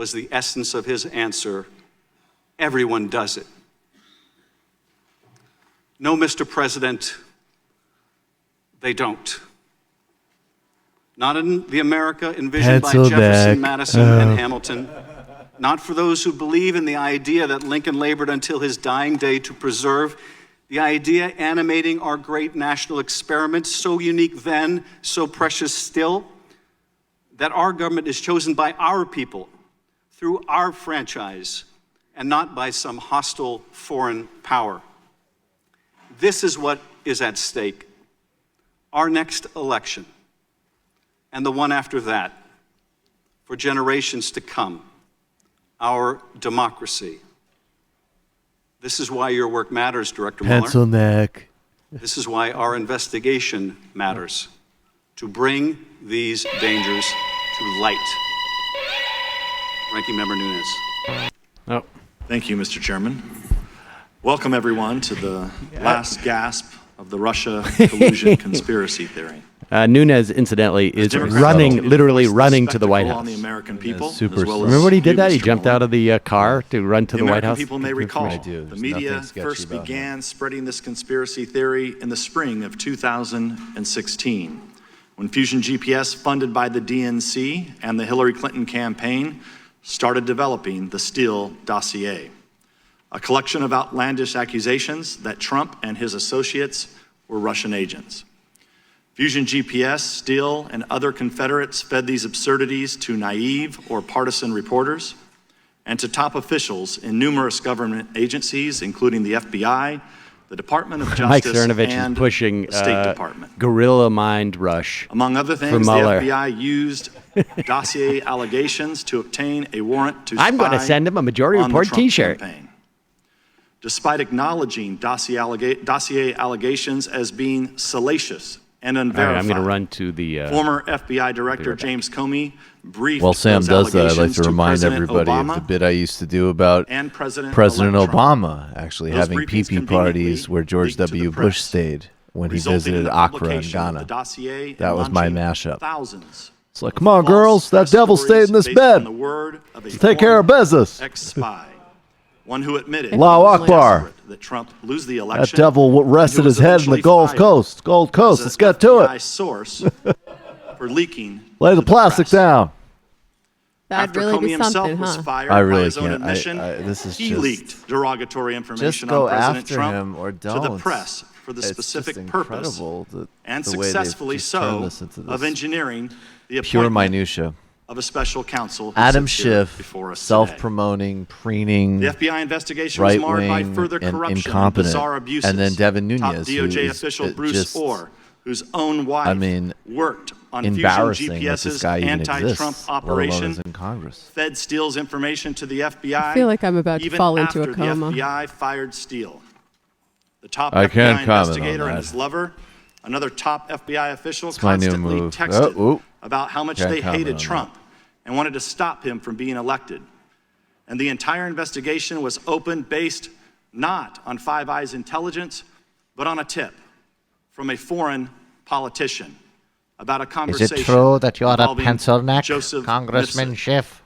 was the essence of his answer. Everyone does it. No, Mr. President, they don't. Not in the America envisioned by Jefferson, Madison, and Hamilton. Not for those who believe in the idea that Lincoln labored until his dying day to preserve, the idea animating our great national experiment, so unique then, so precious still, that our government is chosen by our people through our franchise and not by some hostile foreign power. This is what is at stake. Our next election and the one after that, for generations to come, our democracy. This is why your work matters, Director Mueller. Pencil neck. This is why our investigation matters, to bring these dangers to light. Ranking Member Nunes. Oh. Thank you, Mr. Chairman. Welcome, everyone, to the last gasp of the Russia collusion conspiracy theory. Nunes, incidentally, is literally running to the White House. On the American people, super well. Remember when he did that? He jumped out of the car to run to the White House? People may recall the media first began spreading this conspiracy theory in the spring of 2016, when Fusion GPS, funded by the DNC and the Hillary Clinton campaign, started developing the Steele Dossier, a collection of outlandish accusations that Trump and his associates were Russian agents. Fusion GPS, Steele, and other Confederates fed these absurdities to naive or partisan reporters and to top officials in numerous government agencies, including the FBI, the Department of Justice, Mike Cernovich and is pushing the State Department. Guerrilla mind rush. Among other things, the FBI used dossier allegations to obtain a warrant to spy I'm going to send him a Majority Report T-shirt. Campaign. Despite acknowledging dossier allegations as being salacious and unverified, right, I'm going to run to the former FBI Director James Comey briefed While Sam does that, I'd like to remind President everybody Obama of the bit I used to do about President Obama actually Those having briefings pee-pee parties conveniently where George leaked to W. the Bush press, stayed when he resulting in visited the Accra in publication of the Ghana. dossier That and was my launching mashup. Thousands It's like, come on, girls, that press devil stories stayed in this based on bed. the word of a Let's take care of former business. Ex-spy, one who admitted Allahu Akbar. that Trump lose the That election. devil rested his head in the Gold Coast. Gold Coast. Let's get to it. Source for leaking. Lay the plastic down. That'd After really Comey be himself something, was huh? fired I really by his own can't. admission, This is he just- leaked derogatory information Just go on President after Trump him or to the don't. press for the It's specific just purpose, incredible and the way they've successfully just turned so, this into of this engineering the pure appointment minutia. of a special counsel who Adam sits here Schiff, before us today. self-promoting, preening, The FBI investigation was marred by right-wing, further and corruption and incompetent. bizarre abuses. And then Devin Top Nunes, DOJ who is official Bruce just, Orr, whose own wife worked on Fusion embarrassing that this GPS's guy even anti-Trump exists, let alone operation, is in Congress. fed Steele's information to the FBI. I feel like I'm about to even fall into after a coma. The FBI fired Steele. The top I FBI can't comment on investigator and that. his lover, another top FBI official, It's my new constantly move. texted about how much Can't they comment hated on Trump and wanted to stop him from being elected. And the entire investigation was opened based not on Five Eyes intelligence, but on a tip from a foreign politician about a conversation. Is it true that you're a involving pencil neck, Joseph Congressman Nixon. Schiff?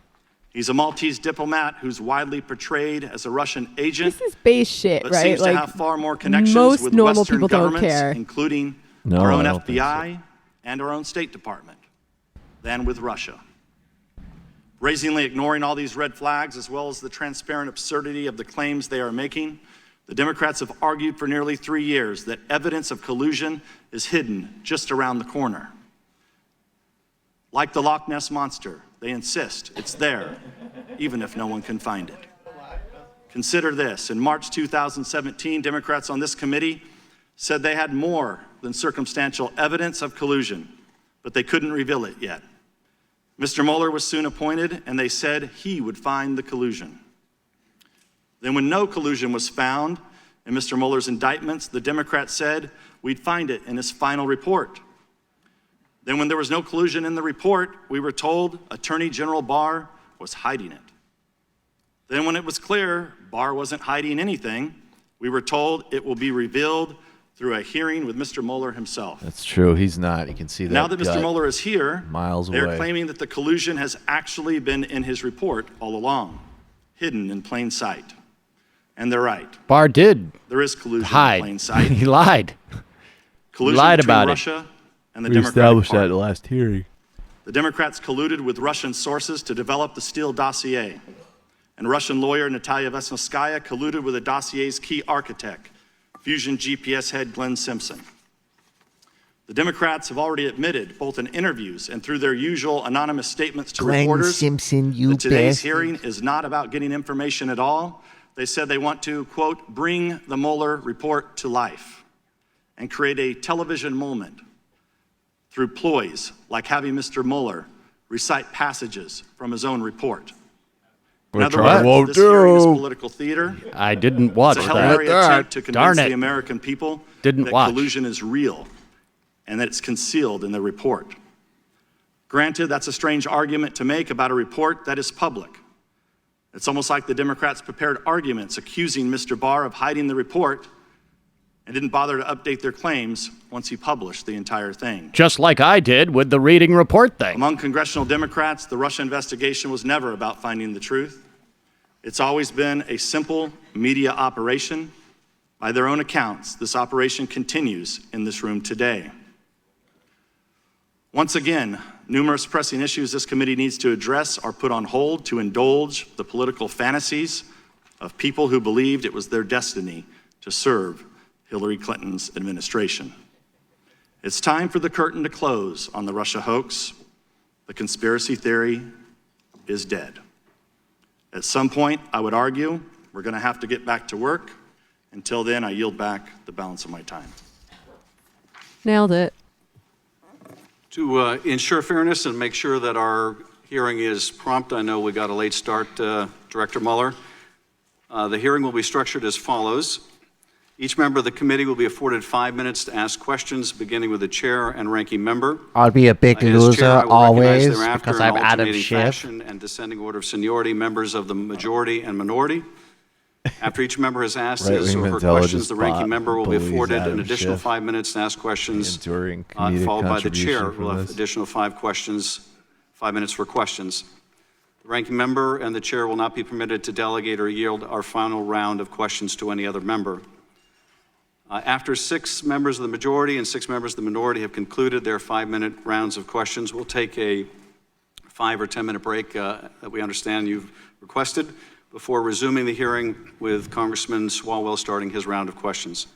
He's a Maltese diplomat who's widely portrayed as a Russian agent. This is base shit, but right? seems Like, to have far more connections most with normal Western people don't governments, care. including No, our own I don't think FBI and our own State Department, than with Russia. Brazenly ignoring all these red flags, as well as the transparent absurdity of the claims they are making, the Democrats have argued for nearly 3 years that evidence of collusion is hidden just around the corner. Like the Loch Ness Monster, they insist it's there, even if no one can find it. Consider this. In March 2017, Democrats on this committee said they had more than circumstantial evidence of collusion, but they couldn't reveal it yet. Mr. Mueller was soon appointed, and they said he would find the collusion. Then when no collusion was found in Mr. Mueller's indictments, the Democrats said we'd find it in his final report. Then when there was no collusion in the report, we were told Attorney General Barr was hiding it. Then when it was clear Barr wasn't hiding anything, we were told it will be revealed through a hearing with Mr. Mueller himself. That's true. He's not. You can see that. Now that Mr. gut Mueller is here, miles they are away. claiming that the collusion has actually been in his report all along, hidden in plain sight. And they're right. Barr did There is collusion hide. in plain sight. He lied. Collusion lied between about it. Russia and the We Democratic established that Party. at the last hearing. The Democrats colluded with Russian sources to develop the Steele dossier. And Russian lawyer Natalia Vesnovskaya colluded with the dossier's key architect, Fusion GPS head Glenn Simpson. The Democrats have already admitted, both in interviews and through their usual anonymous statements to reporters, Simpson, that today's hearing is not about getting information at all. They said they want to, quote, bring the Mueller report to life and create a television moment through ploys like having Mr. Mueller recite passages from his own report. In other words, this hearing is political theater. I didn't watch It's a that. Hillary attempt to Darn convince it. the American people Didn't that watch. collusion is real and that it's concealed in the report. Granted, that's a strange argument to make about a report that is public. It's almost like the Democrats prepared arguments accusing Mr. Barr of hiding the report and didn't bother to update their claims once he published the entire thing. Just like I did with the reading report thing. Among congressional Democrats, the Russia investigation was never about finding the truth. It's always been a simple media operation. By their own accounts, this operation continues in this room today. Once again, numerous pressing issues this committee needs to address are put on hold to indulge the political fantasies of people who believed it was their destiny to serve Hillary Clinton's administration. It's time for the curtain to close on the Russia hoax. The conspiracy theory is dead. At some point, I would argue, we're going to have to get back to work. Until then, I yield back the balance of my time. Nailed it. To ensure fairness and make sure that our hearing is prompt, I know we got a late start, Director Mueller. The hearing will be structured as follows. Each member of the committee will be afforded 5 minutes to ask questions, beginning with the chair and ranking member. I'll be a big As loser chair, I will always recognize thereafter because in I'm out of alternating shift. fashion and descending order of seniority members of the majority and minority. After each member has asked his or her questions, the ranking member will be afforded an additional 5 minutes to ask questions, Enduring comedic followed by the chair, contribution who will from have this. additional 5 minutes for questions. The ranking member and the chair will not be permitted to delegate or yield our final round of questions to any other member. After 6 members of the majority and 6 members of the minority have concluded their 5-minute rounds of questions, we'll take a 5 or 10-minute break that we understand you've requested before resuming the hearing with Congressman Swalwell starting his round of questions.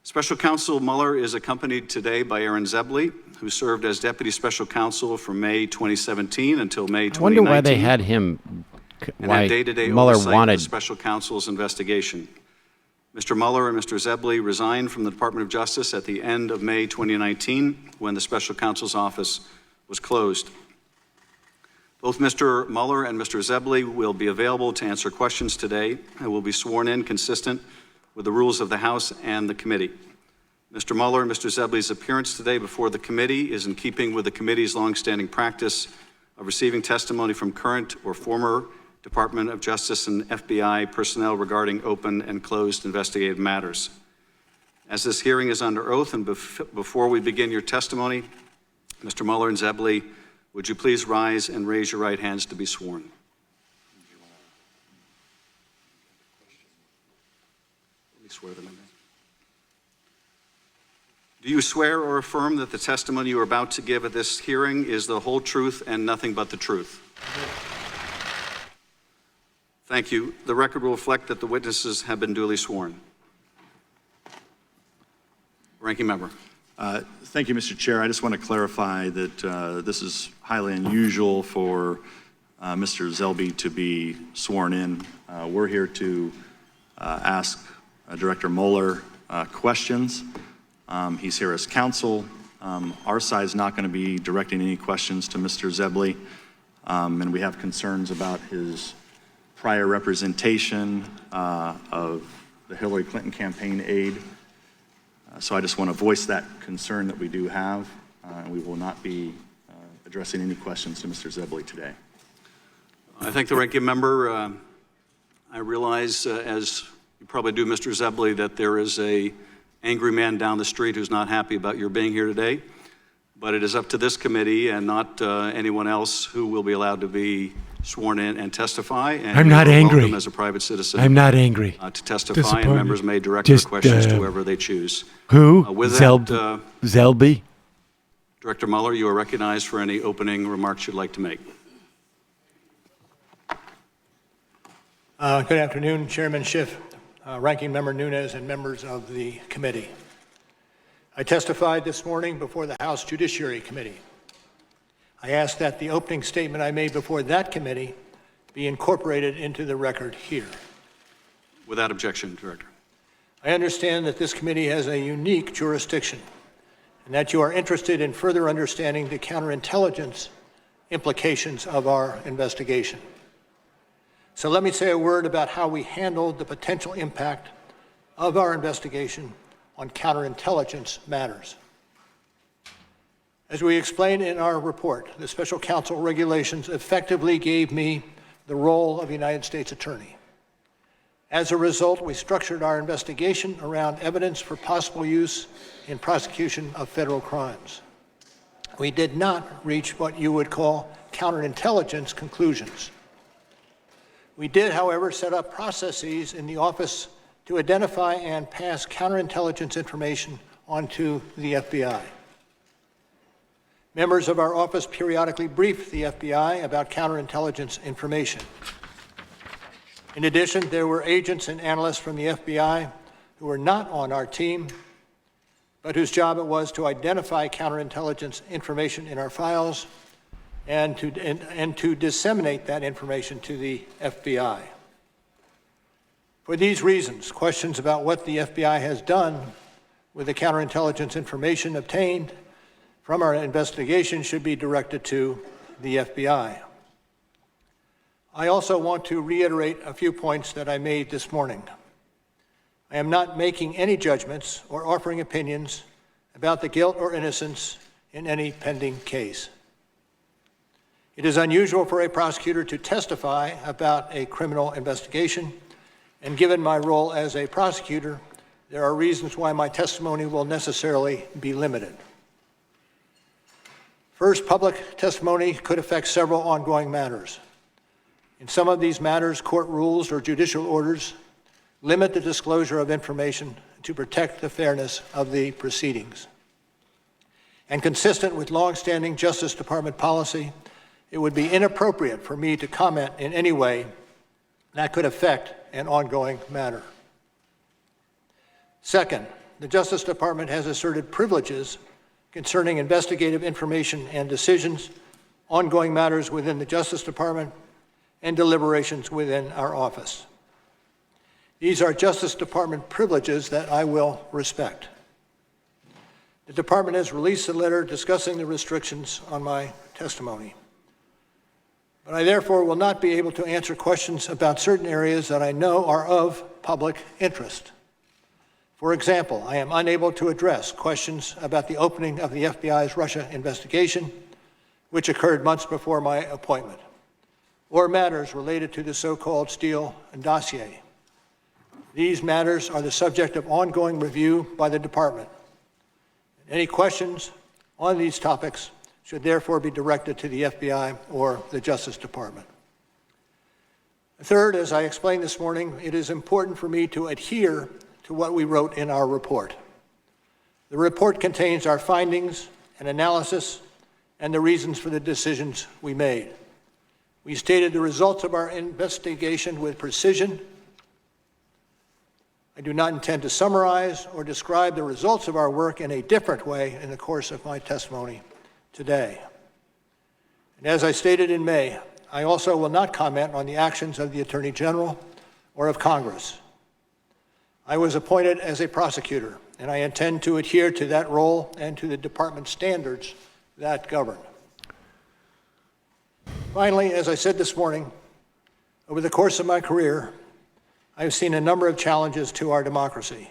Special Counsel Mueller is accompanied today by Aaron Zebley, who served as Deputy Special Counsel from May 2017 until May 2019. I wonder why they had him, and why had day-to-day Mueller oversight of wanted. the Special Counsel's investigation. Mr. Mueller and Mr. Zebley resigned from the Department of Justice at the end of May 2019 when the Special Counsel's office was closed. Both Mr. Mueller and Mr. Zebley will be available to answer questions today and will be sworn in consistent with the rules of the House and the committee. Mr. Mueller and Mr. Zebley's appearance today before the committee is in keeping with the committee's longstanding practice of receiving testimony from current or former Department of Justice and FBI personnel regarding open and closed investigative matters. As this hearing is under oath and before we begin your testimony, Mr. Mueller and Zebley, would you please rise and raise your right hands to be sworn? Let me swear them in. Do you swear or affirm that the testimony you are about to give at this hearing is the whole truth and nothing but the truth? Thank you. The record will reflect that the witnesses have been duly sworn. Ranking member. Thank you, Mr. Chair. I just want to clarify that this is highly unusual for Mr. Zebley to be sworn in. We're here to ask Director Mueller questions. He's here as counsel. Our side is not going to be directing any questions to Mr. Zebley, and we have concerns about his prior representation of the Hillary Clinton campaign aide. So I just want to voice that concern that we do have, and we will not be addressing any questions to Mr. Zebley today. I thank the ranking member. I realize, as you probably do, Mr. Zebley, that there is an angry man down the street who's not happy about your being here today. But it is up to this committee and not anyone else who will be allowed to be sworn in and testify. And I'm not you are angry. welcome as a private citizen. I'm not angry. To testify, and Disappointed. members may direct their Just, questions to whoever they choose. Who? With that, Zelby? Director Mueller, you are recognized for any opening remarks you'd like to make. Good afternoon, Chairman Schiff, Ranking Member Nunes, and members of the committee. I testified this morning before the House Judiciary Committee. I ask that the opening statement I made before that committee be incorporated into the record here. Without objection, Director. I understand that this committee has a unique jurisdiction and that you are interested in further understanding the counterintelligence implications of our investigation. So let me say a word about how we handled the potential impact of our investigation on counterintelligence matters. As we explained in our report, the special counsel regulations effectively gave me the role of United States Attorney. As a result, we structured our investigation around evidence for possible use in prosecution of federal crimes. We did not reach what you would call counterintelligence conclusions. We did, however, set up processes in the office to identify and pass counterintelligence information onto the FBI. Members of our office periodically brief the FBI about counterintelligence information. In addition, there were agents and analysts from the FBI who were not on our team, but whose job it was to identify counterintelligence information in our files and to disseminate that information to the FBI. For these reasons, questions about what the FBI has done with the counterintelligence information obtained from our investigation should be directed to the FBI. I also want to reiterate a few points that I made this morning. I am not making any judgments or offering opinions about the guilt or innocence in any pending case. It is unusual for a prosecutor to testify about a criminal investigation, and given my role as a prosecutor, there are reasons why my testimony will necessarily be limited. First, public testimony could affect several ongoing matters. In some of these matters, court rules or judicial orders limit the disclosure of information to protect the fairness of the proceedings. And consistent with longstanding Justice Department policy, it would be inappropriate for me to comment in any way that could affect an ongoing matter. Second, the Justice Department has asserted privileges concerning investigative information and decisions, ongoing matters within the Justice Department, and deliberations within our office. These are Justice Department privileges that I will respect. The Department has released a letter discussing the restrictions on my testimony. But I therefore will not be able to answer questions about certain areas that I know are of public interest. For example, I am unable to address questions about the opening of the FBI's Russia investigation, which occurred months before my appointment, or matters related to the so-called Steele dossier. These matters are the subject of ongoing review by the Department. Any questions on these topics should therefore be directed to the FBI or the Justice Department. Third, as I explained this morning, it is important for me to adhere to what we wrote in our report. The report contains our findings and analysis and the reasons for the decisions we made. We stated the results of our investigation with precision. I do not intend to summarize or describe the results of our work in a different way in the course of my testimony today. And as I stated in May, I also will not comment on the actions of the Attorney General or of Congress. I was appointed as a prosecutor, and I intend to adhere to that role and to the Department standards that govern. Finally, as I said this morning, over the course of my career, I have seen a number of challenges to our democracy.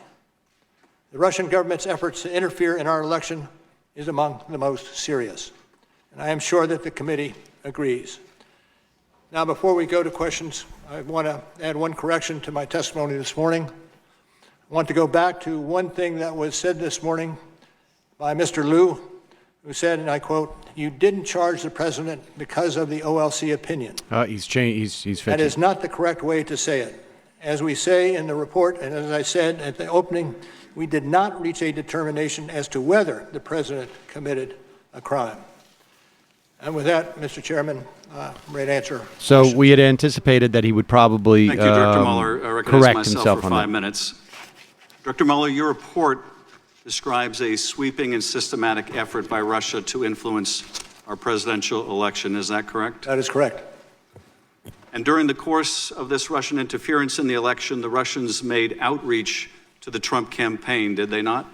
The Russian government's efforts to interfere in our election is among the most serious, and I am sure that the committee agrees. Now, before we go to questions, I want to add one correction to my testimony this morning. I want to go back to one thing that was said this morning by Mr. Liu, who said, and I quote, "You didn't charge the president because of the OLC opinion." He's changed. He's That 50. is not the correct way to say it. As we say in the report, and as I said at the opening, we did not reach a determination as to whether the president committed a crime. And with that, Mr. Chairman, I'm ready to answer. So questions. we had anticipated that he would probably Thank you, Dr. Mueller. I recognize correct myself himself for on 5 that. minutes. Dr. Mueller, your report describes a sweeping and systematic effort by Russia to influence our presidential election. Is that correct? That is correct. And during the course of this Russian interference in the election, the Russians made outreach to the Trump campaign, did they not?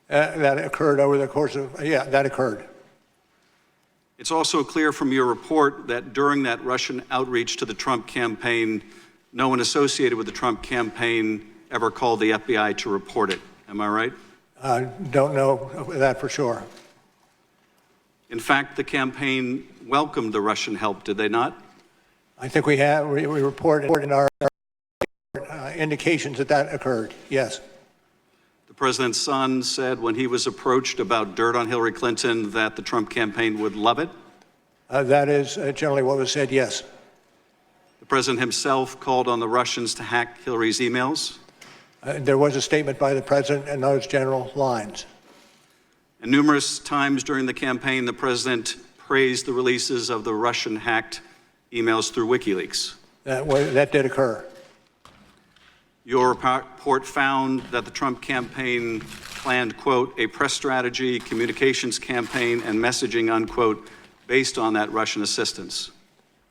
That occurred over the course of, that occurred. It's also clear from your report that during that Russian outreach to the Trump campaign, no one associated with the Trump campaign ever called the FBI to report it. Am I right? Don't know that for sure. In fact, the campaign welcomed the Russian help, did they not? I think we report in our indications that that occurred, yes. The president's son said when he was approached about dirt on Hillary Clinton that the Trump campaign would love it. That is generally what was said, yes. The president himself called on the Russians to hack Hillary's emails. There was a statement by the president in those general lines. And numerous times during the campaign, the president praised the releases of the Russian-hacked emails through WikiLeaks. That did occur. Your report found that the Trump campaign planned, quote, a press strategy, communications campaign, and messaging, unquote, based on that Russian assistance.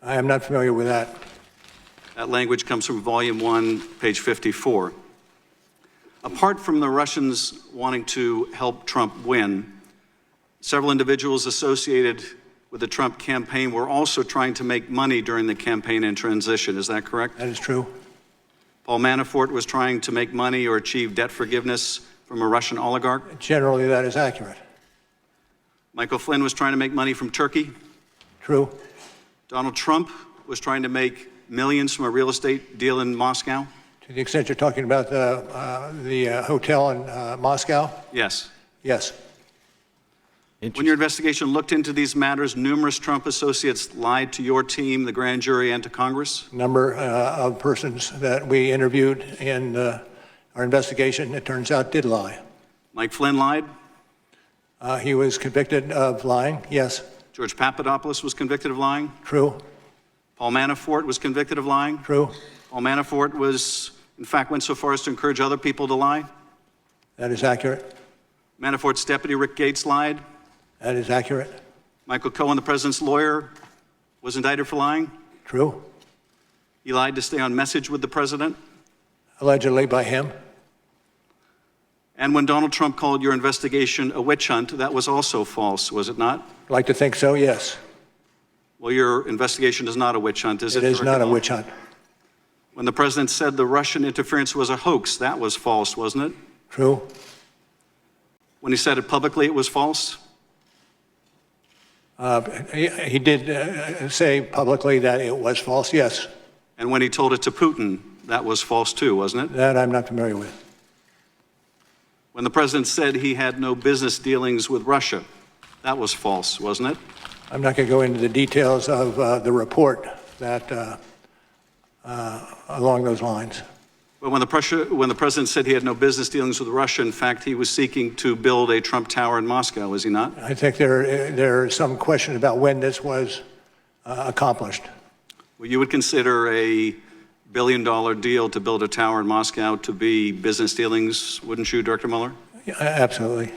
I am not familiar with that. That language comes from Volume 1, page 54. Apart from the Russians wanting to help Trump win, several individuals associated with the Trump campaign were also trying to make money during the campaign and transition. Is that correct? That is true. Paul Manafort was trying to make money or achieve debt forgiveness from a Russian oligarch. Generally, that is accurate. Michael Flynn was trying to make money from Turkey. True. Donald Trump was trying to make millions from a real estate deal in Moscow. To the extent you're talking about the hotel in Moscow, Yes. yes. When your investigation looked into these matters, numerous Trump associates lied to your team, the grand jury, and to Congress. Number of persons that we interviewed in our investigation, it turns out, did lie. Mike Flynn lied. He was convicted of lying, yes. George Papadopoulos was convicted of lying. True. Paul Manafort was convicted of lying. True. Paul Manafort was, in fact, went so far as to encourage other people to lie. That is accurate. Manafort's deputy, Rick Gates, lied. That is accurate. Michael Cohen, the president's lawyer, was indicted for lying. True. He lied to stay on message with the president. Allegedly by him. And when Donald Trump called your investigation a witch hunt, that was also false, was it not? I'd like to think so, yes. Well, your investigation is not a witch hunt, is it? It is not a witch hunt. When the president said the Russian interference was a hoax, that was false, wasn't it? True. When he said it publicly, it was false? He did say publicly that it was false, yes. And when he told it to Putin, that was false too, wasn't it? That I'm not familiar with. When the president said he had no business dealings with Russia, that was false, wasn't it? I'm not going to go into the details of the report that along those lines. But when the president said he had no business dealings with Russia, in fact, he was seeking to build a Trump Tower in Moscow, was he not? I think there is some question about when this was accomplished. Well, you would consider a billion-dollar deal to build a tower in Moscow to be business dealings, wouldn't you, Director Mueller? Yeah, absolutely.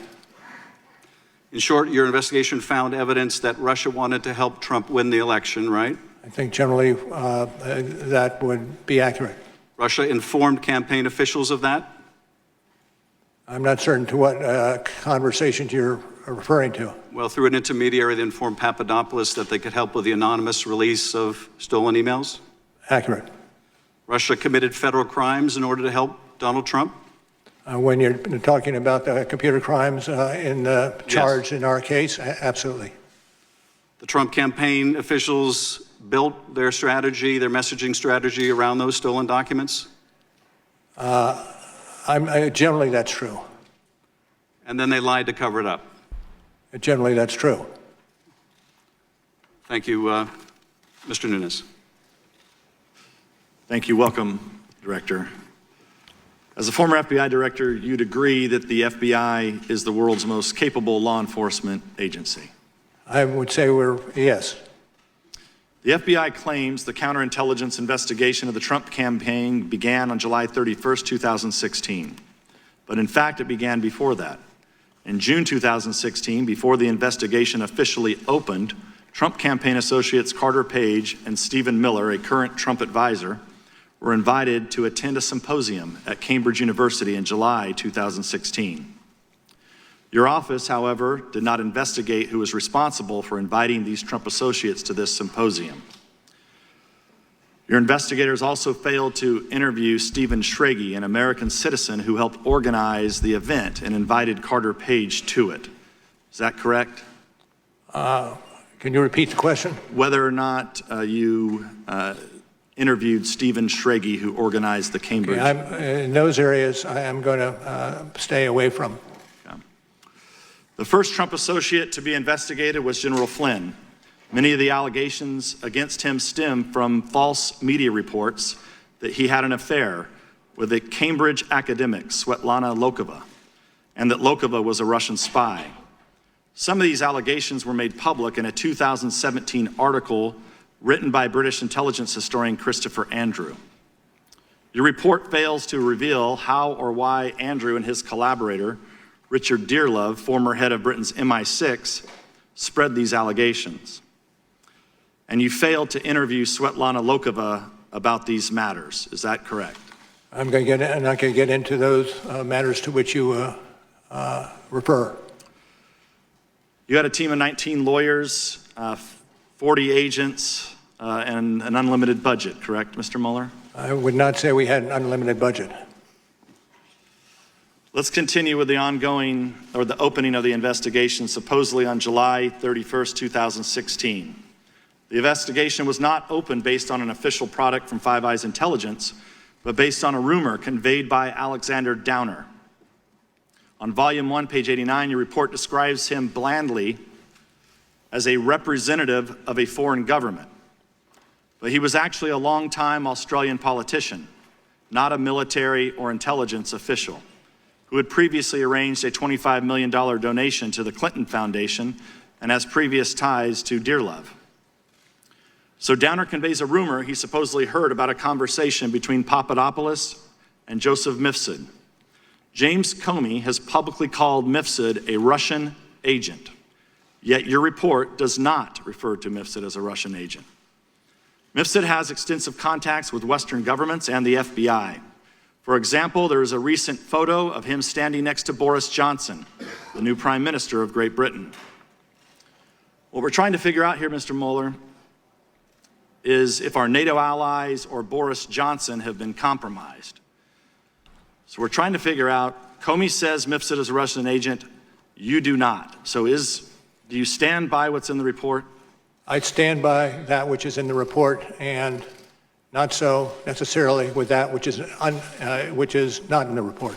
In short, your investigation found evidence that Russia wanted to help Trump win the election, right? I think generally that would be accurate. Russia informed campaign officials of that? I'm not certain to what conversations you're referring to. Well, through an intermediary, they informed Papadopoulos that they could help with the anonymous release of stolen emails? Accurate. Russia committed federal crimes in order to help Donald Trump? When you're talking about the computer crimes in the charge in our case, absolutely. The Trump campaign officials built their strategy, their messaging strategy around those stolen documents? Generally, that's true. And then they lied to cover it up. Generally, that's true. Thank you, Mr. Nunes. Thank you. Welcome, Director. As a former FBI director, you'd agree that the FBI is the world's most capable law enforcement agency. I would say yes. The FBI claims the counterintelligence investigation of the Trump campaign began on July 31st, 2016. But in fact, it began before that. In June 2016, before the investigation officially opened, Trump campaign associates Carter Page and Stephen Mueller, a current Trump advisor, were invited to attend a symposium at Cambridge University in July 2016. Your office, however, did not investigate who was responsible for inviting these Trump associates to this symposium. Your investigators also failed to interview Stephen Schrage, an American citizen who helped organize the event and invited Carter Page to it. Is that correct? Can you repeat the question? Whether or not you interviewed Stephen Schrage, who organized the Cambridge. In those areas, I am going to stay away from. Okay. The first Trump associate to be investigated was General Flynn. Many of the allegations against him stem from false media reports that he had an affair with a Cambridge academic, Svetlana Lokova, and that Lokova was a Russian spy. Some of these allegations were made public in a 2017 article written by British intelligence historian Christopher Andrew. Your report fails to reveal how or why Andrew and his collaborator, Richard Dearlove, former head of Britain's MI6, spread these allegations. And you failed to interview Svetlana Lokova about these matters. Is that correct? I'm not going to get into those matters to which you refer. You had a team of 19 lawyers, 40 agents, and an unlimited budget, correct, Mr. Mueller? I would not say we had an unlimited budget. Let's continue with the opening of the investigation, supposedly on July 31st, 2016. The investigation was not opened based on an official product from Five Eyes Intelligence, but based on a rumor conveyed by Alexander Downer. On volume 1, page 89, your report describes him blandly as a representative of a foreign government. But he was actually a long-time Australian politician, not a military or intelligence official, who had previously arranged a $25 million donation to the Clinton Foundation and has previous ties to Dearlove. So Downer conveys a rumor he supposedly heard about a conversation between Papadopoulos and Joseph Mifsud. James Comey has publicly called Mifsud a Russian agent, yet your report does not refer to Mifsud as a Russian agent. Mifsud has extensive contacts with Western governments and the FBI. For example, there is a recent photo of him standing next to Boris Johnson, the new Prime Minister of Great Britain. What we're trying to figure out here, Mr. Mueller, is if our NATO allies or Boris Johnson have been compromised. So we're trying to figure out, Comey says Mifsud is a Russian agent, you do not. So do you stand by what's in the report? I stand by that which is in the report and not so necessarily with that which is not in the report.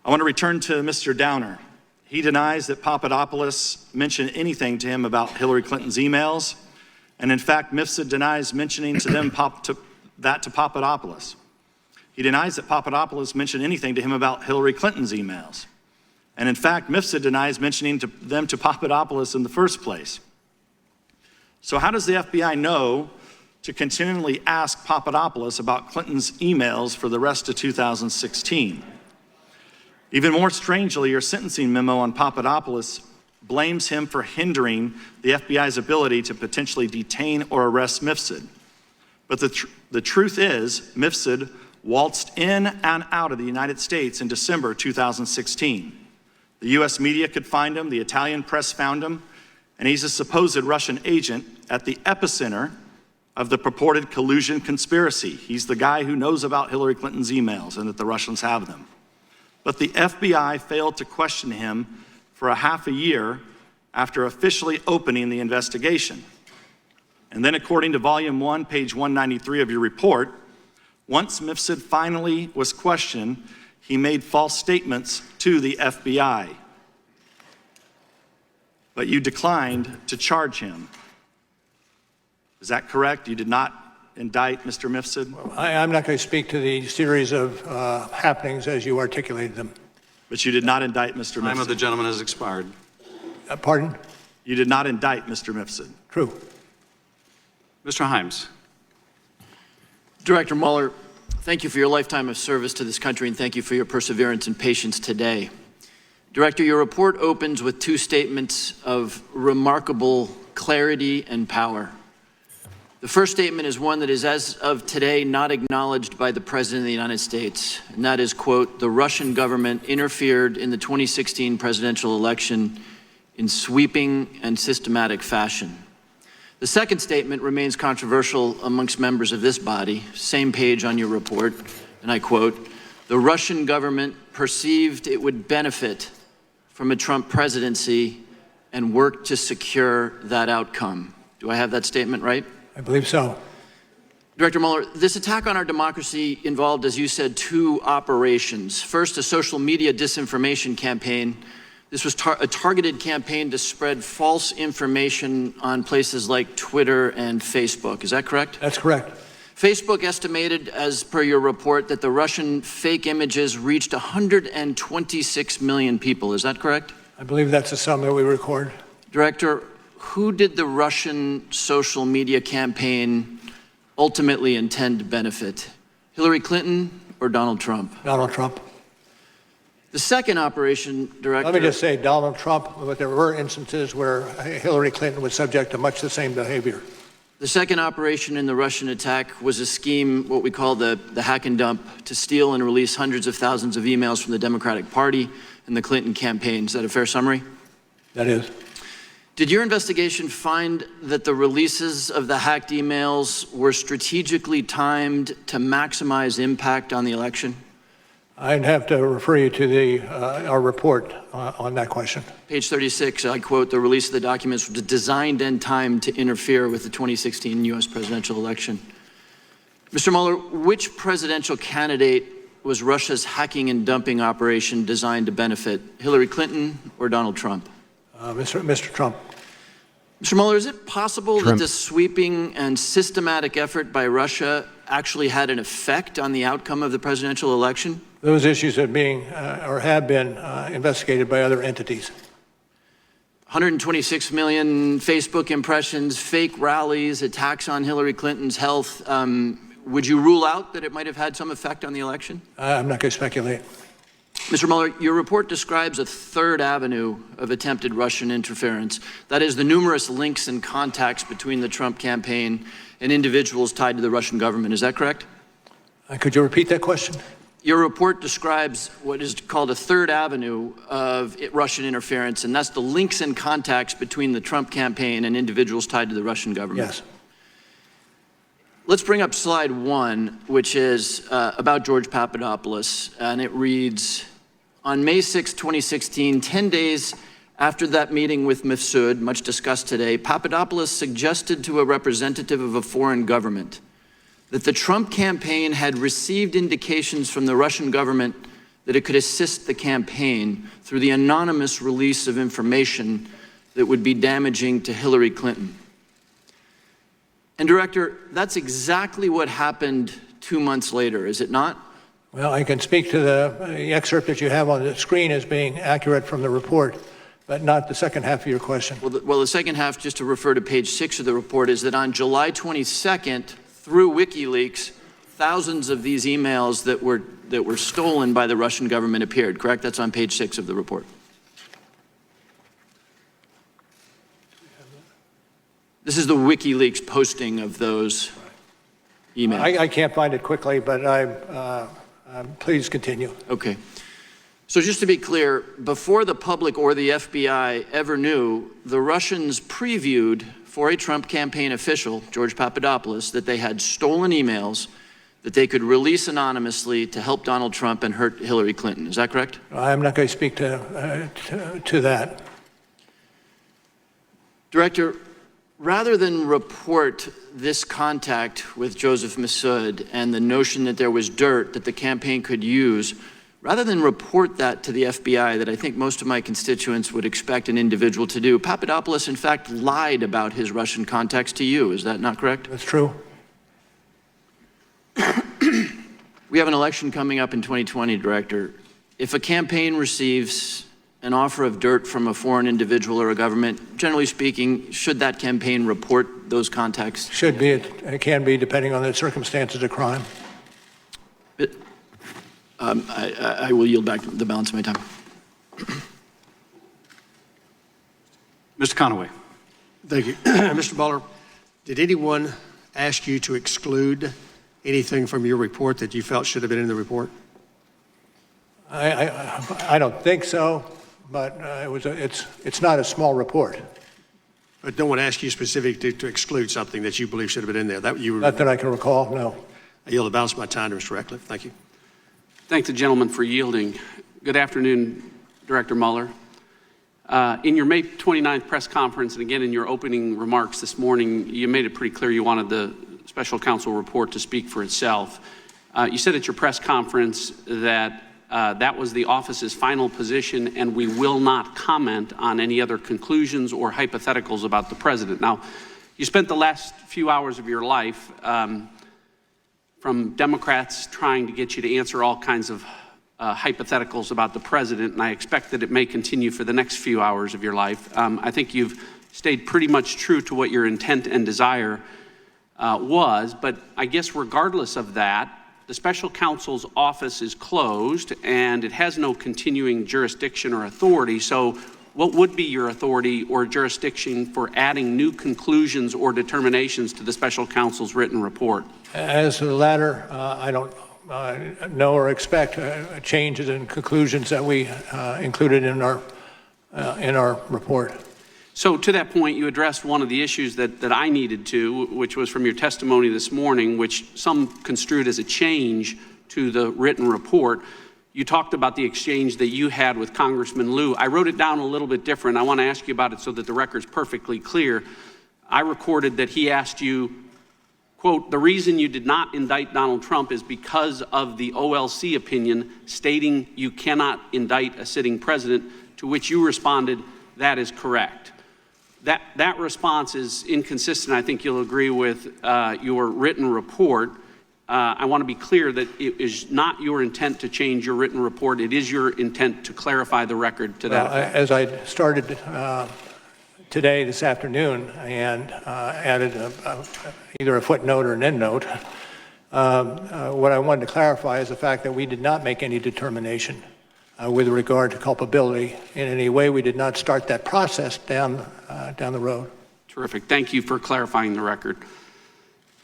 I want to return to Mr. Downer. He denies that Papadopoulos mentioned anything to him about Hillary Clinton's emails. And in fact, Mifsud denies mentioning to them that to Papadopoulos. He denies that Papadopoulos mentioned anything to him about Hillary Clinton's emails. And in fact, Mifsud denies mentioning them to Papadopoulos in the first place. So how does the FBI know to continually ask Papadopoulos about Clinton's emails for the rest of 2016? Even more strangely, your sentencing memo on Papadopoulos blames him for hindering the FBI's ability to potentially detain or arrest Mifsud. But the truth is, Mifsud waltzed in and out of the United States in December 2016. The US media could find him, the Italian press found him, and he's a supposed Russian agent at the epicenter of the purported collusion conspiracy. He's the guy who knows about Hillary Clinton's emails and that the Russians have them. But the FBI failed to question him for a half a year after officially opening the investigation. And then according to volume 1, page 193 of your report, Once Mifsud finally was questioned, he made false statements to the FBI. But you declined to charge him. Is that correct? You did not indict Mr. Mifsud? I'm not going to speak to the series of happenings as you articulated them. But you did not indict Mr. Mifsud? Time of the gentleman has expired. Pardon? You did not indict Mr. Mifsud? True. Mr. Himes. Director Mueller, thank you for your lifetime of service to this country, and thank you for your perseverance and patience today. Director, your report opens with two statements of remarkable clarity and power. The first statement is one that is, as of today, not acknowledged by the President of the United States, and that is, quote, the Russian government interfered in the 2016 presidential election in sweeping and systematic fashion. The second statement remains controversial amongst members of this body, same page on your report, and I quote, the Russian government perceived it would benefit from a Trump presidency and worked to secure that outcome. Do I have that statement right? I believe so. Director Mueller, this attack on our democracy involved, as you said, two operations. First, a social media disinformation campaign. This was a targeted campaign to spread false information on places like Twitter and Facebook. Is that correct? That's correct. Facebook estimated, as per your report, that the Russian fake images reached 126 million people. Is that correct? I believe that's the sum that we record. Director, who did the Russian social media campaign ultimately intend to benefit? Hillary Clinton or Donald Trump? Donald Trump. The second operation, Director... Let me just say Donald Trump, but there were instances where Hillary Clinton was subject to much the same behavior. The second operation in the Russian attack was a scheme, what we call the hack and dump, to steal and release hundreds of thousands of emails from the Democratic Party and the Clinton campaign. Is that a fair summary? That is. Did your investigation find that the releases of the hacked emails were strategically timed to maximize impact on the election? I'd have to refer you to our report on that question. Page 36, I quote, the release of the documents was designed and timed to interfere with the 2016 U.S. presidential election. Mr. Mueller, which presidential candidate was Russia's hacking and dumping operation designed to benefit, Hillary Clinton or Donald Trump? Mr. Trump. Mr. Mueller, is it possible that this sweeping and systematic effort by Russia actually had an effect on the outcome of the presidential election? Those issues are being or have been investigated by other entities. 126 million Facebook impressions, fake rallies, attacks on Hillary Clinton's health. Would you rule out that it might have had some effect on the election? I'm not going to speculate. Mr. Mueller, your report describes a third avenue of attempted Russian interference. That is the numerous links and contacts between the Trump campaign and individuals tied to the Russian government. Is that correct? Could you repeat that question? Your report describes what is called a third avenue of Russian interference, and that's the links and contacts between the Trump campaign and individuals tied to the Russian government. Yes. Let's bring up slide 1, which is about George Papadopoulos, and it reads, on May 6, 2016, 10 days after that meeting with Mifsud, much discussed today, Papadopoulos suggested to a representative of a foreign government that the Trump campaign had received indications from the Russian government that it could assist the campaign through the anonymous release of information that would be damaging to Hillary Clinton. And Director, that's exactly what happened 2 months later, is it not? Well, I can speak to the excerpt that you have on the screen as being accurate from the report, but not the second half of your question. Well, the second half, just to refer to page 6 of the report, is that on July 22nd, through WikiLeaks, thousands of these emails that were stolen by the Russian government appeared, correct? That's on page 6 of the report. This is the WikiLeaks posting of those emails. I can't find it quickly, but please continue. Okay. So just to be clear, before the public or the FBI ever knew, the Russians previewed for a Trump campaign official, George Papadopoulos, that they had stolen emails that they could release anonymously to help Donald Trump and hurt Hillary Clinton. Is that correct? I'm not going to speak to that. Director, Rather than report this contact with Joseph Massoud and the notion that there was dirt that the campaign could use, rather than report that to the FBI that I think most of my constituents would expect an individual to do, Papadopoulos in fact lied about his Russian contacts to you. Is that not correct? That's true. We have an election coming up in 2020, Director. If a campaign receives an offer of dirt from a foreign individual or a government, generally speaking, should that campaign report those contacts? Should be. It can be, depending on the circumstances of crime. I will yield back the balance of my time. Mr. Conaway. Thank you. Mr. Mueller, did anyone ask you to exclude anything from your report that you felt should have been in the report? I don't think so, but it's not a small report. But no one asked you specifically to exclude something that you believe should have been in there? Not that I can recall, no. I yield the balance of my time to Mr. Ratcliffe. Thank you. Thank the gentleman for yielding. Good afternoon, Director Mueller. In your May 29th press conference, and again in your opening remarks this morning, you made it pretty clear you wanted the special counsel report to speak for itself. You said at your press conference that that was the office's final position and we will not comment on any other conclusions or hypotheticals about the president. Now, you spent the last few hours of your life from Democrats trying to get you to answer all kinds of hypotheticals about the president, and I expect that it may continue for the next few hours of your life. I think you've stayed pretty much true to what your intent and desire was, but I guess regardless of that, the special counsel's office is closed and it has no continuing jurisdiction or authority. So what would be your authority or jurisdiction for adding new conclusions or determinations to the special counsel's written report? As to the latter, I don't know or expect changes in conclusions that we included in our report. So to that point, you addressed one of the issues that I needed to, which was from your testimony this morning, which some construed as a change to the written report. You talked about the exchange that you had with Congressman Liu. I wrote it down a little bit different. I want to ask you about it so that the record's perfectly clear. I recorded that he asked you, quote, the reason you did not indict Donald Trump is because of the OLC opinion stating you cannot indict a sitting president, to which you responded, that is correct. That response is inconsistent. I think you'll agree with your written report. I want to be clear that it is not your intent to change your written report. It is your intent to clarify the record to that effect. As I started this afternoon, and added either a footnote or an endnote, what I wanted to clarify is the fact that we did not make any determination with regard to culpability in any way. We did not start that process down the road. Terrific. Thank you for clarifying the record.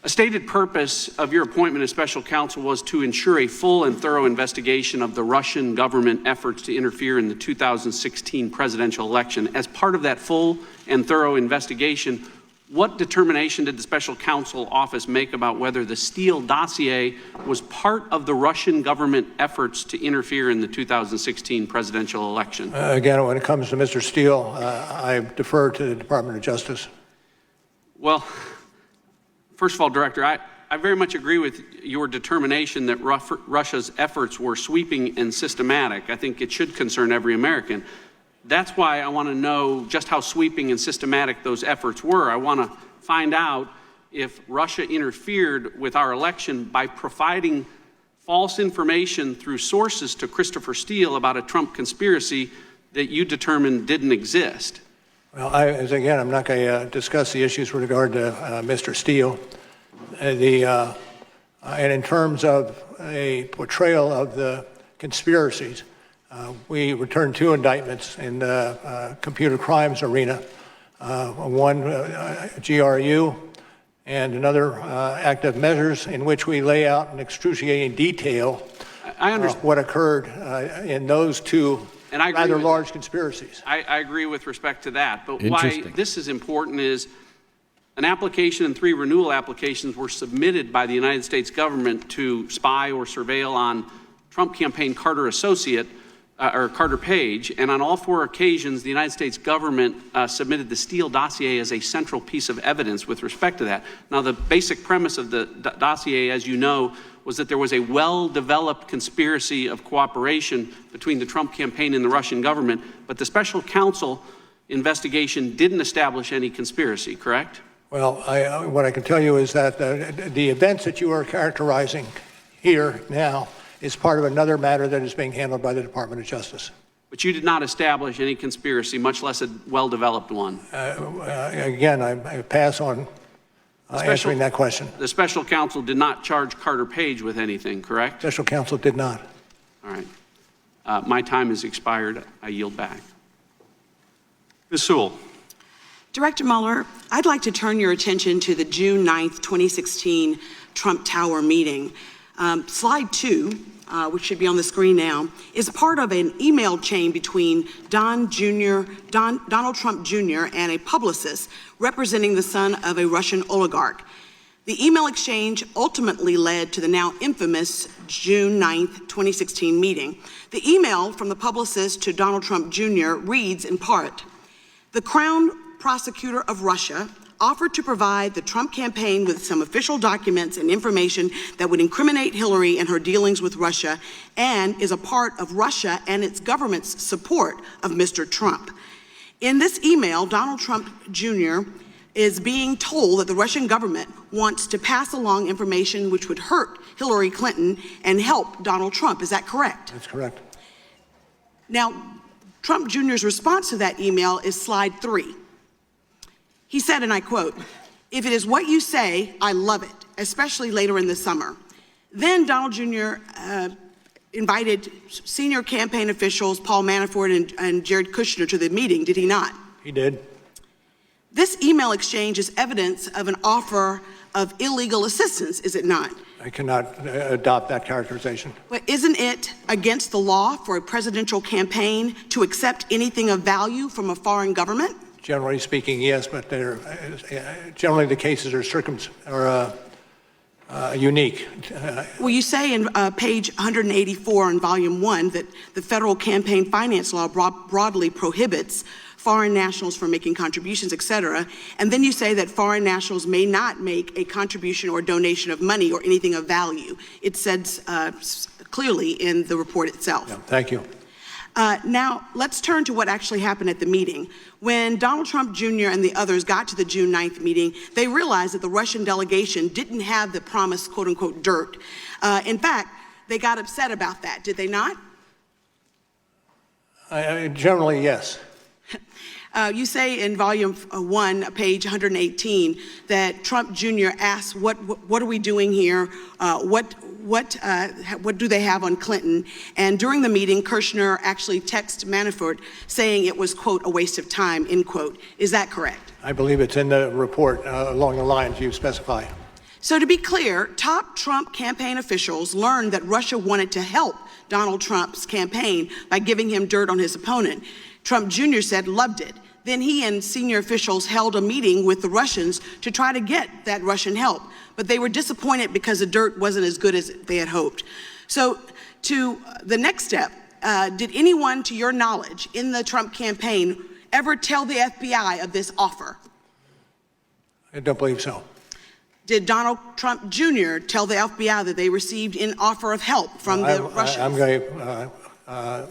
A stated purpose of your appointment as special counsel was to ensure a full and thorough investigation of the Russian government efforts to interfere in the 2016 presidential election. As part of that full and thorough investigation, what determination did the special counsel office make about whether the Steele dossier was part of the Russian government efforts to interfere in the 2016 presidential election? Again, when it comes to Mr. Steele, I defer to the Department of Justice. Well, first of all, Director, I very much agree with your determination that Russia's efforts were sweeping and systematic. I think it should concern every American. That's why I want to know just how sweeping and systematic those efforts were. I want to find out if Russia interfered with our election by providing false information through sources to Christopher Steele about a Trump conspiracy that you determined didn't exist. Well, again, I'm not going to discuss the issues with regard to Mr. Steele. And in terms of a portrayal of the conspiracies, we returned 2 indictments in the computer crimes arena, one GRU and another active measures, in which we lay out in excruciating detail what occurred in those 2 rather large conspiracies. I agree with respect to that, but why this is important is an application and 3 renewal applications were submitted by the United States government to spy or surveil on Trump campaign Carter associate or Carter Page, and on all 4 occasions, the United States government submitted the Steele dossier as a central piece of evidence with respect to that. Now, the basic premise of the dossier, as you know, was that there was a well-developed conspiracy of cooperation between the Trump campaign and the Russian government, but the special counsel investigation didn't establish any conspiracy, correct? Well, what I can tell you is that the events that you are characterizing here now is part of another matter that is being handled by the Department of Justice. But you did not establish any conspiracy, much less a well-developed one. Again, I pass on answering that question. The special counsel did not charge Carter Page with anything, correct? Special counsel did not. All right. My time has expired. I yield back. Ms. Sewell. Director Mueller, I'd like to turn your attention to the June 9th, 2016 Trump Tower meeting. Slide 2, which should be on the screen now, is part of an email chain between Donald Trump Jr. and a publicist representing the son of a Russian oligarch. The email exchange ultimately led to the now infamous June 9th, 2016 meeting. The email from the publicist to Donald Trump Jr. reads in part, "The Crown Prosecutor of Russia offered to provide the Trump campaign with some official documents and information that would incriminate Hillary and her dealings with Russia and is a part of Russia and its government's support of Mr. Trump." In this email, Donald Trump Jr. is being told that the Russian government wants to pass along information which would hurt Hillary Clinton and help Donald Trump. Is that correct? That's correct. Now, Trump Jr.'s response to that email is slide 3. He said, and I quote, "If it is what you say, I love it, especially later in the summer." Then Donald Jr. Invited senior campaign officials, Paul Manafort and Jared Kushner, to the meeting, did he not? He did. This email exchange is evidence of an offer of illegal assistance, is it not? I cannot adopt that characterization. But isn't it against the law for a presidential campaign to accept anything of value from a foreign government? Generally speaking, yes, but generally the cases are unique. Well, you say in page 184 in volume 1 that the federal campaign finance law broadly prohibits foreign nationals from making contributions, et cetera. And then you say that foreign nationals may not make a contribution or donation of money or anything of value. It says clearly in the report itself. Yeah, thank you. Now, let's turn to what actually happened at the meeting. When Donald Trump Jr. and the others got to the June 9th meeting, they realized that the Russian delegation didn't have the promised, quote unquote, dirt. In fact, they got upset about that, did they not? Generally, yes. You say in volume 1, page 118, that Trump Jr. asked, what are we doing here? What do they have on Clinton? And during the meeting, Kushner actually texted Manafort saying it was, quote, a waste of time, end quote. Is that correct? I believe it's in the report along the lines you specify. So to be clear, top Trump campaign officials learned that Russia wanted to help Donald Trump's campaign by giving him dirt on his opponent. Trump Jr. said loved it. Then he and senior officials held a meeting with the Russians to try to get that Russian help. But they were disappointed because the dirt wasn't as good as they had hoped. So to the next step, did anyone, to your knowledge, in the Trump campaign ever tell the FBI of this offer? I don't believe so. Did Donald Trump Jr. tell the FBI that they received an offer of help from the Russians? I'm going to,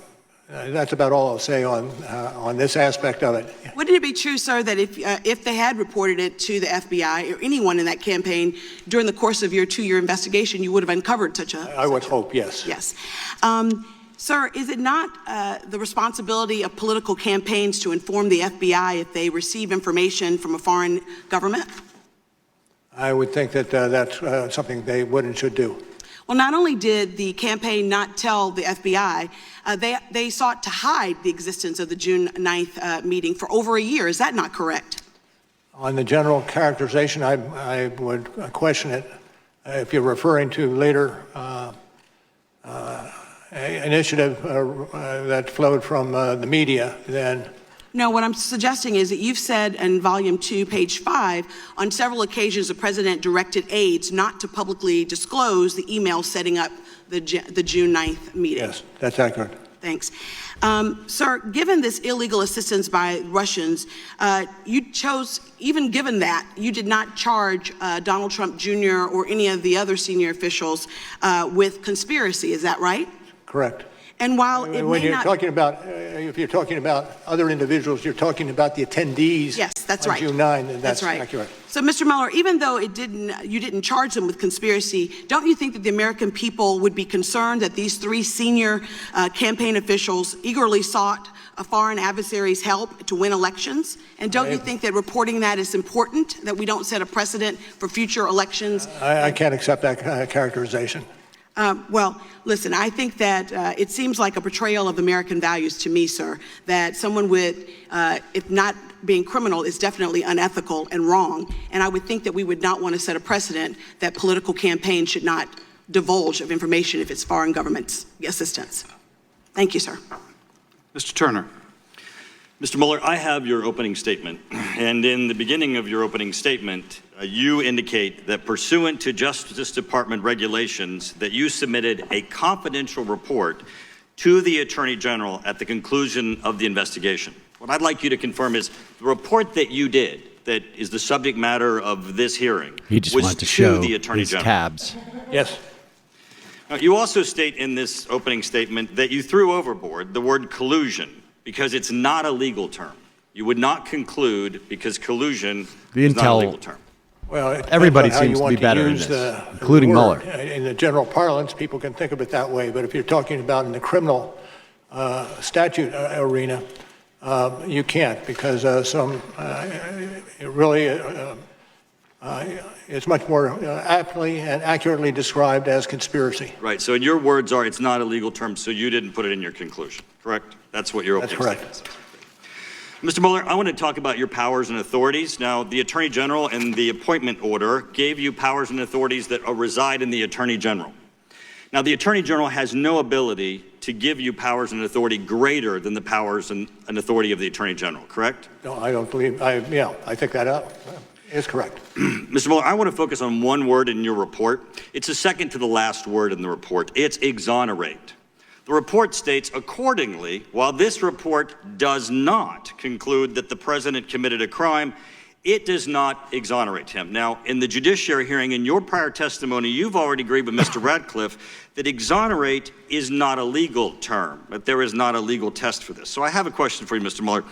that's about all I'll say on this aspect of it. Wouldn't it be true, sir, that if they had reported it to the FBI or anyone in that campaign during the course of your 2-year investigation, you would have uncovered such a... I would hope, yes. Yes. Sir, is it not the responsibility of political campaigns to inform the FBI if they receive information from a foreign government? I would think that that's something they would and should do. Well, not only did the campaign not tell the FBI, they sought to hide the existence of the June 9th meeting for over a year. Is that not correct? On the general characterization, I would question it. If you're referring to later initiative that flowed from the media, then... No, what I'm suggesting is that you've said in volume 2, page 5, on several occasions the president directed aides not to publicly disclose the email setting up the June 9th meeting. Yes, that's accurate. Thanks. Sir, given this illegal assistance by Russians, you chose, even given that, you did not charge Donald Trump Jr. or any of the other senior officials with conspiracy. Is that right? Correct. And while it When may you're not... talking about, if you're talking about other individuals, you're talking about the attendees. Yes, that's on right. June 9, and that's right. accurate. So, Mr. Mueller, even though you didn't charge them with conspiracy, don't you think that the American people would be concerned that these 3 senior campaign officials eagerly sought a foreign adversary's help to win elections? And don't you think that reporting that is important, that we don't set a precedent for future elections? I can't accept that characterization. Well, listen, I think that it seems like a portrayal of American values to me, sir, that someone with, if not being criminal, is definitely unethical and wrong. And I would think that we would not want to set a precedent that political campaigns should not divulge of information if it's foreign government assistance. Thank you, sir. Mr. Turner. Mr. Mueller, I have your opening statement, and in the beginning of your opening statement, you indicate that pursuant to Justice Department regulations, that you submitted a confidential report to the Attorney General at the conclusion of the investigation. What I'd like you to confirm is the report that you did, that is the subject matter of this hearing, He just was wanted to show the Attorney his General. tabs. Yes. Now, you also state in this opening statement that you threw overboard the word collusion because it's not a legal term. You would not conclude because collusion is not a legal term. Well, Everybody how you seems to want be better in use this, the including word. Mueller. In the general parlance, people can think of it that way, but if you're talking about in the criminal statute arena, you can't, because it really is much more aptly and accurately described as conspiracy. Right, so in your words are, it's not a legal term, so you didn't put it in your conclusion, correct? That's what your opening statement is. Mr. Mueller, I want to talk about your powers and authorities. Now, the Attorney General and the appointment order gave you powers and authorities that reside in the Attorney General. Now, the Attorney General has no ability to give you powers and authority greater than the powers and authority of the Attorney General, correct? No, I don't believe, I think that is correct. Mr. Mueller, I want to focus on one word in your report. It's the second to the last word in the report. It's exonerate. The report states, accordingly, while this report does not conclude that the president committed a crime, it does not exonerate him. Now, in the judiciary hearing, in your prior testimony, you've already agreed with Mr. Radcliffe that exonerate is not a legal term, that there is not a legal test for this. So I have a question for you, Mr. Mueller.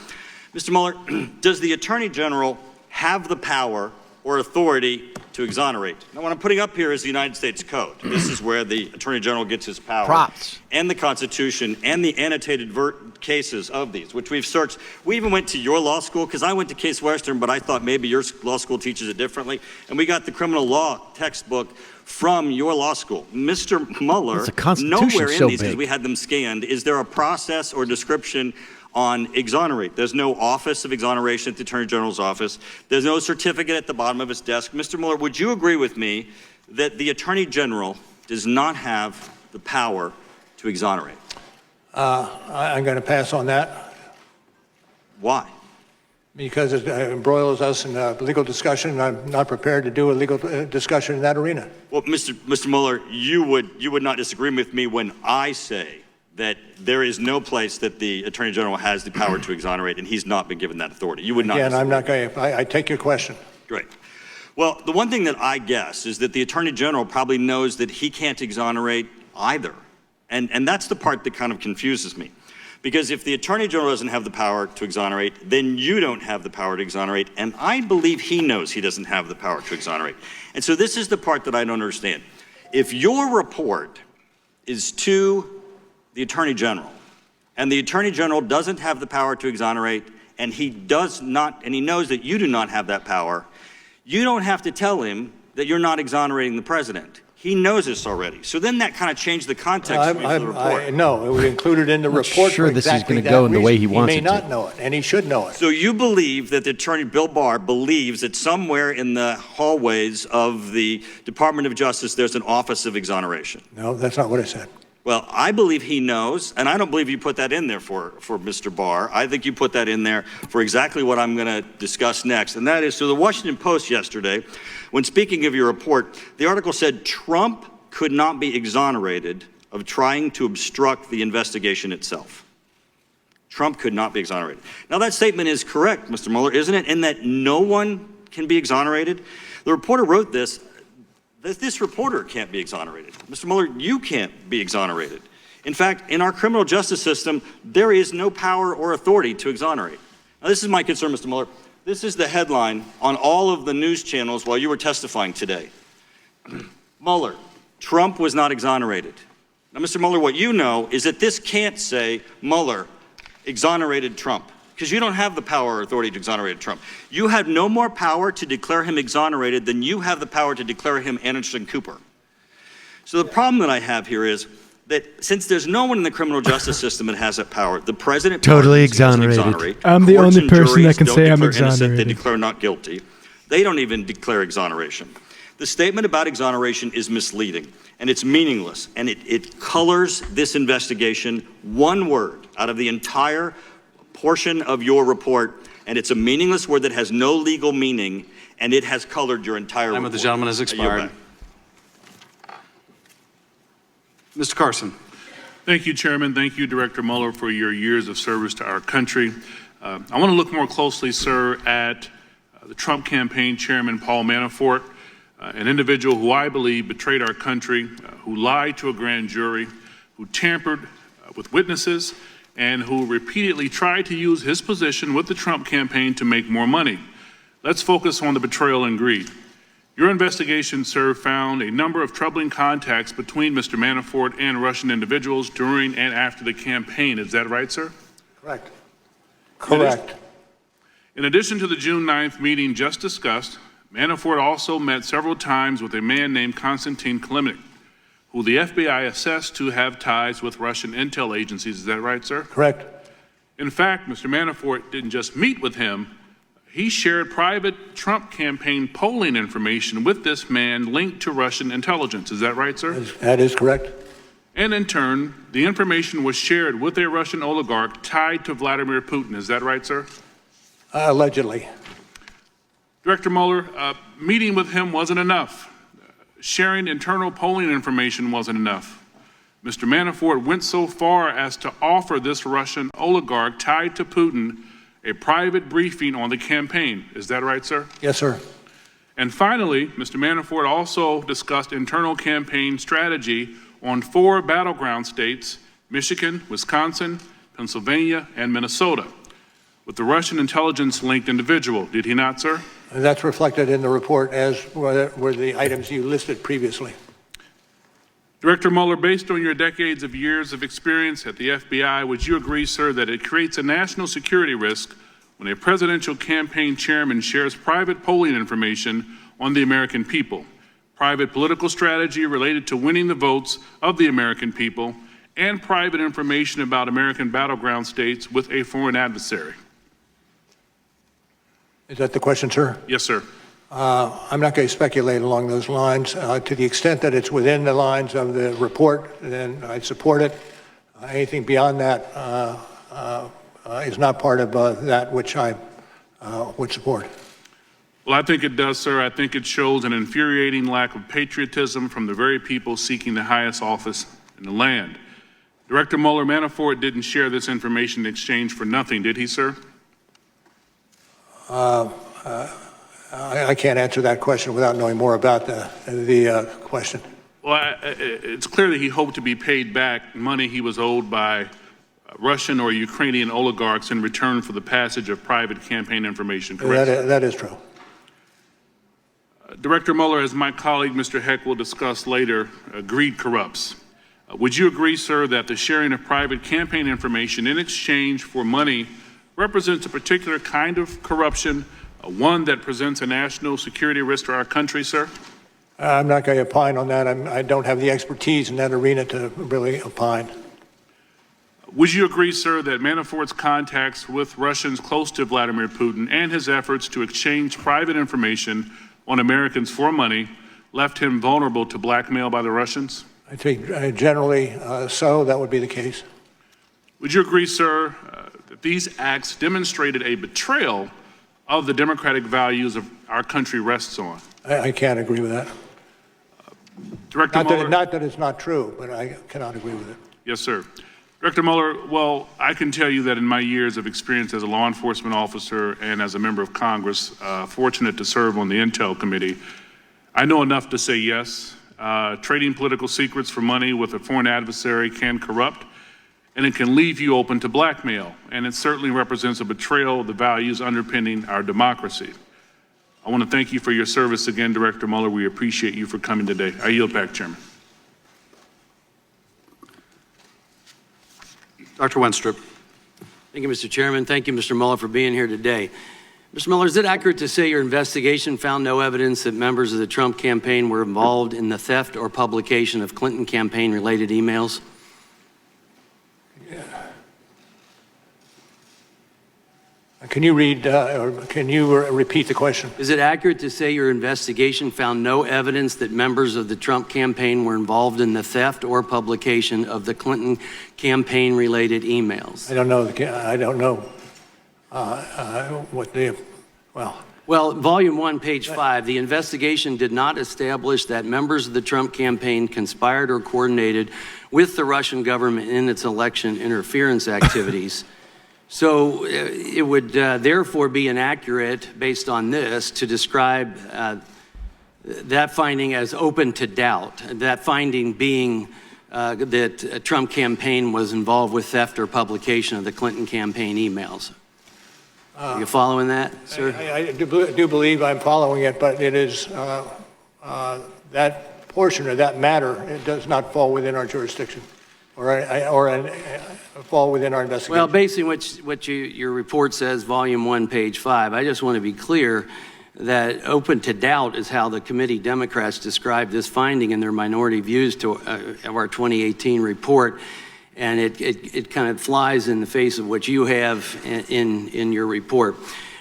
Mr. Mueller, does the Attorney General have the power or authority to exonerate? Now, what I'm putting up here is the United States Code. This is where the Attorney General gets his power. Props. And the Constitution and the annotated cases of these, which we've searched. We even went to your law school, because I went to Case Western, but I thought maybe your law school teaches it differently. And we got the criminal law textbook from your law school. Mr. Mueller, nowhere in these, because we had them scanned, is there a process or description on exonerate? There's no office of exoneration at the Attorney General's office. There's no certificate at the bottom of his desk. Mr. Mueller, would you agree with me that the Attorney General does not have the power to exonerate? I'm going to pass on that. Why? Because it embroils us in a legal discussion, and I'm not prepared to do a legal discussion in that arena. Well, Mr. Mueller, you would not disagree with me when I say that there is no place that the Attorney General has the power to exonerate, and he's not been given that authority. You would not. Again, I'm not going to. I take your question. Great. Well, the one thing that I guess is that the Attorney General probably knows that he can't exonerate either. And that's the part that kind of confuses me. Because if the Attorney General doesn't have the power to exonerate, then you don't have the power to exonerate, and I believe he knows he doesn't have the power to exonerate. And so this is the part that I don't understand. If your report is to the Attorney General, and the Attorney General doesn't have the power to exonerate, and he does not, and he knows that you do not have that power, you don't have to tell him that you're not exonerating the president. He knows this already. So then that kind of changed the context for the report. No, it was included in the report. Sure, this is going to go in the way he wants it to. He may not know it, and he should know it. So you believe that the Attorney, Bill Barr, believes that somewhere in the hallways of the Department of Justice there's an office of exoneration? No, that's not what I said. Well, I believe he knows, and I don't believe you put that in there for Mr. Barr. I think you put that in there for exactly what I'm going to discuss next, and that is, so the Washington Post yesterday, when speaking of your report, the article said Trump could not be exonerated of trying to obstruct the investigation itself. Trump could not be exonerated. Now, that statement is correct, Mr. Mueller, isn't it? In that no one can be exonerated. The reporter wrote this. This reporter can't be exonerated. Mr. Mueller, you can't be exonerated. In fact, in our criminal justice system, there is no power or authority to exonerate. Now, this is my concern, Mr. Mueller. This is the headline on all of the news channels while you were testifying today. Mueller, Trump was not exonerated. Now, Mr. Mueller, what you know is that this can't say Mueller exonerated Trump, because you don't have the power or authority to exonerate Trump. You have no more power to declare him exonerated than you have the power to declare him Anderson Cooper. So the problem that I have here is that since there's no one in the criminal justice system that has that power, the president Totally doesn't exonerated. exonerate. I'm the Courts only and person juries that can don't say I'm declare innocent, exonerated. They declare not guilty. They don't even declare exoneration. The statement about exoneration is misleading, and it's meaningless, and it colors this investigation one word out of the entire portion of your report, and it's a meaningless word that has no legal meaning, and it has colored your entire report. Time of the gentleman has expired. Mr. Carson. Thank you, Chairman. Thank you, Director Mueller, for your years of service to our country. I want to look more closely, sir, at the Trump campaign chairman, Paul Manafort, an individual who I believe betrayed our country, who lied to a grand jury, who tampered with witnesses, and who repeatedly tried to use his position with the Trump campaign to make more money. Let's focus on the betrayal and greed. Your investigation, sir, found a number of troubling contacts between Mr. Manafort and Russian individuals during and after the campaign. Is that right, sir? Correct. Correct. In addition to the June 9th meeting just discussed, Manafort also met several times with a man named Konstantin Kilimnik, who the FBI assessed to have ties with Russian intel agencies. Is that right, sir? Correct. In fact, Mr. Manafort didn't just meet with him, he shared private Trump campaign polling information with this man linked to Russian intelligence. Is that right, sir? That is correct. And in turn, the information was shared with a Russian oligarch tied to Vladimir Putin. Is that right, sir? Allegedly. Director Mueller, meeting with him wasn't enough. Sharing internal polling information wasn't enough. Mr. Manafort went so far as to offer this Russian oligarch tied to Putin a private briefing on the campaign. Is that right, sir? Yes, sir. And finally, Mr. Manafort also discussed internal campaign strategy on 4 battleground states, Michigan, Wisconsin, Pennsylvania, and Minnesota, with the Russian intelligence-linked individual. Did he not, sir? That's reflected in the report, as were the items you listed previously. Director Mueller, based on your decades of years of experience at the FBI, would you agree, sir, that it creates a national security risk when a presidential campaign chairman shares private polling information on the American people, private political strategy related to winning the votes of the American people, and private information about American battleground states with a foreign adversary? Is that the question, sir? Yes, sir. I'm not going to speculate along those lines. To the extent that it's within the lines of the report, then I'd support it. Anything beyond that is not part of that which I would support. Well, I think it does, sir. I think it shows an infuriating lack of patriotism from the very people seeking the highest office in the land. Director Mueller, Manafort didn't share this information in exchange for nothing, did he, sir? I can't answer that question without knowing more about the question. Well, it's clear that he hoped to be paid back money he was owed by Russian or Ukrainian oligarchs in return for the passage of private campaign information, correct? That is true. Director Mueller, as my colleague Mr. Heck will discuss later, greed corrupts. Would you agree, sir, that the sharing of private campaign information in exchange for money represents a particular kind of corruption, one that presents a national security risk to our country, sir? I'm not going to opine on that. I don't have the expertise in that arena to really opine. Would you agree, sir, that Manafort's contacts with Russians close to Vladimir Putin and his efforts to exchange private information on Americans for money left him vulnerable to blackmail by the Russians? I think generally so, that would be the case. Would you agree, sir, that these acts demonstrated a betrayal of the democratic values of our country rests on? I can't agree with that. Director Mueller. Not that it's not true, but I cannot agree with it. Yes, sir. Director Mueller, well, I can tell you that in my years of experience as a law enforcement officer and as a member of Congress, fortunate to serve on the Intel Committee, I know enough to say yes. Trading political secrets for money with a foreign adversary can corrupt, and it can leave you open to blackmail, and it certainly represents a betrayal of the values underpinning our democracy. I want to thank you for your service again, Director Mueller. We appreciate you for coming today. I yield back, Chairman. Dr. Wenstrup. Thank you, Mr. Chairman. Thank you, Mr. Mueller, for being here today. Mr. Mueller, is it accurate to say your investigation found no evidence that members of the Trump campaign were involved in the theft or publication of Clinton campaign-related emails? Can you repeat the question? Is it accurate to say your investigation found no evidence that members of the Trump campaign were involved in the theft or publication of the Clinton campaign-related emails? I don't know what the, well. Well, volume 1, page 5, the investigation did not establish that members of the Trump campaign conspired or coordinated with the Russian government in its election interference activities. So it would therefore be inaccurate, based on this, to describe that finding as open to doubt, that finding being that a Trump campaign was involved with theft or publication of the Clinton campaign emails. Are you following that, sir? I do believe I'm following it, but it is that portion of that matter, it does not fall within our jurisdiction or fall within our investigation. Well, based on what your report says, volume 1, page 5, I just want to be clear that open to doubt is how the committee Democrats described this finding in their minority views to of our 2018 report. And it kind of flies in the face of what you have in your report.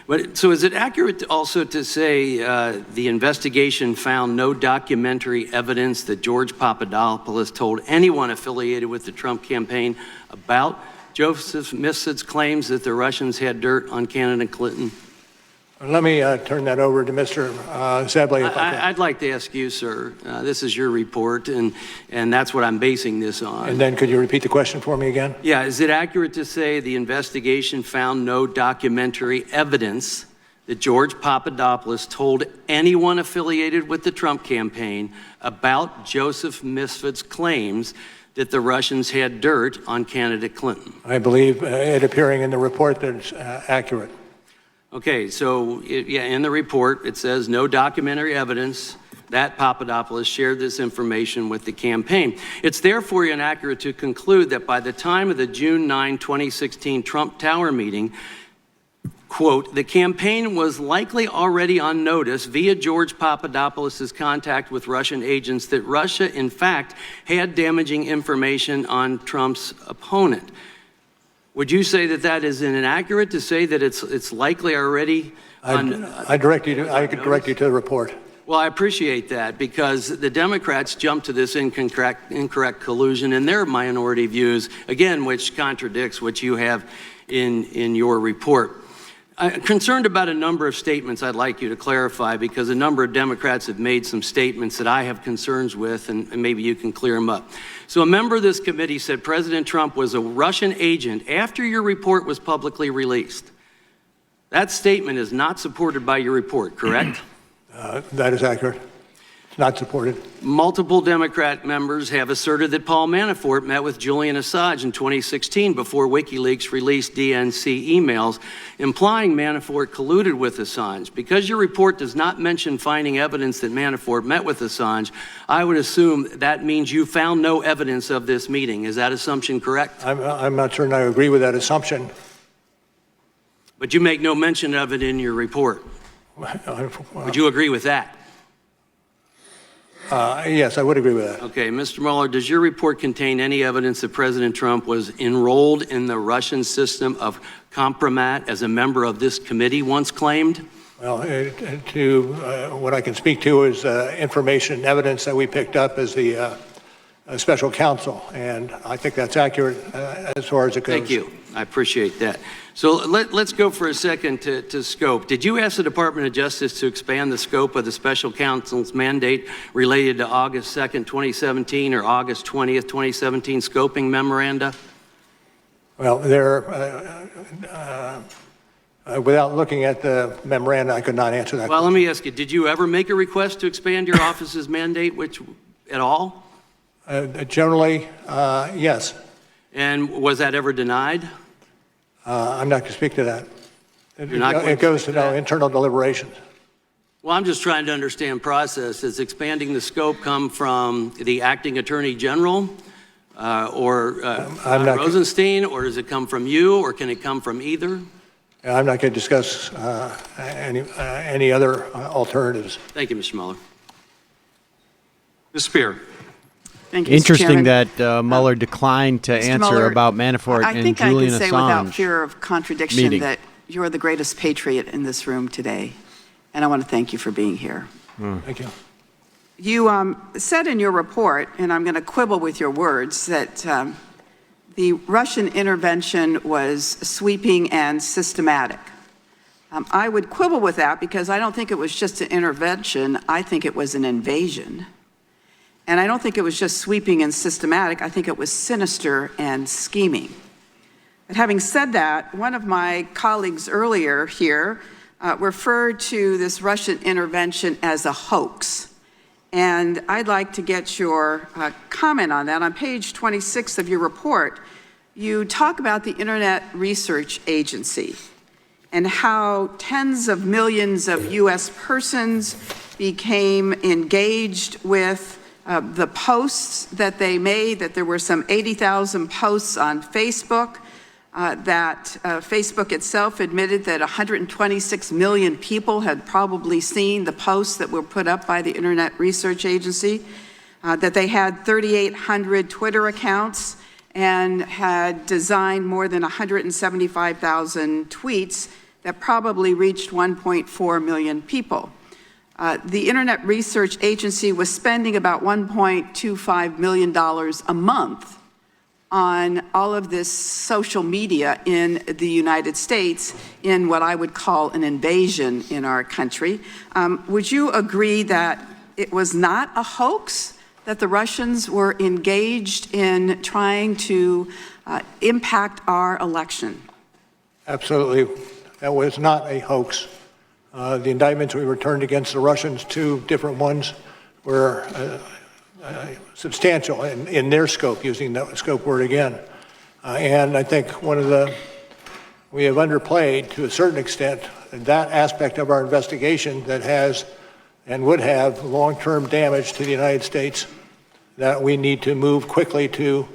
But so is it accurate also to say the investigation found no documentary evidence that George Papadopoulos told anyone affiliated with the Trump campaign about Joseph Mifsid's claims that the Russians had dirt on candidate Clinton? Let me turn that over to Mr. Zebley. I'd like to ask you, sir, this is your report, and that's what I'm basing this on. And then could you repeat the question for me again? Yeah, is it accurate to say the investigation found no documentary evidence that George Papadopoulos told anyone affiliated with the Trump campaign about Joseph Mifsid's claims that the Russians had dirt on candidate Clinton? I believe it appearing in the report that it's accurate. Okay, so in the report, it says no documentary evidence that Papadopoulos shared this information with the campaign. It's therefore inaccurate to conclude that by the time of the June 9, 2016 Trump Tower meeting, quote, the campaign was likely already on notice via George Papadopoulos' contact with Russian agents that Russia, in fact, had damaging information on Trump's opponent. Would you say that that is inaccurate to say that it's likely already on? I could direct you to the report. Well, I appreciate that because the Democrats jumped to this incorrect collusion in their minority views, again, which contradicts what you have in your report. I'm concerned about a number of statements I'd like you to clarify because a number of Democrats have made some statements that I have concerns with, and maybe you can clear them up. So a member of this committee said President Trump was a Russian agent after your report was publicly released. That statement is not supported by your report, correct? That is accurate. It's not supported. Multiple Democrat members have asserted that Paul Manafort met with Julian Assange in 2016 before WikiLeaks released DNC emails implying Manafort colluded with Assange. Because your report does not mention finding evidence that Manafort met with Assange, I would assume that means you found no evidence of this meeting. Is that assumption correct? I'm not certain I agree with that assumption. But you make no mention of it in your report. Would you agree with that? Yes, I would agree with that. Okay, Mr. Mueller, does your report contain any evidence that President Trump was enrolled in the Russian system of compromat as a member of this committee once claimed? Well, what I can speak to is information and evidence that we picked up as the special counsel, and I think that's accurate as far as it goes. Thank you. I appreciate that. So let's go for a second to scope. Did you ask the Department of Justice to expand the scope of the special counsel's mandate related to August 2nd, 2017 or August 20th, 2017 scoping memoranda? Well, without looking at the memoranda, I could not answer that. Well, let me ask you, did you ever make a request to expand your office's mandate at all? Generally, yes. And was that ever denied? I'm not going to speak to that. You're not going It to goes speak to to that? internal deliberations. Well, I'm just trying to understand process. Does expanding the scope come from the acting attorney general or Rosenstein, or does it come from you, or can it come from either? I'm not going to discuss any other alternatives. Thank you, Mr. Mueller. Ms. Spear. Thank you, Mr. Interesting Chairman. that Mueller declined to Mr. answer Mueller, about Manafort I and think Julian I can say Assange. without fear of contradiction meeting. that you're the greatest patriot in this room today, and I want to thank you for being here. Thank you. You said in your report, and I'm going to quibble with your words, that the Russian intervention was sweeping and systematic. I would quibble with that because I don't think it was just an intervention. I think it was an invasion. And I don't think it was just sweeping and systematic. I think it was sinister and scheming. But having said that, one of my colleagues earlier here referred to this Russian intervention as a hoax. And I'd like to get your comment on that. On page 26 of your report, you talk about the Internet Research Agency and how tens of millions of U.S. persons became engaged with the posts that they made, that there were some 80,000 posts on Facebook, that Facebook itself admitted that 126 million people had probably seen the posts that were put up by the Internet Research Agency, that they had 3,800 Twitter accounts and had designed more than 175,000 tweets that probably reached 1.4 million people. The Internet Research Agency was spending about $1.25 million a month on all of this social media in the United States in what I would call an invasion in our country. Would you agree that it was not a hoax, that the Russians were engaged in trying to impact our election? Absolutely. That was not a hoax. The indictments we returned against the Russians, 2 different ones, were substantial in their scope, using that scope word again. And I think we have underplayed to a certain extent that aspect of our investigation that has and would have long-term damage to the United States that we need to move quickly to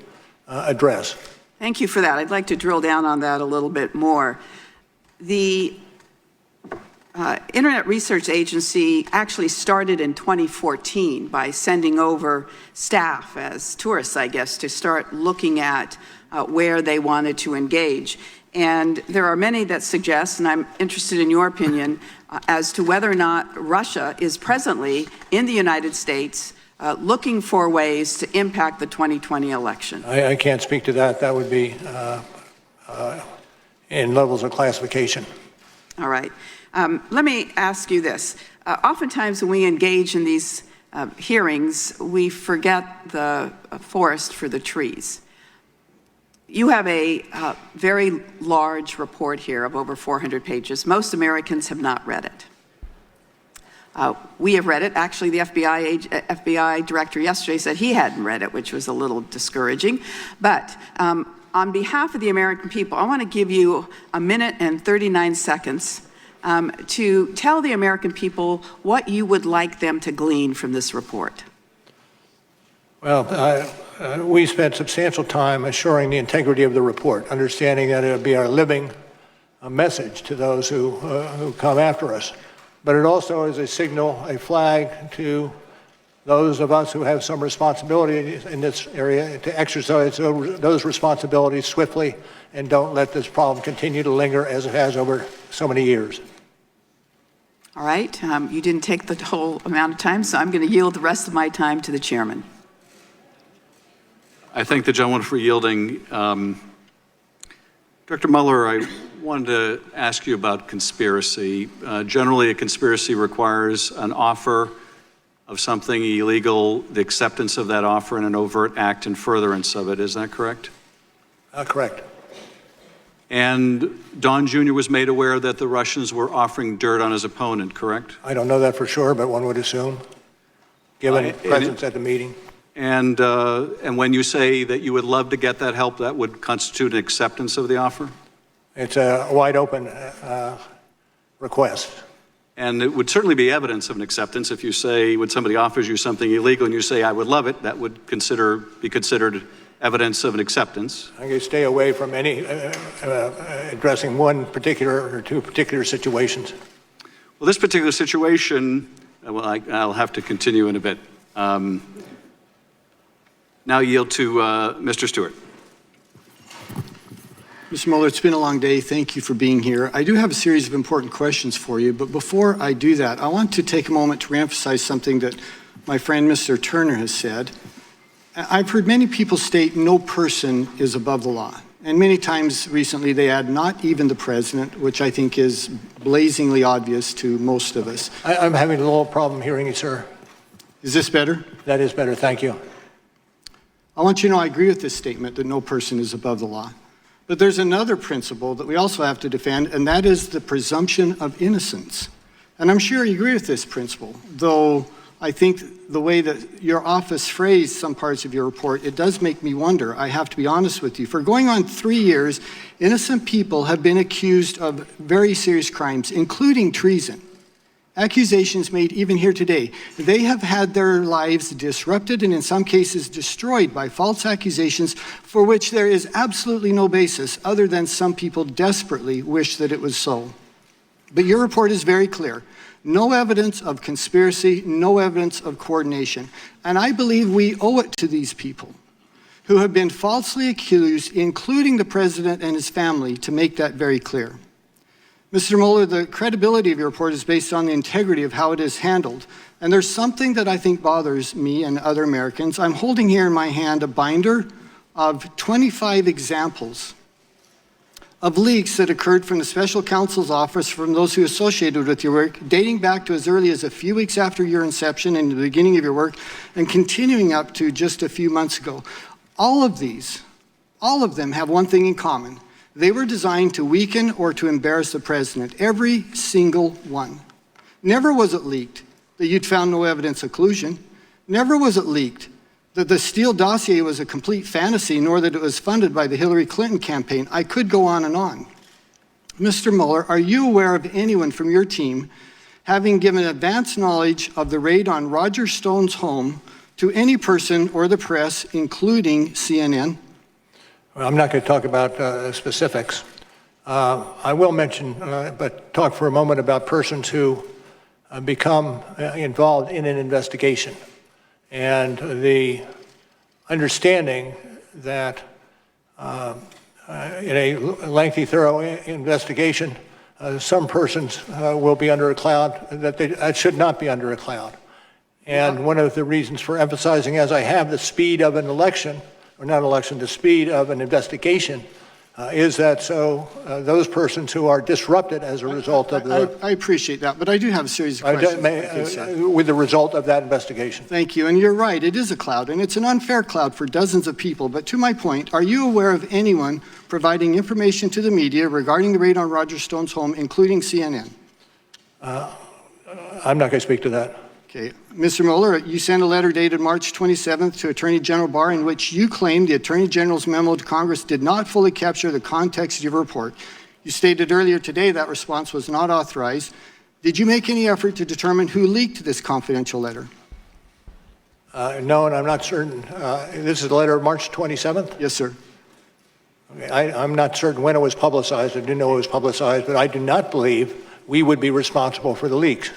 address. Thank you for that. I'd like to drill down on that a little bit more. The Internet Research Agency actually started in 2014 by sending over staff as tourists, I guess, to start looking at where they wanted to engage. And there are many that suggest, and I'm interested in your opinion, as to whether or not Russia is presently in the United States looking for ways to impact the 2020 election. I can't speak to that. That would be in levels of classification. All right. Let me ask you this. Oftentimes when we engage in these hearings, we forget the forest for the trees. You have a very large report here of over 400 pages. Most Americans have not read it. We have read it. Actually, the FBI director yesterday said he hadn't read it, which was a little discouraging. But on behalf of the American people, I want to give you 1 minute and 39 seconds to tell the American people what you would like them to glean from this report. Well, we spent substantial time assuring the integrity of the report, understanding that it would be our living message to those who come after us. But it also is a signal, a flag to those of us who have some responsibility in this area to exercise those responsibilities swiftly and don't let this problem continue to linger as it has over so many years. All right. You didn't take the whole amount of time, so I'm going to yield the rest of my time to the chairman. I thank the gentleman for yielding. Dr. Mueller, I wanted to ask you about conspiracy. Generally, a conspiracy requires an offer of something illegal, the acceptance of that offer, and an overt act in furtherance of it. Is that correct? Correct. And Don Jr. was made aware that the Russians were offering dirt on his opponent, correct? I don't know that for sure, but one would assume, given presence at the meeting. And when you say that you would love to get that help, that would constitute an acceptance of the offer? It's a wide open request. And it would certainly be evidence of an acceptance if you say, when somebody offers you something illegal and you say, I would love it, that would be considered evidence of an acceptance. I can stay away from any addressing one particular or two particular situations. Well, this particular situation, well, I'll have to continue in a bit. Now yield to Mr. Stewart. Mr. Mueller, it's been a long day. Thank you for being here. I do have a series of important questions for you, but before I do that, I want to take a moment to reemphasize something that my friend Mr. Turner has said. I've heard many people state no person is above the law. And many times recently they add not even the president, which I think is blazingly obvious to most of us. I'm having a little problem hearing you, sir. Is this better? That is better, thank you. I want you to know I agree with this statement that no person is above the law. But there's another principle that we also have to defend, and that is the presumption of innocence. And I'm sure you agree with this principle, though I think the way that your office phrased some parts of your report, it does make me wonder. I have to be honest with you. For going on 3 years, innocent people have been accused of very serious crimes, including treason. Accusations made even here today. They have had their lives disrupted and in some cases destroyed by false accusations for which there is absolutely no basis other than some people desperately wish that it was so. But your report is very clear. No evidence of conspiracy, no evidence of coordination. And I believe we owe it to these people who have been falsely accused, including the president and his family, to make that very clear. Mr. Mueller, the credibility of your report is based on the integrity of how it is handled. And there's something that I think bothers me and other Americans. I'm holding here in my hand a binder of 25 examples of leaks that occurred from the special counsel's office from those who associated with your work, dating back to as early as a few weeks after your inception and the beginning of your work, and continuing up to just a few months ago. All of them have one thing in common. They were designed to weaken or to embarrass the president, every single one. Never was it leaked that you'd found no evidence of collusion. Never was it leaked that the Steele dossier was a complete fantasy, nor that it was funded by the Hillary Clinton campaign. I could go on and on. Mr. Mueller, are you aware of anyone from your team having given advance knowledge of the raid on Roger Stone's home to any person or the press, including CNN? I'm not going to talk about specifics. I will mention, but talk for a moment about persons who become involved in an investigation and the understanding that in a lengthy, thorough investigation, some persons will be under a cloud that should not be under a cloud. And one of the reasons for emphasizing, as I have, the speed of an election, or not election, the speed of an investigation, is that so those persons who are disrupted as a result of the... I appreciate that, but I do have a series of questions. With the result of that investigation. Thank you, and you're right, it is a cloud, and it's an unfair cloud for dozens of people. But to my point, are you aware of anyone providing information to the media regarding the raid on Roger Stone's home, including CNN? I'm not going to speak to that. Okay. Mr. Mueller, you sent a letter dated March 27th to Attorney General Barr in which you claimed the Attorney General's memo to Congress did not fully capture the context of your report. You stated earlier today that response was not authorized. Did you make any effort to determine who leaked this confidential letter? No, and I'm not certain. This is the letter of March 27th? Yes, sir. Okay, I'm not certain when it was publicized. I do know it was publicized, but I do not believe we would be responsible for the leaks.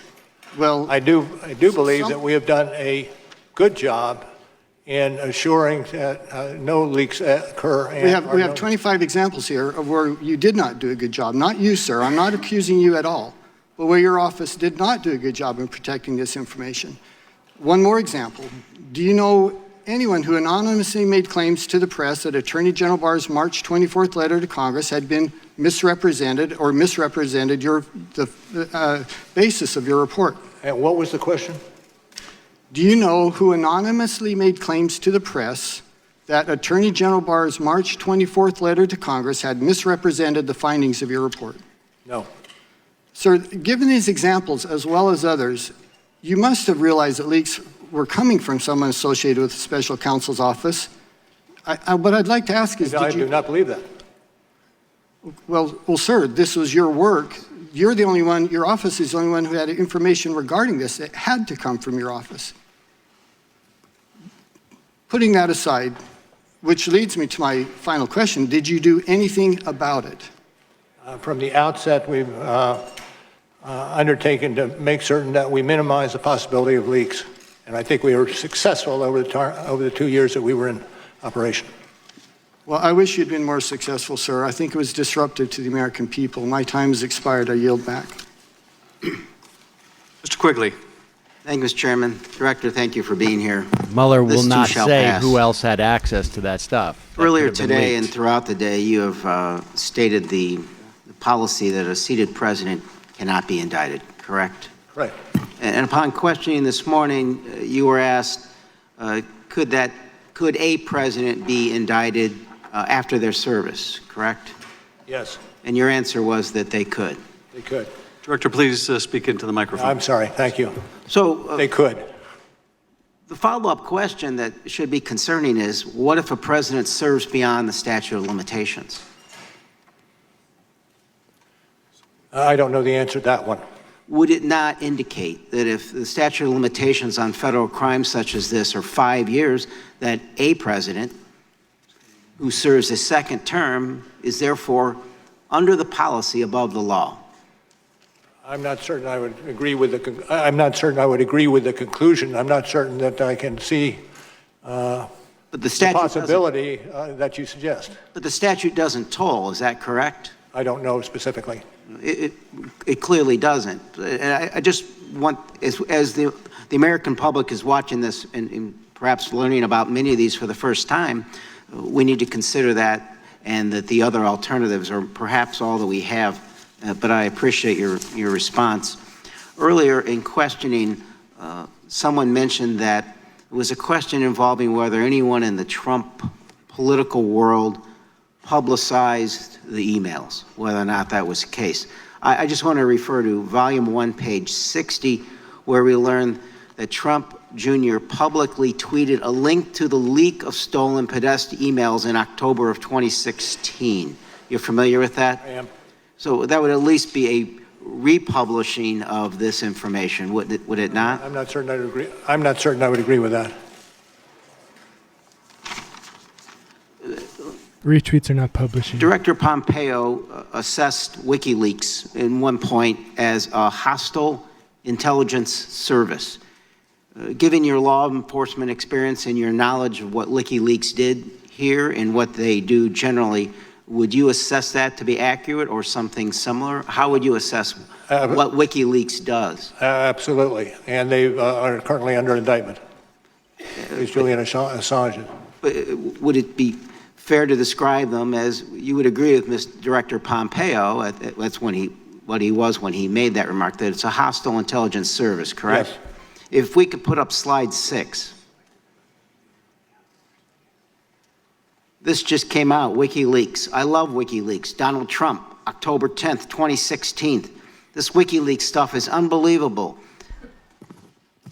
Well, I do believe that we have done a good job in assuring that no leaks occur. We have 25 examples here of where you did not do a good job. Not you, sir. I'm not accusing you at all. But where your office did not do a good job in protecting this information. One more example. Do you know anyone who anonymously made claims to the press that Attorney General Barr's March 24th letter to Congress had been misrepresented or misrepresented the basis of your report? And what was the question? Do you know who anonymously made claims to the press that Attorney General Barr's March 24th letter to Congress had misrepresented the findings of your report? No. Sir, given these examples as well as others, you must have realized that leaks were coming from someone associated with the special counsel's office. What I'd like to ask is, I do not believe that. Well, sir, this was your work. You're the only one, your office is the only one who had information regarding this. It had to come from your office. Putting that aside, which leads me to my final question, did you do anything about it? From the outset, we've undertaken to make certain that we minimize the possibility of leaks. And I think we were successful over the 2 years that we were in operation. Well, I wish you'd been more successful, sir. I think it was disruptive to the American people. My time has expired. I yield back. Mr. Quigley. Thank you, Mr. Chairman. Director, thank you for being here. Mueller This will too not shall say pass. who else had access to that stuff. That Earlier could have been today and leaked. throughout the day, you have stated the policy that a seated president cannot be indicted, correct? Right. And upon questioning this morning, you were asked, could a president be indicted after their service, correct? Yes. And your answer was that they could. They could. Director, please speak into the microphone. I'm sorry. Thank you. So they could. The follow-up question that should be concerning is, what if a president serves beyond the statute of limitations? I don't know the answer to that one. Would it not indicate that if the statute of limitations on federal crimes such as this are 5 years, that a president who serves a second term is therefore under the policy above the law? I'm not certain I would agree with the conclusion. I'm not certain that I can see but the possibility that you suggest. But the statute doesn't toll, is that correct? I don't know specifically. It clearly doesn't. And I just want, as the American public is watching this and perhaps learning about many of these for the first time, we need to consider that, and that the other alternatives are perhaps all that we have. But I appreciate your response. Earlier in questioning, someone mentioned that it was a question involving whether anyone in the Trump political world publicized the emails, whether or not that was the case. I just want to refer to volume 1, page 60, where we learned that Trump Jr. publicly tweeted a link to the leak of stolen Podesta emails in October of 2016. You're familiar with that? I am. So that would at least be a republishing of this information, would it not? I'm not certain I would agree. I'm not certain I would agree with that. Retweets are not publishing. Director Pompeo assessed WikiLeaks in one point as a hostile intelligence service. Given your law enforcement experience and your knowledge of what WikiLeaks did here and what they do generally, would you assess that to be accurate or something similar? How would you assess what WikiLeaks does? Absolutely. And they are currently under indictment. It's Julian Assange. Would it be fair to describe them as, you would agree with Mr. Director Pompeo, that's what he was when he made that remark, that it's a hostile intelligence service, correct? Yes. If we could put up slide 6. This just came out, WikiLeaks. I love WikiLeaks. Donald Trump, October 10th, 2016. This WikiLeaks stuff is unbelievable.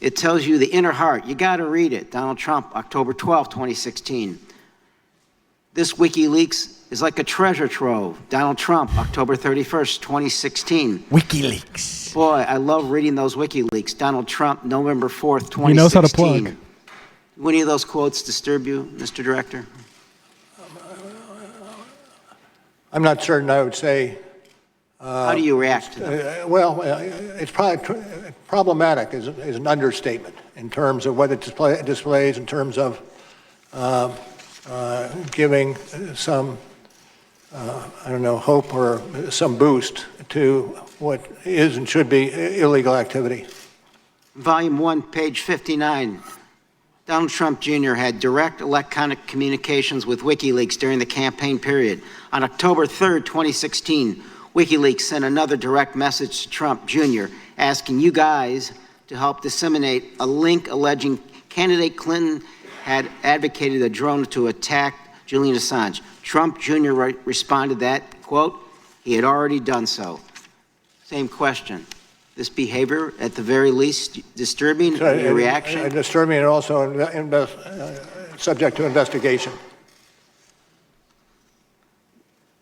It tells you the inner heart. You got to read it. Donald Trump, October 12th, 2016. This WikiLeaks is like a treasure trove. Donald Trump, October 31st, 2016. WikiLeaks. Boy, I love reading those WikiLeaks. Donald Trump, November 4th, 2016. He knows how to plug. Do any of those quotes disturb you, Mr. Director? I'm not certain I would say. How do you react to them? Well, it's probably problematic is an understatement in terms of what it displays in terms of giving some, I don't know, hope or some boost to what is and should be illegal activity. Volume 1, page 59. Donald Trump Jr. had direct electronic communications with WikiLeaks during the campaign period. On October 3rd, 2016, WikiLeaks sent another direct message to Trump Jr. asking you guys to help disseminate a link alleging candidate Clinton had advocated a drone to attack Julian Assange. Trump Jr. responded that, quote, he had already done so. Same question. This behavior, at the very least, disturbing your reaction? Disturbing and also subject to investigation.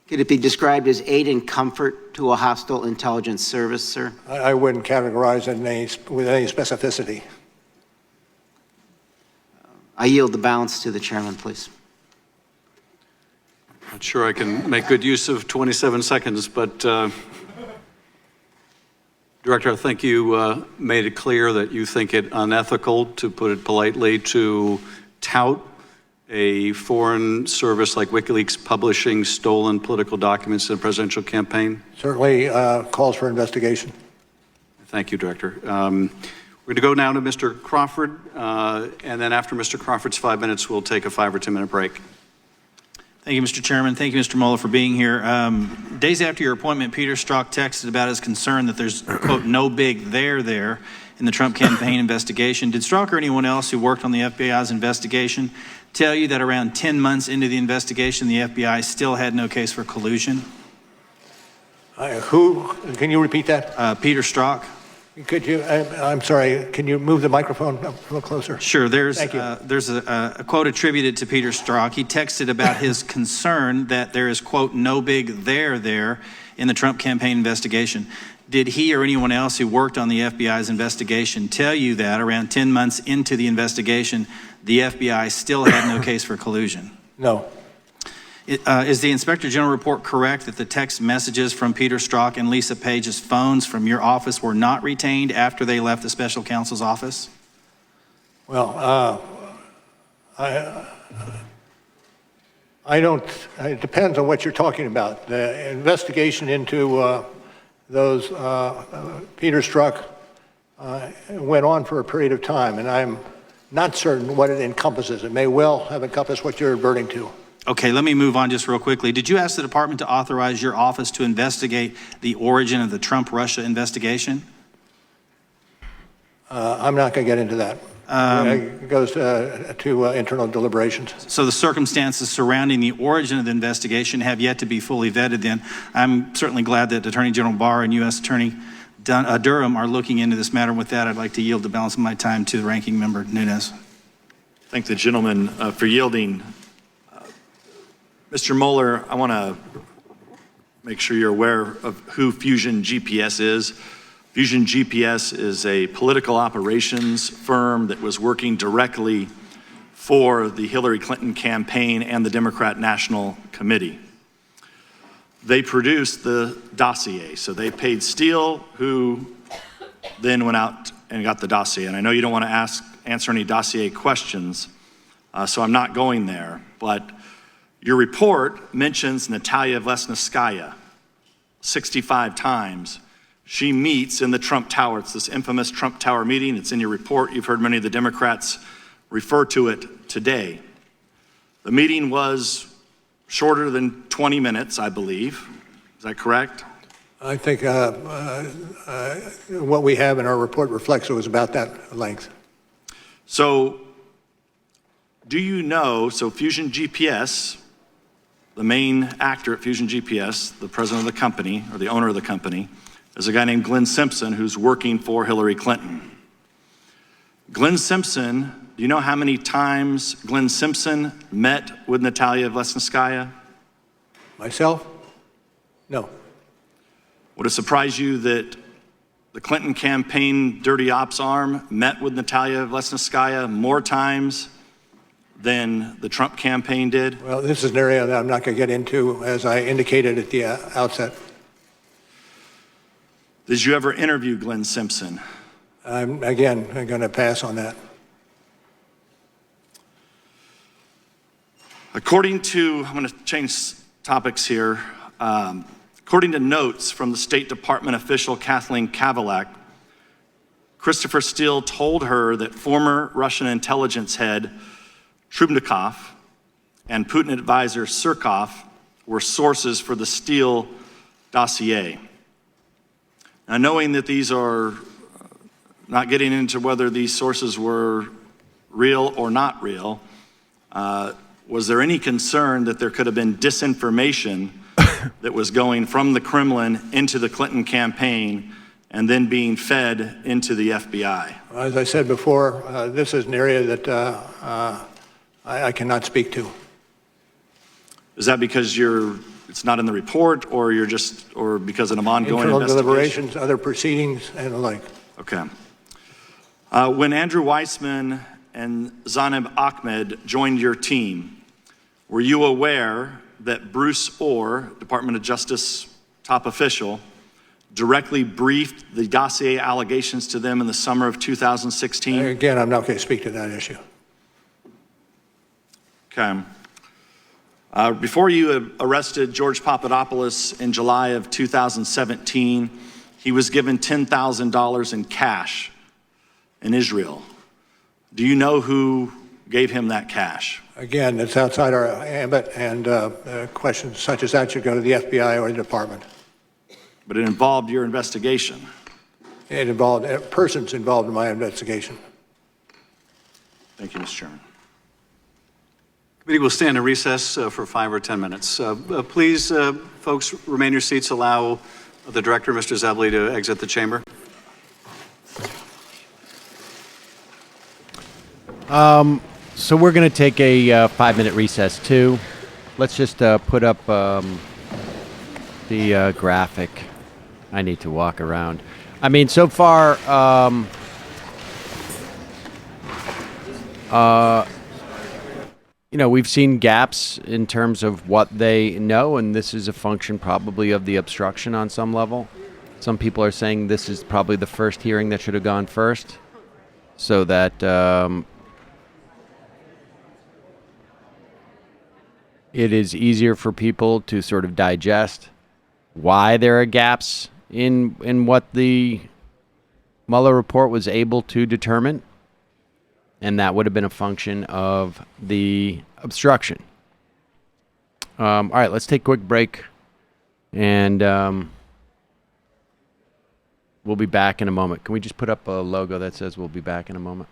Could it be described as aid and comfort to a hostile intelligence service, sir? I wouldn't categorize it with any specificity. I yield the balance to the chairman, please. Not sure I can make good use of 27 seconds, but Director, I think you made it clear that you think it unethical, to put it politely, to tout a foreign service like WikiLeaks publishing stolen political documents in a presidential campaign? Certainly calls for investigation. Thank you, Director. We're going to go now to Mr. Crawford, and then after Mr. Crawford's 5 minutes, we'll take a 5 or 10 minute break. Thank you, Mr. Chairman. Thank you, Mr. Mueller, for being here. Days after your appointment, Peter Strzok texted about his concern that there's, quote, no big there in the Trump campaign investigation. Did Strzok or anyone else who worked on the FBI's investigation tell you that around 10 months into the investigation, the FBI still had no case for collusion? Who? Can you repeat that? Peter Strzok. Could you, I'm sorry, can you move the microphone up a little closer? Sure. There's There's a quote attributed to Peter Strzok. He texted about his concern that there is, quote, no big there in the Trump campaign investigation. Did he or anyone else who worked on the FBI's investigation tell you that around 10 months into the investigation, the FBI still had no case for collusion? No. Is the Inspector General report correct that the text messages from Peter Strzok and Lisa Page's phones from your office were not retained after they left the special counsel's office? Well, I don't, it depends on what you're talking about. The investigation into those Peter Strzok went on for a period of time, and I'm not certain what it encompasses. It may well have encompassed what you're adverting to. Okay, let me move on just real quickly. Did you ask the department to authorize your office to investigate the origin of the Trump-Russia investigation? I'm not going to get into that. It goes to internal deliberations. So the circumstances surrounding the origin of the investigation have yet to be fully vetted then. I'm certainly glad that Attorney General Barr and U.S. Attorney Durham are looking into this matter. With that, I'd like to yield the balance of my time to the ranking member, Nunes. Thank the gentleman for yielding. Mr. Mueller, I want to make sure you're aware of who Fusion GPS is. Fusion GPS is a political operations firm that was working directly for the Hillary Clinton campaign and the Democrat National Committee. They produced the dossier. So they paid Steele, who then went out and got the dossier. And I know you don't want to answer any dossier questions, so I'm not going there. But your report mentions Natalia Vesnitskaya 65 times. She meets in the Trump Tower. It's this infamous Trump Tower meeting. It's in your report. You've heard many of the Democrats refer to it today. The meeting was shorter than 20 minutes, I believe. Is that correct? I think what we have in our report reflects it was about that length. So do you know, so Fusion GPS, the main actor at Fusion GPS, the president of the company, or the owner of the company, is a guy named Glenn Simpson who's working for Hillary Clinton. Glenn Simpson, do you know how many times Glenn Simpson met with Natalia Vesnitskaya? Myself? No. Would it surprise you that the Clinton campaign dirty ops arm met with Natalia Vesnitskaya more times than the Trump campaign did? Well, this is an area that I'm not going to get into, as I indicated at the outset. Did you ever interview Glenn Simpson? I'm going to pass on that. According to, I'm going to change topics here. According to notes from the State Department official Kathleen Kavalek, Christopher Steele told her that former Russian intelligence head Trubnikov and Putin advisor Surkov were sources for the Steele dossier. Now, knowing that these are not getting into whether these sources were real or not real, was there any concern that there could have been disinformation that was going from the Kremlin into the Clinton campaign and then being fed into the FBI? As I said before, this is an area that I cannot speak to. Is that because it's not in the report, or or because of an ongoing Internal investigation? deliberations, other proceedings, and the like. Okay. When Andrew Weissman and Zaneb Ahmed joined your team, were you aware that Bruce Orr, Department of Justice top official, directly briefed the dossier allegations to them in the summer of 2016? Again, I'm not going to speak to that issue. Okay. Before you arrested George Papadopoulos in July of 2017, he was given $10,000 in cash in Israel. Do you know who gave him that cash? Again, it's outside our ambit, and questions such as that should go to the FBI or the department. But it involved your investigation. It involved persons involved in my investigation. Thank you, Mr. Chairman. Committee will stand in recess for 5 or 10 minutes. Please, folks, remain in your seats. Allow the director, Mr. Zebley, to exit the chamber. So we're going to take a 5-minute recess, too. Let's just put up the graphic. I need to walk around. I mean, so far, we've seen gaps in terms of what they know, and this is a function probably of the obstruction on some level. Some people are saying this is probably the first hearing that should have gone first, so that it is easier for people to sort of digest why there are gaps in what the Mueller report was able to determine. And that would have been a function of the obstruction. All right, let's take a quick break. And we'll be back in a moment. Can we just put up a logo that says we'll be back in a moment?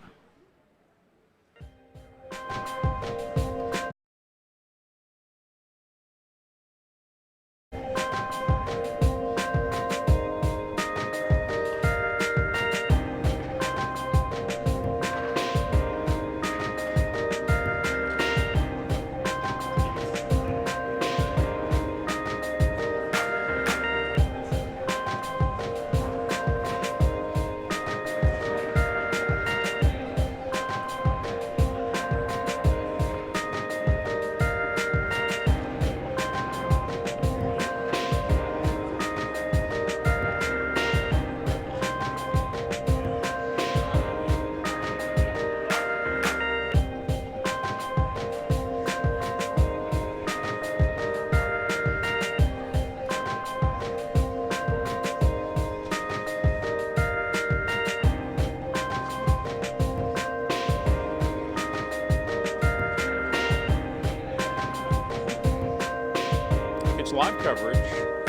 Live coverage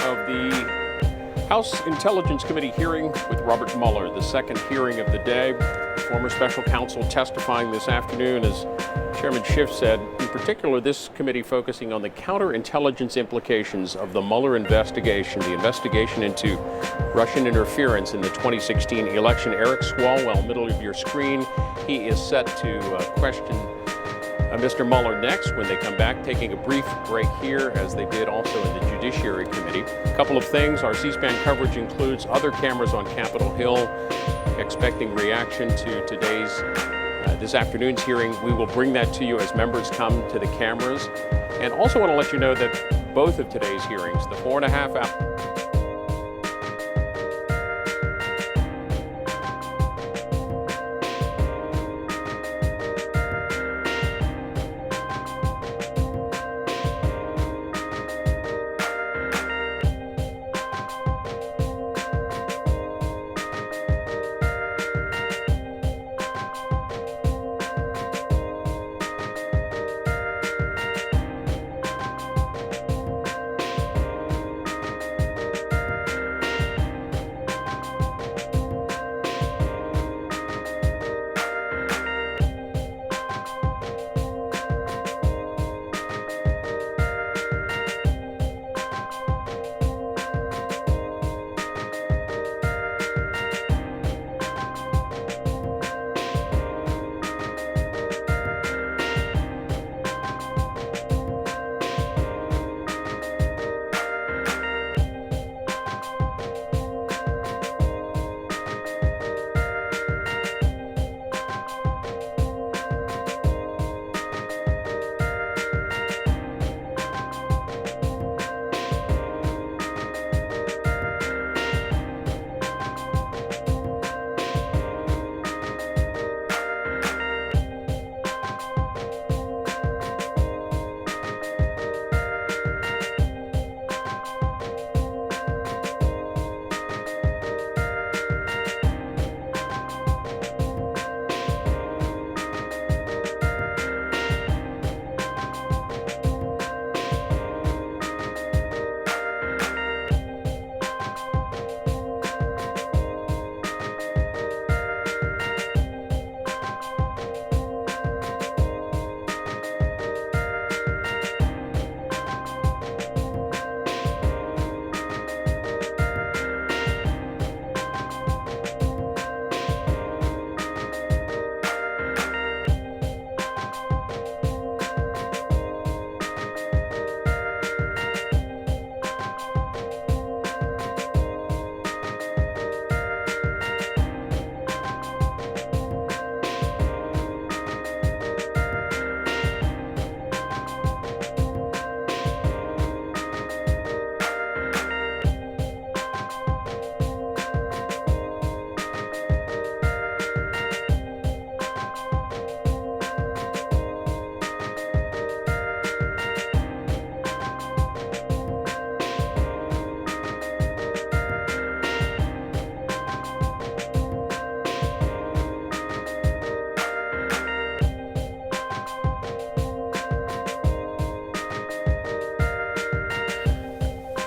of the House Intelligence Committee hearing with Robert Mueller, the second hearing of the day. Former special counsel testifying this afternoon, as Chairman Schiff said, in particular this committee focusing on the counterintelligence implications of the Mueller investigation, the investigation into Russian interference in the 2016 election. Eric Swalwell, middle of your screen, he is set to question Mr. Mueller next when they come back, taking a brief break here, as they did also in the Judiciary Committee. A couple of things. Our C-SPAN coverage includes other cameras on Capitol Hill, expecting reaction to today's, this afternoon's hearing. We will bring that to you as members come to the cameras. And also want to let you know that both of today's hearings, the 4.5 hour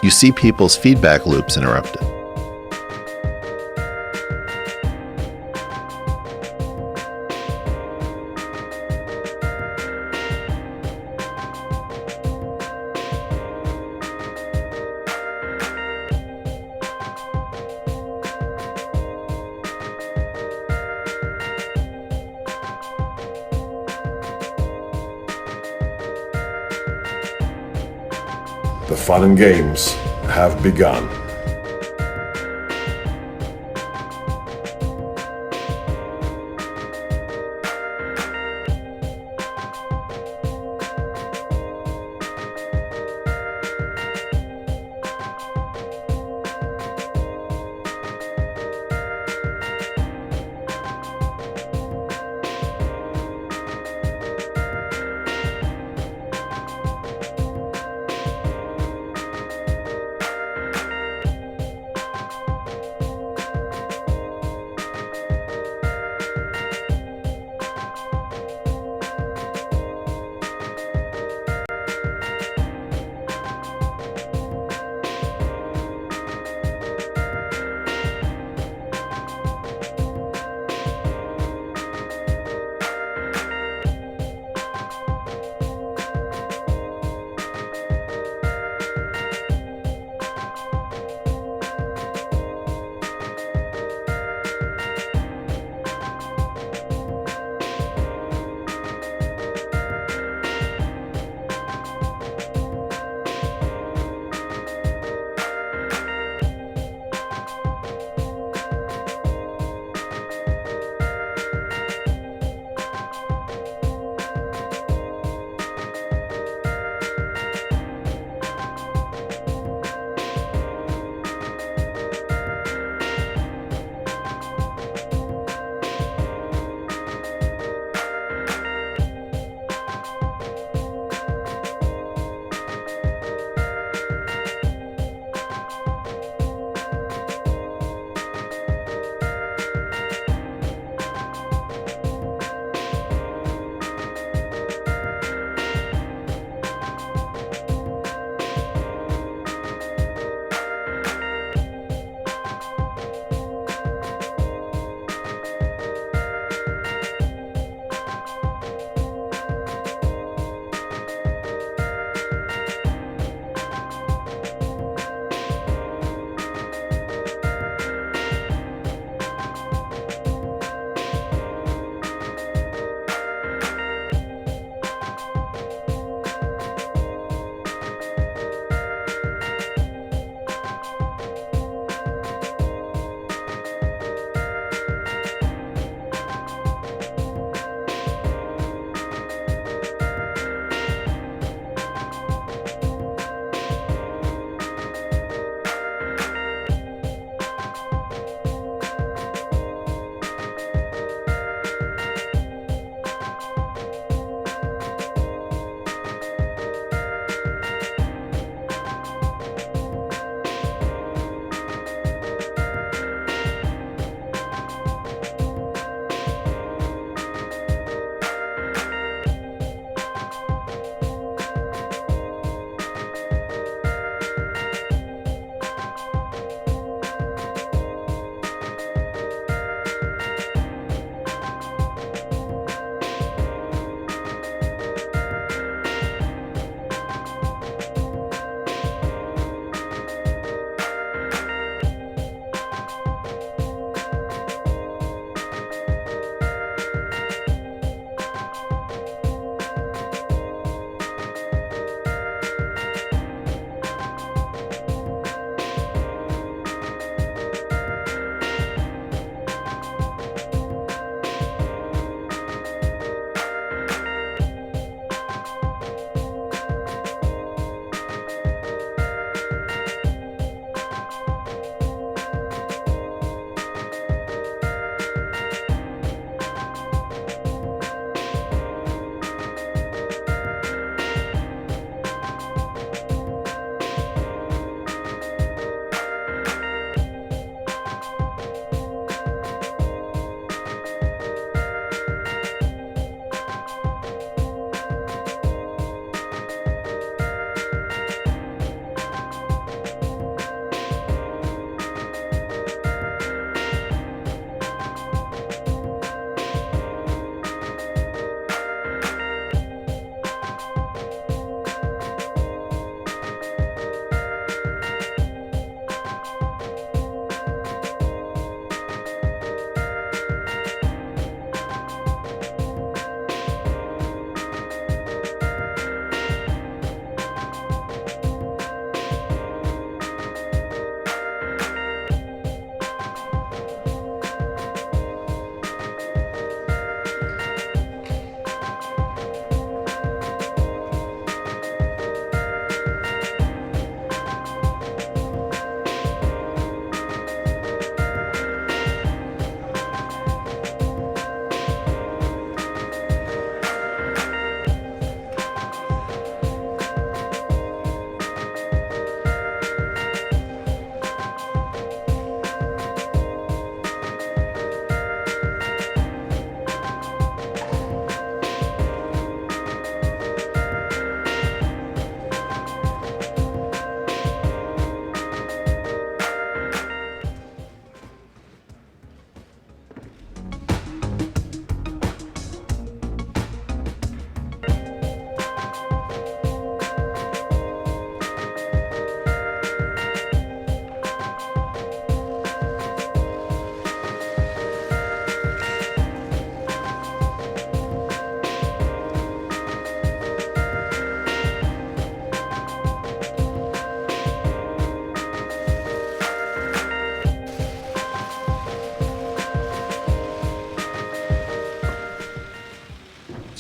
you see people's feedback loops interrupted. The fun and games have begun.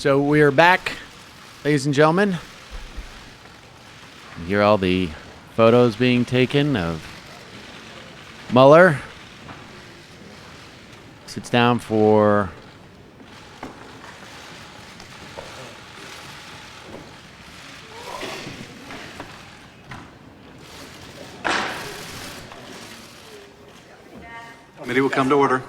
So we are back, ladies and gentlemen. You hear all the photos being taken of Mueller. Sits down for Committee will come to order.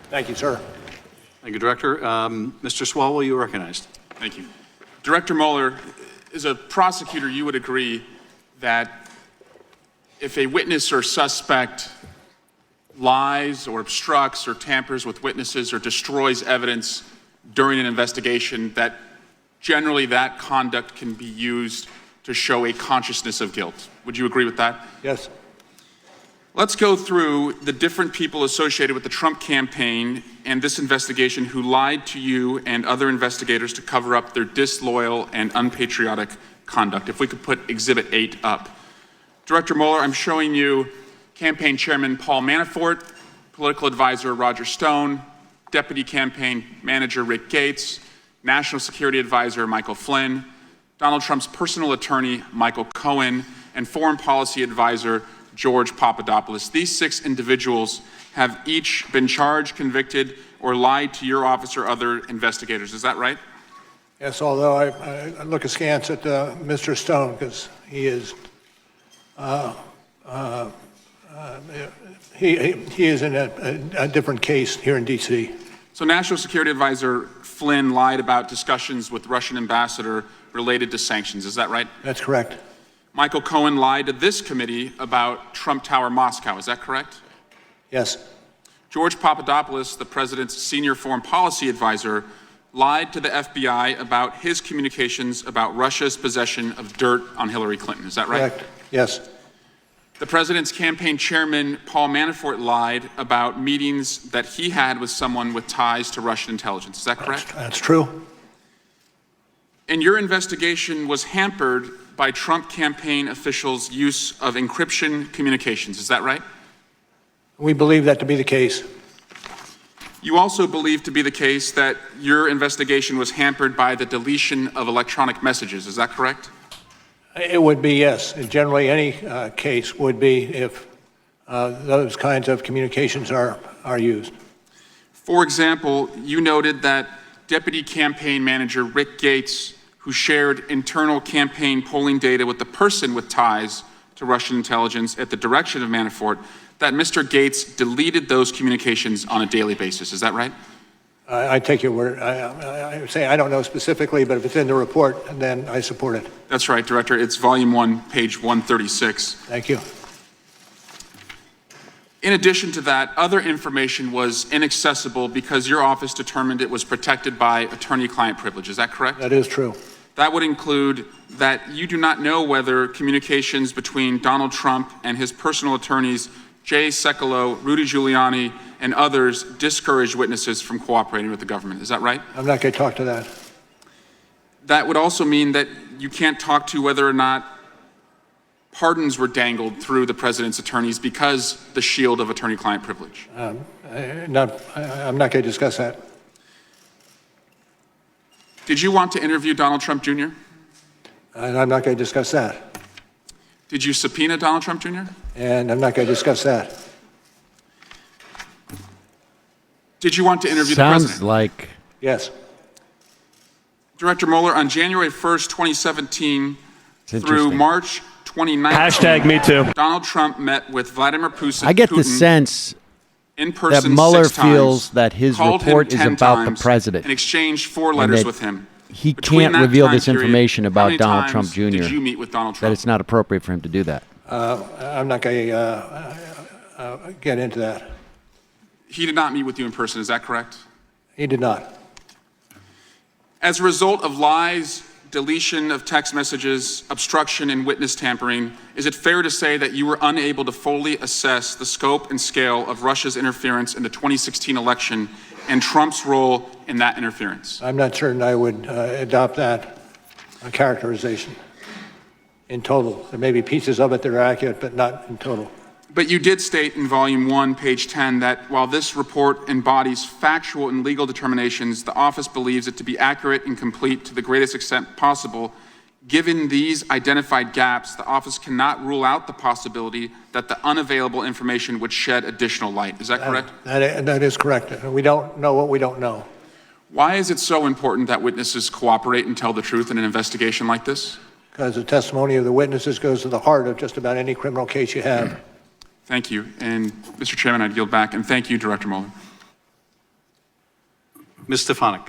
Thank you, sir. Thank you, Director. Mr. Swalwell, you are recognized. Thank you. Director Mueller, as a prosecutor, you would agree that if a witness or suspect lies or obstructs or tampers with witnesses or destroys evidence during an investigation, that generally that conduct can be used to show a consciousness of guilt. Would you agree with that? Yes. Let's go through the different people associated with the Trump campaign and this investigation who lied to you and other investigators to cover up their disloyal and unpatriotic conduct. If we could put Exhibit 8 up. Director Mueller, I'm showing you Campaign Chairman Paul Manafort, Political Advisor Roger Stone, Deputy Campaign Manager Rick Gates, National Security Advisor Michael Flynn, Donald Trump's personal attorney Michael Cohen, and Foreign Policy Advisor George Papadopoulos. These 6 individuals have each been charged, convicted, or lied to your office or other investigators. Is that right? Yes, although I look askance at Mr. Stone because he is he is in a different case here in D.C. So National Security Advisor Flynn lied about discussions with Russian ambassador related to sanctions. Is that right? That's correct. Michael Cohen lied to this committee about Trump Tower Moscow. Is that correct? Yes. George Papadopoulos, the president's senior foreign policy advisor, lied to the FBI about his communications about Russia's possession of dirt on Hillary Clinton. Is that right? Correct. Yes. The president's campaign chairman, Paul Manafort, lied about meetings that he had with someone with ties to Russian intelligence. Is that correct? That's true. And your investigation was hampered by Trump campaign officials' use of encryption communications. Is that right? We believe that to be the case. You also believe to be the case that your investigation was hampered by the deletion of electronic messages. Is that correct? It would be, yes. Generally, any case would be if those kinds of communications are used. For example, you noted that Deputy Campaign Manager Rick Gates, who shared internal campaign polling data with the person with ties to Russian intelligence at the direction of Manafort, that Mr. Gates deleted those communications on a daily basis. Is that right? I take your word. I say I don't know specifically, but if it's in the report, then I support it. That's right, Director. It's Volume 1, page 136. Thank you. In addition to that, other information was inaccessible because your office determined it was protected by attorney-client privilege. Is that correct? That is true. That would include that you do not know whether communications between Donald Trump and his personal attorneys, Jay Sekulow, Rudy Giuliani, and others discouraged witnesses from cooperating with the government. Is that right? I'm not going to talk to that. That would also mean that you can't talk to whether or not pardons were dangled through the president's attorneys because the shield of attorney-client privilege. I'm not going to discuss that. Did you want to interview Donald Trump Jr.? And I'm not going to discuss that. Did you subpoena Donald Trump Jr.? And I'm not going to discuss that. Did you want to interview the Sounds president? like... Yes. Director Mueller, on January 1st, 2017, through March 2019, #MeToo. Donald Trump met with Vladimir Putin. I get the sense in person that Mueller 6 times, feels that his called him report is 10 about the times, president. and exchanged 4 and letters that with him. He Between can't that reveal time this period, information how about many Donald Trump times Jr. Did you meet with Donald That Trump? it's not appropriate for him to do that. I'm not going to get into that. He did not meet with you in person, is that correct? He did not. As a result of lies, deletion of text messages, obstruction, and witness tampering, is it fair to say that you were unable to fully assess the scope and scale of Russia's interference in the 2016 election and Trump's role in that interference? I'm not certain I would adopt that characterization. in total. There may be pieces of it that are accurate, but not in total. But you did state in Volume 1, page 10, that while this report embodies factual and legal determinations, the office believes it to be accurate and complete to the greatest extent possible. Given these identified gaps, the office cannot rule out the possibility that the unavailable information would shed additional light. Is that correct? That is correct. We don't know what we don't know. Why is it so important that witnesses cooperate and tell the truth in an investigation like this? Because the testimony of the witnesses goes to the heart of just about any criminal case you have. Thank you. And Mr. Chairman, I'd yield back. And thank you, Director Mueller. Ms. Stefanik.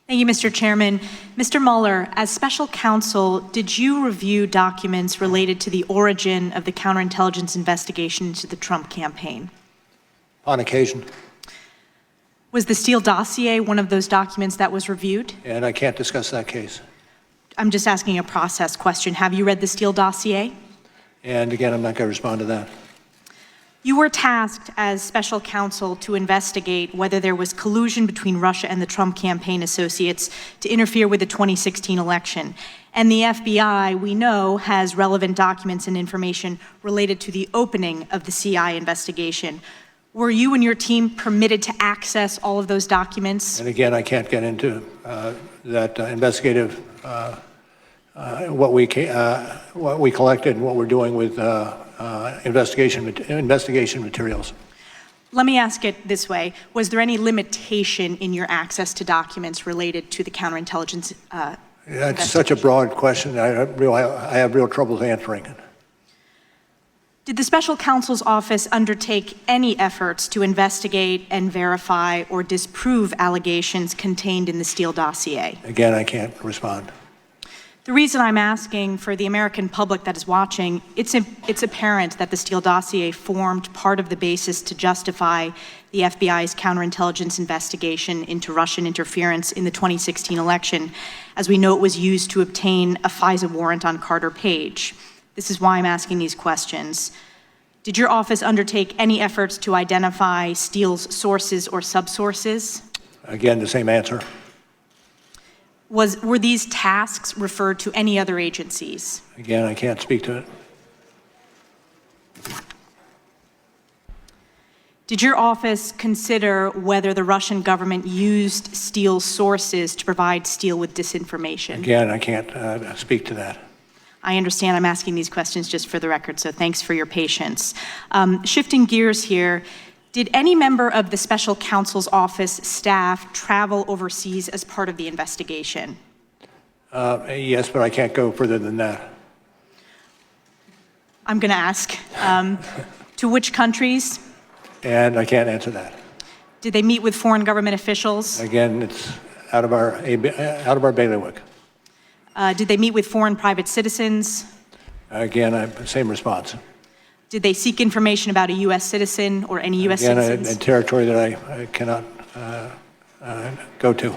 Thank you, Mr. Chairman. Mr. Mueller, as special counsel, did you review documents related to the origin of the counterintelligence investigation into the Trump campaign? On occasion. Was the Steele dossier one of those documents that was reviewed? And I can't discuss that case. I'm just asking a process question. Have you read the Steele dossier? And again, I'm not going to respond to that. You were tasked as special counsel to investigate whether there was collusion between Russia and the Trump campaign associates to interfere with the 2016 election. And the FBI, we know, has relevant documents and information related to the opening of the CI investigation. Were you and your team permitted to access all of those documents? And again, I can't get into that investigative, what we collected and what we're doing with investigation materials. Let me ask it this way. Was there any limitation in your access to documents related to the counterintelligence That's such a broad question. I have real trouble answering it. Did the special counsel's office undertake any efforts to investigate and verify or disprove allegations contained in the Steele dossier? Again, I can't respond. The reason I'm asking for the American public that is watching, it's apparent that the Steele dossier formed part of the basis to justify the FBI's counterintelligence investigation into Russian interference in the 2016 election. As we know, it was used to obtain a FISA warrant on Carter Page. This is why I'm asking these questions. Did your office undertake any efforts to identify Steele's sources or subsources? Again, the same answer. Were these tasks referred to any other agencies? Again, I can't speak to it. Did your office consider whether the Russian government used Steele's sources to provide Steele with disinformation? Again, I can't speak to that. I understand I'm asking these questions just for the record, so thanks for your patience. Shifting gears here, did any member of the special counsel's office staff travel overseas as part of the investigation? Yes, but I can't go further than that. I'm going to ask, to which countries? And I can't answer that. Did they meet with foreign government officials? Again, it's out of our bailiwick. Did they meet with foreign private citizens? Again, same response. Did they seek information about a U.S. citizen or any U.S. citizens? Again, a territory that I cannot go to.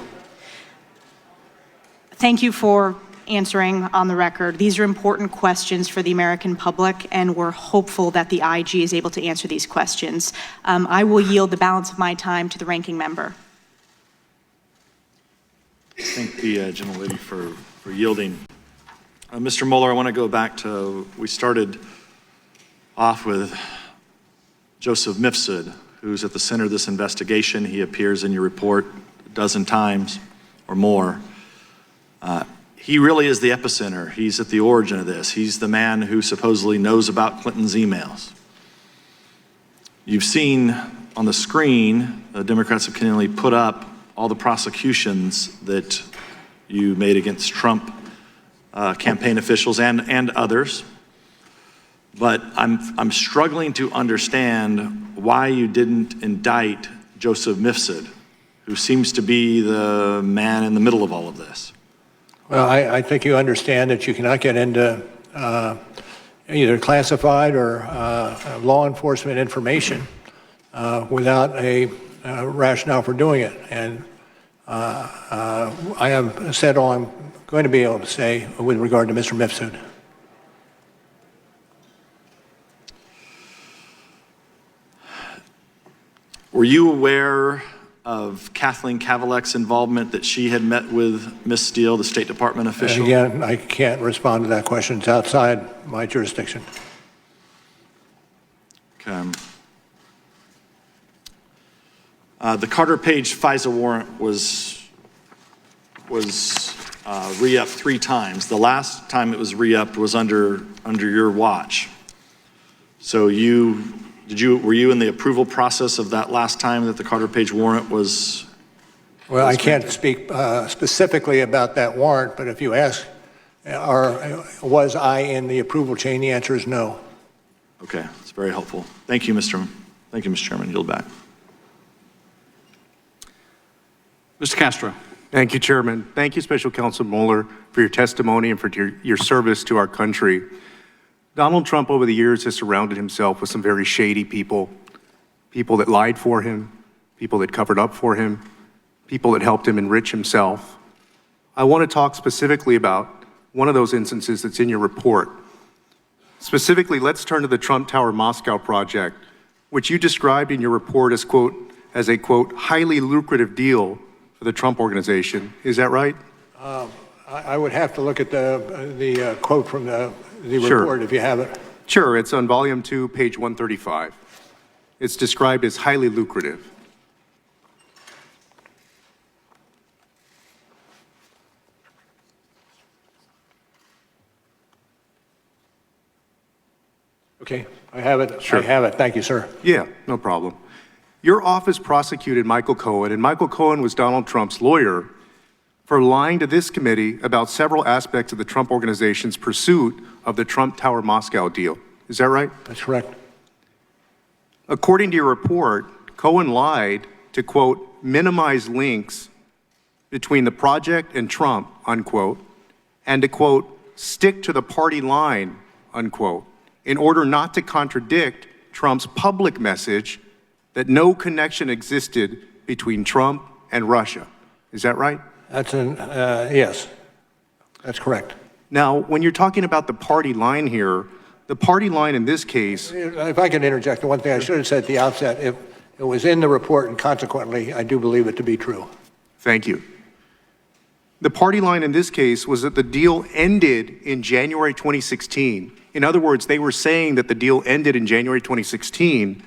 Thank you for answering on the record. These are important questions for the American public, and we're hopeful that the IG is able to answer these questions. I will yield the balance of my time to the ranking member. Thank the gentlelady for yielding. Mr. Mueller, I want to go back to, we started off with Joseph Mifsud, who's at the center of this investigation. He appears in your report a dozen times or more. He really is the epicenter. He's at the origin of this. He's the man who supposedly knows about Clinton's emails. You've seen on the screen, the Democrats have continually put up all the prosecutions that you made against Trump campaign officials and others. But I'm struggling to understand why you didn't indict Joseph Mifsud, who seems to be the man in the middle of all of this. Well, I think you understand that you cannot get into either classified or law enforcement information without a rationale for doing it. And I have said all I'm going to be able to say with regard to Mr. Mifsud. Were you aware of Kathleen Kavalek's involvement, that she had met with Ms. Steele, the State Department official? Again, I can't respond to that question. It's outside my jurisdiction. Okay. The Carter Page FISA warrant was re-upped 3 times. The last time it was re-upped was under your watch. So were you in the approval process of that last time that the Carter Page warrant was? Well, I can't speak specifically about that warrant, but if you ask, was I in the approval chain, the answer is no. Okay, that's very helpful. Thank you, Mr. Chairman. Yield back. Mr. Castro. Thank you, Chairman. Thank you, Special Counsel Mueller, for your testimony and for your service to our country. Donald Trump over the years has surrounded himself with some very shady people that lied for him, people that covered up for him, people that helped him enrich himself. I want to talk specifically about one of those instances that's in your report. Specifically, let's turn to the Trump Tower Moscow project, which you described in your report as, quote, as a, quote, highly lucrative deal for the Trump organization. Is that right? I would have to look at the quote from the Sure. report if you have it. Sure, it's on volume 2, page 135. It's described as highly lucrative. Okay, I have it. Sure. I have it. Thank you, sir. Yeah, no problem. Your office prosecuted Michael Cohen, and Michael Cohen was Donald Trump's lawyer, for lying to this committee about several aspects of the Trump organization's pursuit of the Trump Tower Moscow deal. Is that right? That's correct. According to your report, Cohen lied to, quote, minimize links between the project and Trump, unquote, and to, quote, stick to the party line, unquote, in order not to contradict Trump's public message that no connection existed between Trump and Russia. Is that right? That's yes, that's correct. Now, when you're talking about the party line here, the party line in this case... If I can interject, the one thing I should have said at the outset, it was in the report, and consequently, I do believe it to be true. Thank you. The party line in this case was that the deal ended in January 2016. In other words, they were saying that the deal ended in January 2016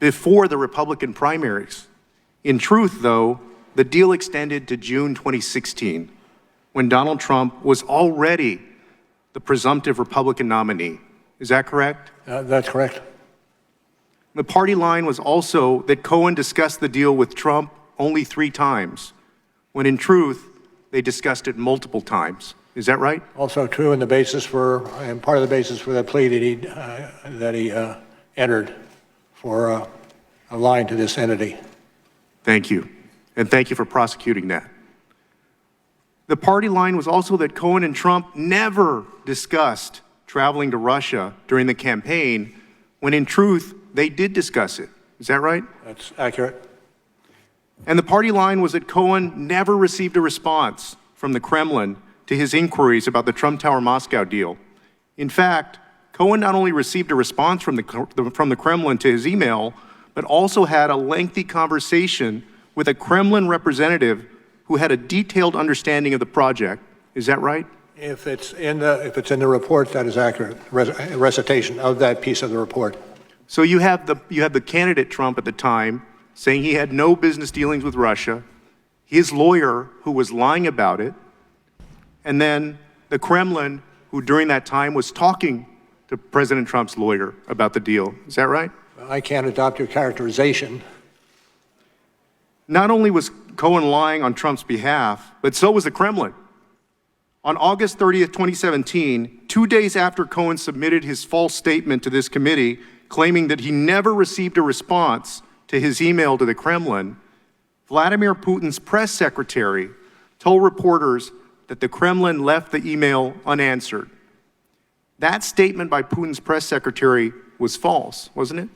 before the Republican primaries. In truth, though, the deal extended to June 2016, when Donald Trump was already the presumptive Republican nominee. Is that correct? That's correct. The party line was also that Cohen discussed the deal with Trump only 3 times, when in truth, they discussed it multiple times. Is that right? Also true, and part of the basis for the plea that he entered for lying to this entity. Thank you. And thank you for prosecuting that. The party line was also that Cohen and Trump never discussed traveling to Russia during the campaign, when in truth, they did discuss it. Is that right? That's accurate. And the party line was that Cohen never received a response from the Kremlin to his inquiries about the Trump Tower Moscow deal. In fact, Cohen not only received a response from the Kremlin to his email, but also had a lengthy conversation with a Kremlin representative who had a detailed understanding of the project. Is that right? If it's in the report, that is accurate. Recitation of that piece of the report. So you have the candidate Trump at the time saying he had no business dealings with Russia, his lawyer who was lying about it, and then the Kremlin who during that time was talking to President Trump's lawyer about the deal. Is that right? I can't adopt your characterization. Not only was Cohen lying on Trump's behalf, but so was the Kremlin. On August 30th, 2017, 2 days after Cohen submitted his false statement to this committee, claiming that he never received a response to his email to the Kremlin, Vladimir Putin's press secretary told reporters that the Kremlin left the email unanswered. That statement by Putin's press secretary was false, wasn't it?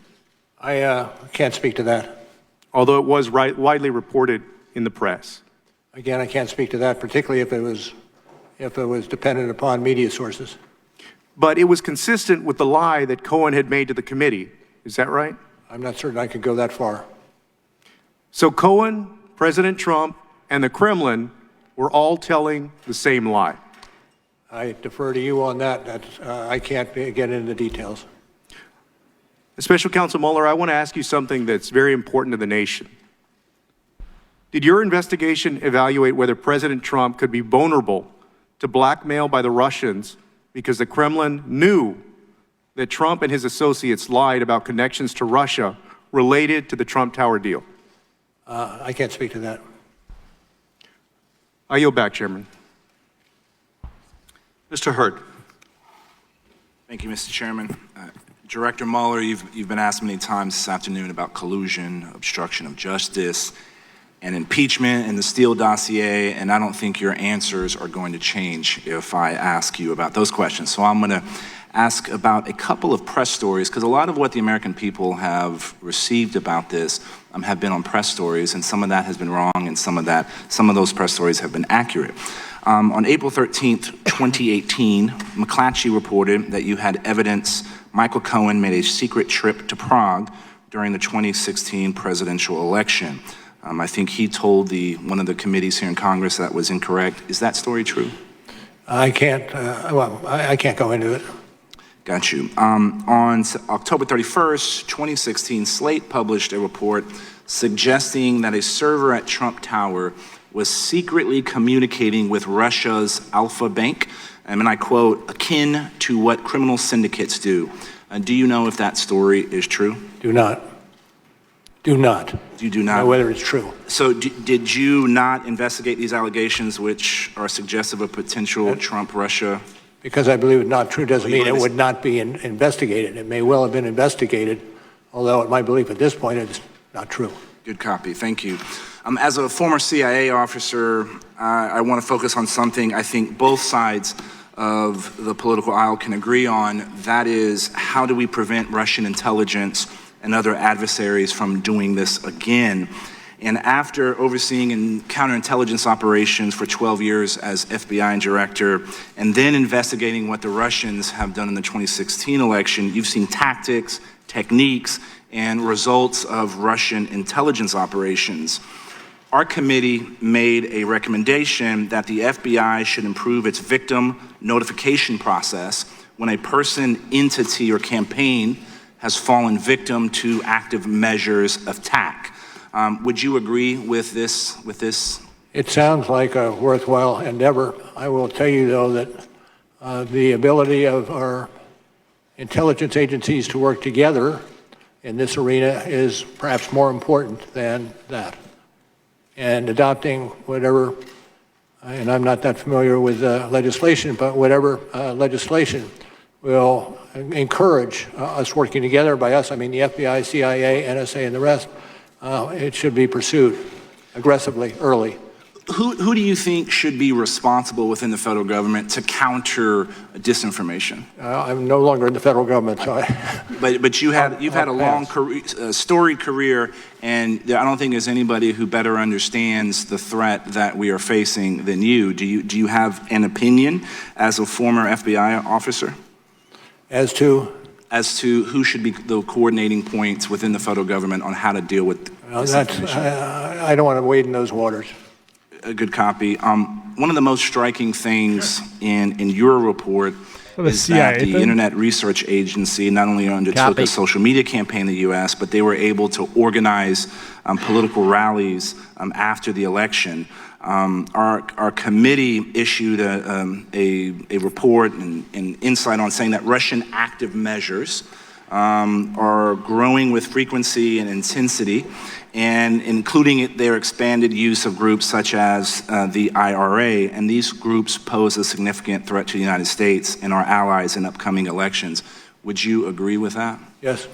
I can't speak to that. Although it was widely reported in the press. Again, I can't speak to that, particularly if it was dependent upon media sources. But it was consistent with the lie that Cohen had made to the committee. Is that right? I'm not certain I could go that far. So Cohen President Trump, and the Kremlin were all telling the same lie? I defer to you on that. I can't get into the details. Special Counsel Mueller, I want to ask you something that's very important to the nation. Did your investigation evaluate whether President Trump could be vulnerable to blackmail by the Russians because the Kremlin knew that Trump and his associates lied about connections to Russia related to the Trump Tower deal? I can't speak to that. I yield back, Chairman. Mr. Hurd. Thank you, Mr. Chairman. Director Mueller, you've been asked many times this afternoon about collusion, obstruction of justice, and impeachment and the Steele dossier, and I don't think your answers are going to change if I ask you about those questions. So I'm going to ask about a couple of press stories, because a lot of what the American people have received about this have been on press stories, and some of that has been wrong, and some of those press stories have been accurate. On April 13th, 2018, McClatchy reported that you had evidence Michael Cohen made a secret trip to Prague during the 2016 presidential election. I think he told one of the committees here in Congress that was incorrect. Is that story true? I can't, I can't go into it. Got you. On October 31st, 2016, Slate published a report suggesting that a server at Trump Tower was secretly communicating with Russia's Alpha Bank, and I quote, akin to what criminal syndicates do. Do you know if that story is true? Do not. Do not. You do not? Know whether it's true. So did you not investigate these allegations which are suggestive of potential Trump-Russia? Because I believe it's not true doesn't mean it would not be investigated. It may well have been investigated, although my belief at this point is not true. Good copy. Thank you. As a former CIA officer, I want to focus on something I think both sides of the political aisle can agree on. That is, how do we prevent Russian intelligence and other adversaries from doing this again? And after overseeing counterintelligence operations for 12 years as FBI director, and then investigating what the Russians have done in the 2016 election, you've seen tactics, techniques, and results of Russian intelligence operations. Our committee made a recommendation that the FBI should improve its victim notification process when a person, entity, or campaign has fallen victim to active measures of attack. Would you agree with this? It sounds like a worthwhile endeavor. I will tell you, though, that the ability of our intelligence agencies to work together in this arena is perhaps more important than that. And adopting whatever, and I'm not that familiar with legislation, but whatever legislation will encourage us working together. By us, I mean the FBI, CIA, NSA, and the rest. It should be pursued aggressively, early. Who do you think should be responsible within the federal government to counter disinformation? I'm no longer in the federal government, so But you've had a long storied career, and I don't think there's anybody who better understands the threat that we are facing than you. Do you have an opinion as a former FBI officer? As to? As to who should be the coordinating points within the federal government on how to deal with disinformation? I don't want to wade in those waters. A good copy. One of the most striking things in your report is that the Internet Research Agency not only undertook a social media campaign in the U.S., but they were able to organize political rallies after the election. Our committee issued a report and insight on saying that Russian active measures are growing with frequency and intensity, and including their expanded use of groups such as the IRA, and these groups pose a significant threat to the United States and our allies in upcoming elections. Would you agree with that? Yes.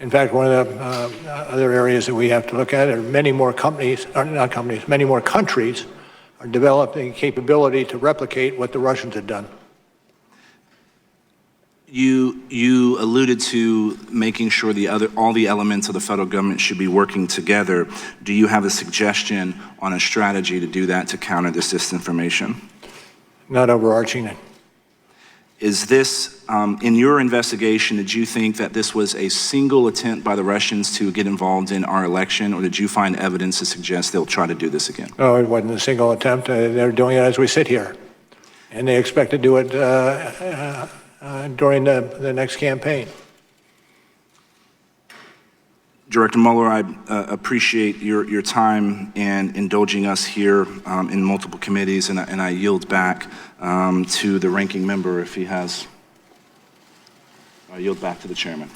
In fact, one of the other areas that we have to look at are many more companies, or not companies, many more countries are developing capability to replicate what the Russians had done. You alluded to making sure all the elements of the federal government should be working together. Do you have a suggestion on a strategy to do that to counter this disinformation? Not overarching it. Is this, in your investigation, did you think that this was a single attempt by the Russians to get involved in our election, or did you find evidence to suggest they'll try to do this again? No, it wasn't a single attempt. They're doing it as we sit here. And they expect to do it during the next campaign. Director Mueller, I appreciate your time and indulging us here in multiple committees, and I yield back to the ranking member if he has. I yield back to the chairman.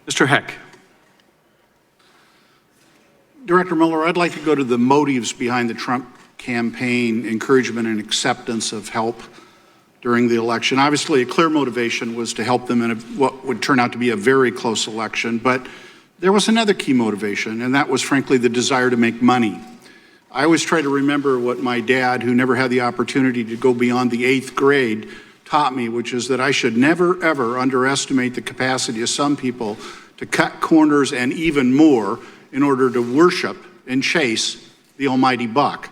Mr. Heck. Director Mueller, I'd like to go to the motives behind the Trump campaign encouragement and acceptance of help during the election. Obviously, a clear motivation was to help them in what would turn out to be a very close election, but there was another key motivation, and that was, frankly, the desire to make money. I always try to remember what my dad, who never had the opportunity to go beyond the 8th grade, taught me, which is that I should never, ever underestimate the capacity of some people to cut corners and even more in order to worship and chase the almighty buck.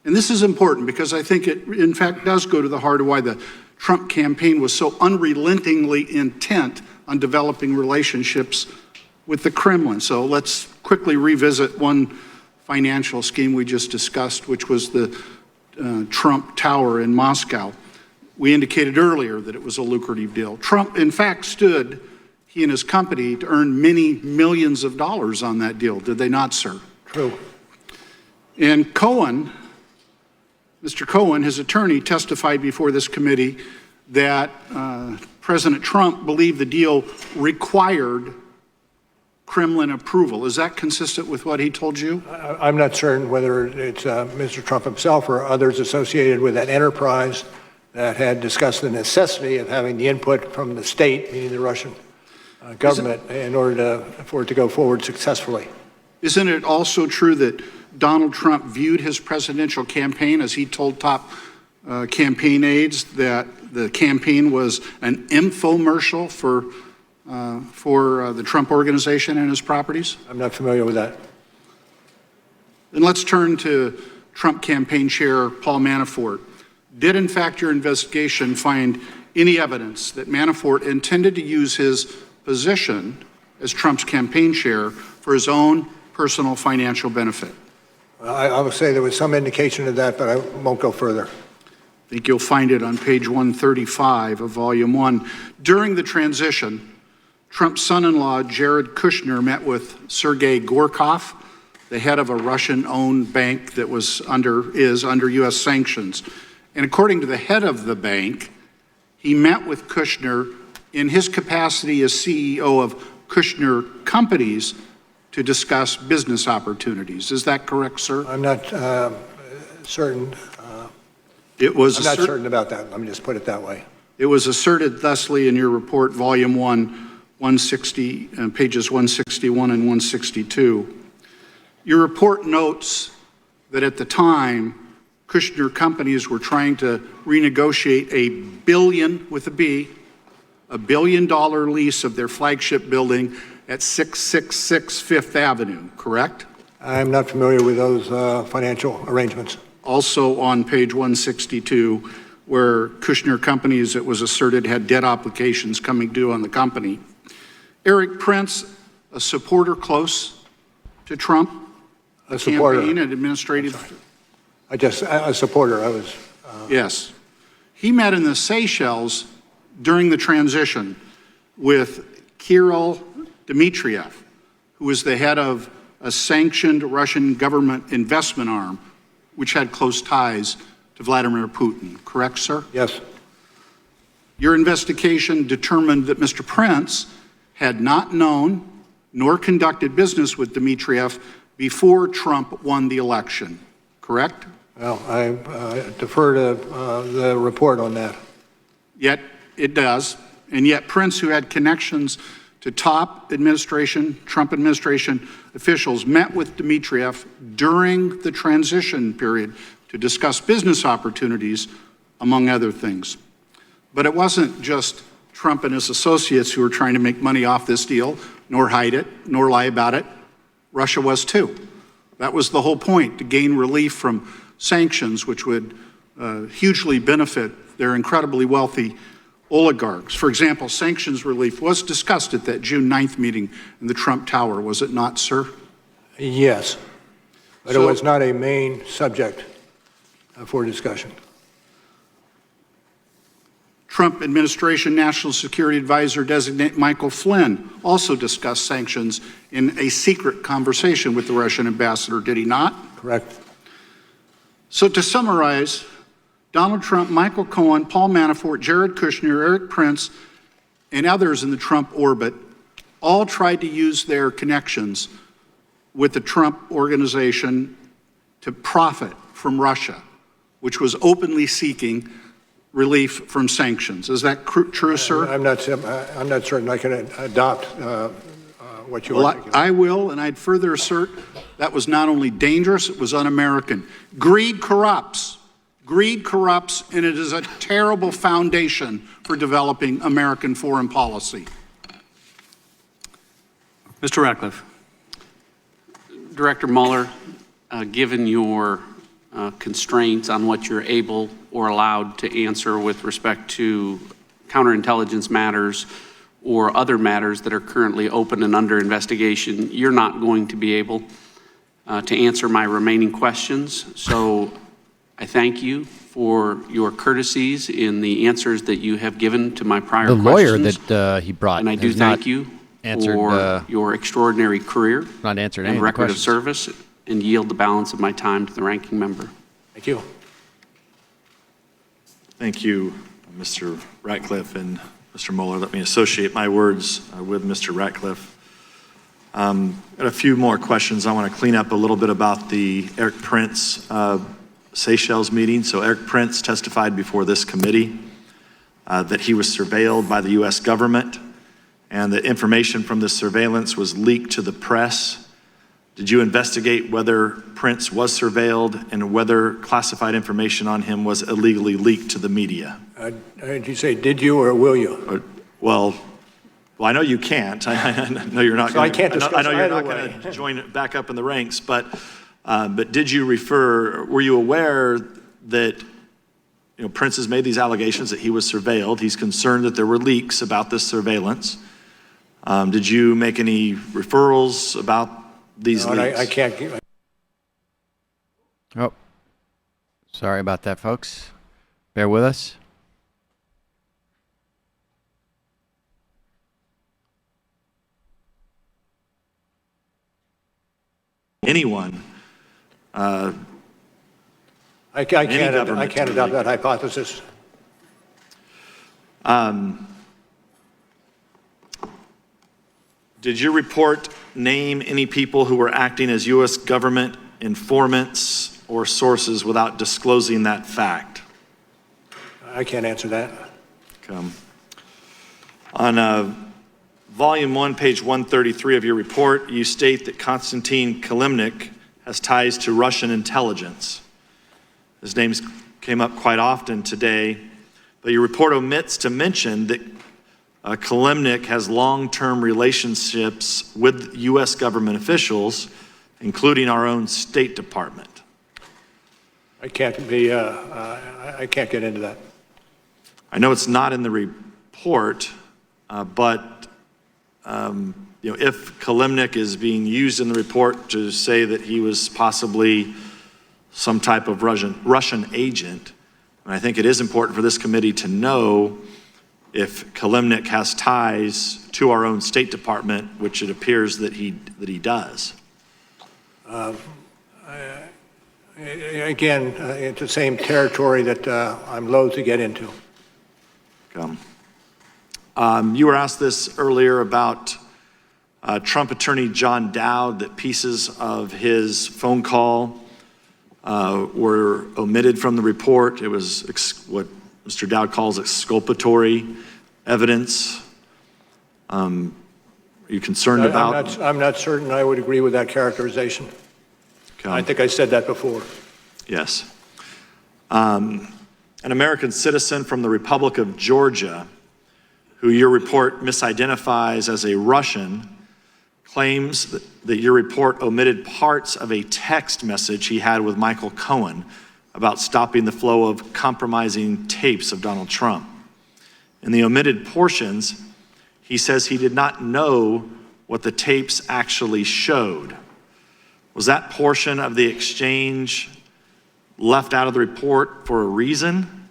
And this is important because I think it, in fact, does go to the heart of why the Trump campaign was so unrelentingly intent on developing relationships with the Kremlin. So let's quickly revisit one financial scheme we just discussed, which was the Trump Tower in Moscow. We indicated earlier that it was a lucrative deal. Trump, in fact, stood, he and his company, to earn many millions of dollars on that deal. Did they not, sir? True. And Cohen, Mr. Cohen, his attorney, testified before this committee that President Trump believed the deal required Kremlin approval. Is that consistent with what he told you? I'm not certain whether it's Mr. Trump himself or others associated with that enterprise that had discussed the necessity of having the input from the state, meaning the Russian government, in order for it to go forward successfully. Isn't it also true that Donald Trump viewed his presidential campaign, as he told top campaign aides, that the campaign was an infomercial for the Trump organization and his properties? I'm not familiar with that. Then let's turn to Trump campaign chair Paul Manafort. Did, in fact, your investigation find any evidence that Manafort intended to use his position as Trump's campaign chair for his own personal financial benefit? I will say there was some indication of that, but I won't go further. I think you'll find it on page 135 of Volume 1. During the transition, Trump's son-in-law, Jared Kushner, met with Sergei Gorkov, the head of a Russian-owned bank that is under U.S. sanctions. And according to the head of the bank, he met with Kushner in his capacity as CEO of Kushner Companies to discuss business opportunities. Is that correct, sir? I'm not certain. I'm not certain about that. Let me just put it that way. It was asserted thusly in your report, Volume 1, 160, pages 161 and 162. Your report notes that at the time, Kushner Companies were trying to renegotiate a billion, with a B, $1 billion lease of their flagship building at 666 Fifth Avenue, correct? I'm not familiar with those financial arrangements. Also on page 162, where Kushner Companies, it was asserted, had debt obligations coming due on the company. Eric Prince, a supporter close to Trump, a supporter. Campaign and administrative. A supporter. I was. Yes. He met in the Seychelles during the transition with Kirill Dmitriev, who was the head of a sanctioned Russian government investment arm, which had close ties to Vladimir Putin. Correct, sir? Yes. Your investigation determined that Mr. Prince had not known nor conducted business with Dmitriev before Trump won the election. Correct? Well, I defer to the report on that. Yet it does. And yet Prince, who had connections to top administration, Trump administration officials, met with Dmitriev during the transition period to discuss business opportunities, among other things. But it wasn't just Trump and his associates who were trying to make money off this deal, nor hide it, nor lie about it. Russia was too. That was the whole point, to gain relief from sanctions, which would hugely benefit They're incredibly wealthy oligarchs. For example, sanctions relief was discussed at that June 9th meeting in the Trump Tower, was it not, sir? Yes, but it was not a main subject for discussion. Trump administration National Security Advisor designate Michael Flynn also discussed sanctions in a secret conversation with the Russian ambassador, did he not? Correct. So to summarize, Donald Trump, Michael Cohen, Paul Manafort, Jared Kushner, Eric Prince, and others in the Trump orbit all tried to use their connections with the Trump organization to profit from Russia, which was openly seeking relief from sanctions. Is that true, sir? I'm not certain I can adopt what you articulate. I will, and I'd further assert that was not only dangerous, it was un-American. Greed corrupts. Greed corrupts, and it is a terrible foundation for developing American foreign policy. Mr. Ratcliffe. Director Mueller, given your constraints on what you're able or allowed to answer with respect to counterintelligence matters or other matters that are currently open and under investigation, you're not going to be able to answer my remaining questions. So I thank you for your courtesies in the answers that you have given to my prior questions. The lawyer that he brought, and I do thank you for your extraordinary career and record of service, and yield the balance of my time to the ranking member. Thank you. Thank you, Mr. Ratcliffe and Mr. Mueller. Let me associate my words with Mr. Ratcliffe. Got a few more questions. I want to clean up a little bit about the Eric Prince Seychelles meeting. So Eric Prince testified before this committee that he was surveilled by the U.S. government and that information from this surveillance was leaked to the press. Did you investigate whether Prince was surveilled and whether classified information on him was illegally leaked to the media? Did you say did you or will you? Well, I know you can't. I know you're not. So I can't discuss I know you're either not way. going to join back up in the ranks, but did you refer? Were you aware that Prince has made these allegations that he was surveilled? He's concerned that there were leaks about this surveillance. Did you make any referrals about these leaks? I can't. Oh, sorry about that, folks. Bear with us. Anyone. I can't adopt that hypothesis. Did your report name any people who were acting as U.S. government informants or sources without disclosing that fact? I can't answer that. On Volume 1, page 133 of your report, you state that Konstantin Kilimnik has ties to Russian intelligence. His name came up quite often today, but your report omits to mention that Kilimnik has long-term relationships with U.S. government officials, including our own State Department. I can't get into that. I know it's not in the report, but if Kilimnik is being used in the report to say that he was possibly some type of Russian agent, and I think it is important for this committee to know if Kilimnik has ties to our own State Department, which it appears that he does. Again, it's the same territory that I'm loath to get into. You were asked this earlier about Trump attorney John Dowd, that pieces of his phone call were omitted from the report. It was what Mr. Dowd calls exculpatory evidence. Are you concerned about? I'm not certain I would agree with that characterization. I think I said that before. Yes. An American citizen from the Republic of Georgia, who your report misidentifies as a Russian, claims that your report omitted parts of a text message he had with Michael Cohen about stopping the flow of compromising tapes of Donald Trump. In the omitted portions, he says he did not know what the tapes actually showed. Was that portion of the exchange left out of the report for a reason?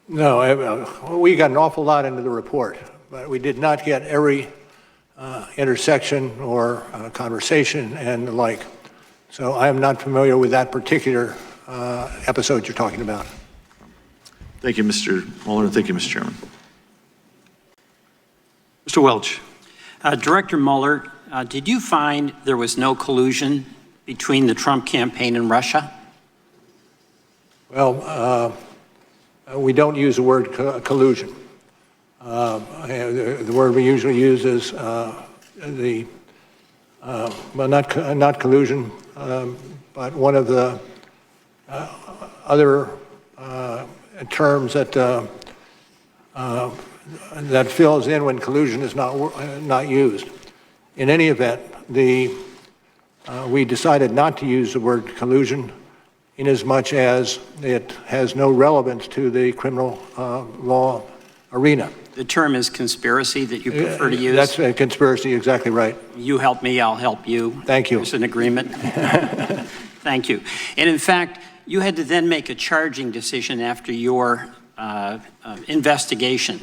No, we got an awful lot into the report, but we did not get every intersection or conversation and the like. So I am not familiar with that particular episode you're talking about. Thank you, Mr. Mueller. Thank you, Mr. Chairman. Mr. Welch. Director Mueller, did you find there was no collusion between the Trump campaign and Russia? Well, we don't use the word collusion. The word we usually use is well, not collusion, but one of the other terms that that fills in when collusion is not used. In any event, we decided not to use the word collusion inasmuch as it has no relevance to the criminal law arena. The term is conspiracy that you prefer to use? That's a conspiracy, exactly right. You help me, I'll help you. Thank you. There's an agreement. Thank you. And in fact, you had to then make a charging decision after your investigation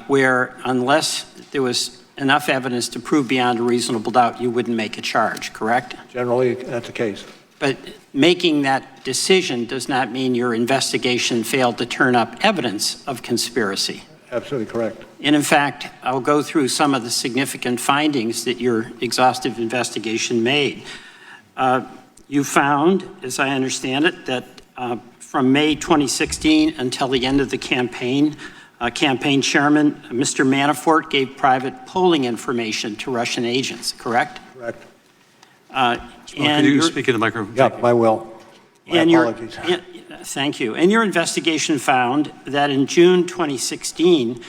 where unless there was enough evidence to prove beyond a reasonable doubt, you wouldn't make a charge, correct? Generally, that's the case. But making that decision does not mean your investigation failed to turn up evidence of conspiracy. Absolutely correct. And in fact, I'll go through some of the significant findings that your exhaustive investigation made. You found, as I understand it, that from May 2016 until the end of the campaign, campaign chairman, Mr. Manafort, gave private polling information to Russian agents, correct? Correct. Could you speak in the microphone? Yep, I will. My apologies. Thank you. And your investigation found that in June 2016,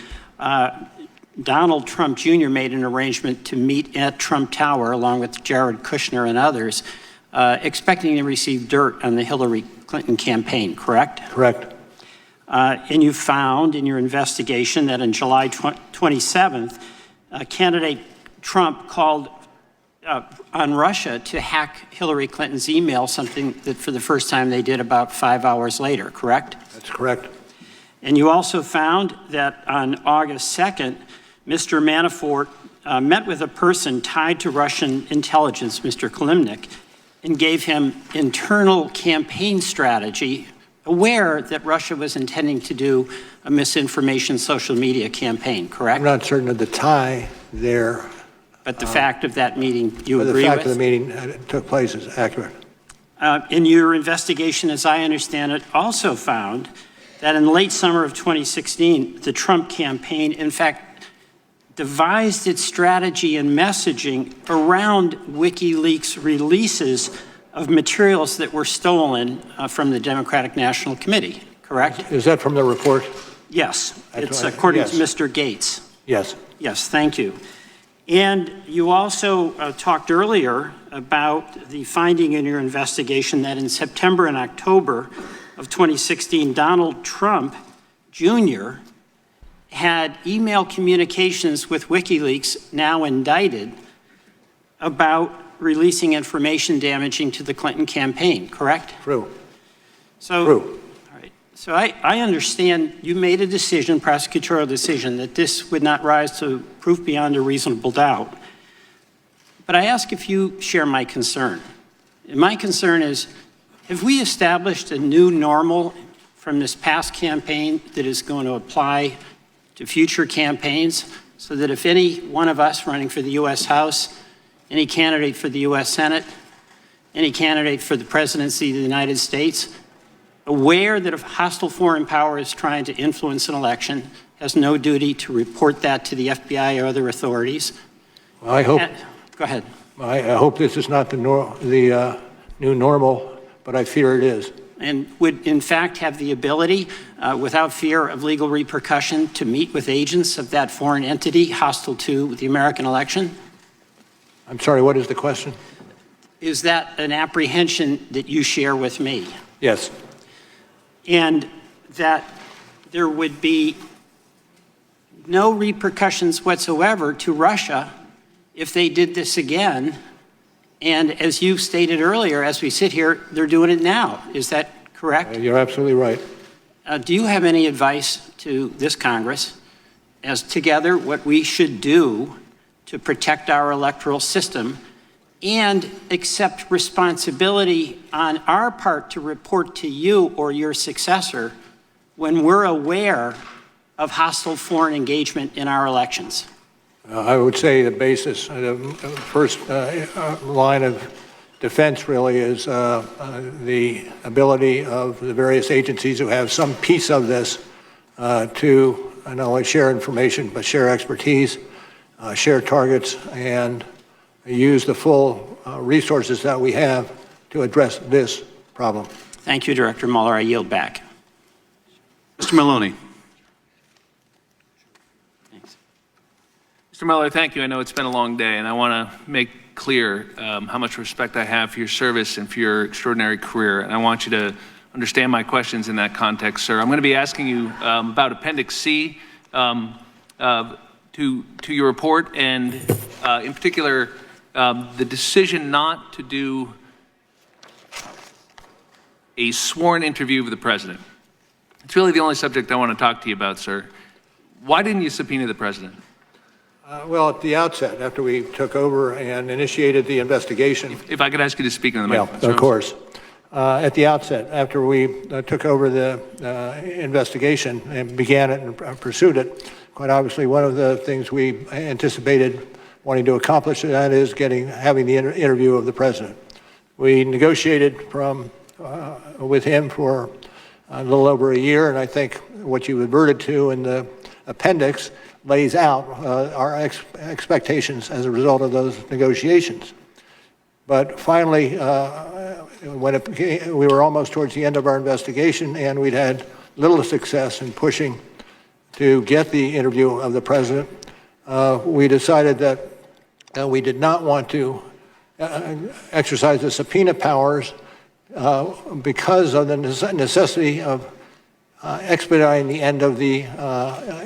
Donald Trump Jr. made an arrangement to meet at Trump Tower along with Jared Kushner and others, expecting to receive dirt on the Hillary Clinton campaign, correct? Correct. And you found in your investigation that on July 27th, candidate Trump called on Russia to hack Hillary Clinton's email, something that for the first time they did about 5 hours later, correct? That's correct. And you also found that on August 2nd, Mr. Manafort met with a person tied to Russian intelligence, Mr. Kalimnik, and gave him internal campaign strategy, aware that Russia was intending to do a misinformation social media campaign, correct? I'm not certain of the tie there. But the fact of that meeting, you agree with? The fact of the meeting took place is accurate. In your investigation, as I understand it, also found that in late summer of 2016, the Trump campaign, in fact, devised its strategy and messaging around WikiLeaks releases of materials that were stolen from the Democratic National Committee, correct? Is that from the report? Yes. It's according to Mr. Gates. Yes. Yes, thank you. And you also talked earlier about the finding in your investigation that in September and October of 2016, Donald Trump Jr. had email communications with WikiLeaks, now indicted, about releasing information damaging to the Clinton campaign, correct? True. So, True. All right. So I understand you made a decision, prosecutorial decision, that this would not rise to proof beyond a reasonable doubt. But I ask if you share my concern. And my concern is, have we established a new normal from this past campaign that is going to apply to future campaigns so that if any one of us running for the U.S. House, any candidate for the U.S. Senate, any candidate for the presidency of the United States, aware that if a hostile foreign power is trying to influence an election, has no duty to report that to the FBI or other authorities? Well, I hope. Go ahead. I hope this is not the new normal, but I fear it is. And would, in fact, have the ability, without fear of legal repercussion, to meet with agents of that foreign entity hostile to the American election? I'm sorry, what is the question? Is that an apprehension that you share with me? Yes. and that there would be no repercussions whatsoever to Russia if they did this again. And as you stated earlier, as we sit here, they're doing it now. Is that correct? You're absolutely right. Do you have any advice to this Congress as together what we should do to protect our electoral system and accept responsibility on our part to report to you or your successor when we're aware of hostile foreign engagement in our elections? I would say the basis, the first line of defense really is the ability of the various agencies who have some piece of this to not only share information, but share expertise, share targets, and use the full resources that we have to address this problem. Thank you, Director Mueller. I yield back. Mr. Maloney. Mr. Mueller, thank you. I know it's been a long day, and I want to make clear how much respect I have for your service and for your extraordinary career. And I want you to understand my questions in that context, sir. I'm going to be asking you about Appendix C to your report, and in particular, the decision not to do a sworn interview of the president. It's really the only subject I want to talk to you about, sir. Why didn't you subpoena the president? Well, at the outset, after we took over and initiated the investigation. If I could ask you to speak on the microphone. Yeah, of course. At the outset, after we took over the investigation and began it and pursued it, quite obviously one of the things we anticipated wanting to accomplish, and that is having the interview of the president. We negotiated with him for a little over a year, and I think what you adverted to in the appendix lays out our expectations as a result of those negotiations. But finally, when we were almost towards the end of our investigation and we'd had little success in pushing to get the interview of the president, we decided that we did not want to exercise the subpoena powers because of the necessity of expediting the end of the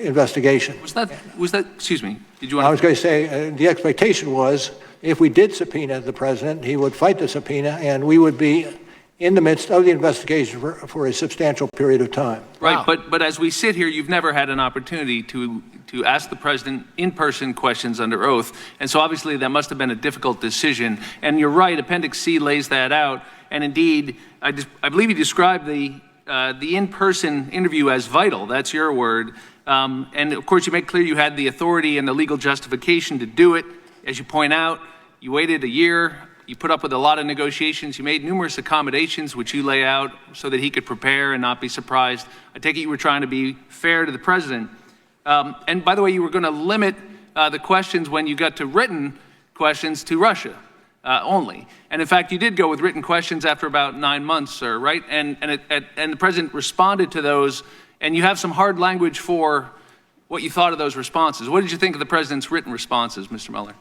investigation. Was that, excuse me, did you want I was going to say, the expectation was if we did subpoena the president, he would fight the subpoena and we would be in the midst of the investigation for a substantial period of time. Right, but as we sit here, you've never had an opportunity to ask the president in-person questions under oath, and so obviously that must have been a difficult decision. And you're right, Appendix C lays that out, and indeed, I believe you described the in-person interview as vital. That's your word. And of course, you make clear you had the authority and the legal justification to do it. As you point out, you waited a year. You put up with a lot of negotiations. You made numerous accommodations, which you lay out so that he could prepare and not be surprised. I take it you were trying to be fair to the president. And by the way, you were going to limit the questions when you got to written questions to Russia only. And in fact, you did go with written questions after about 9 months, sir, right? And the president responded to those, and you have some hard language for what you thought of those responses. What did you think of the president's written responses, Mr. Mueller?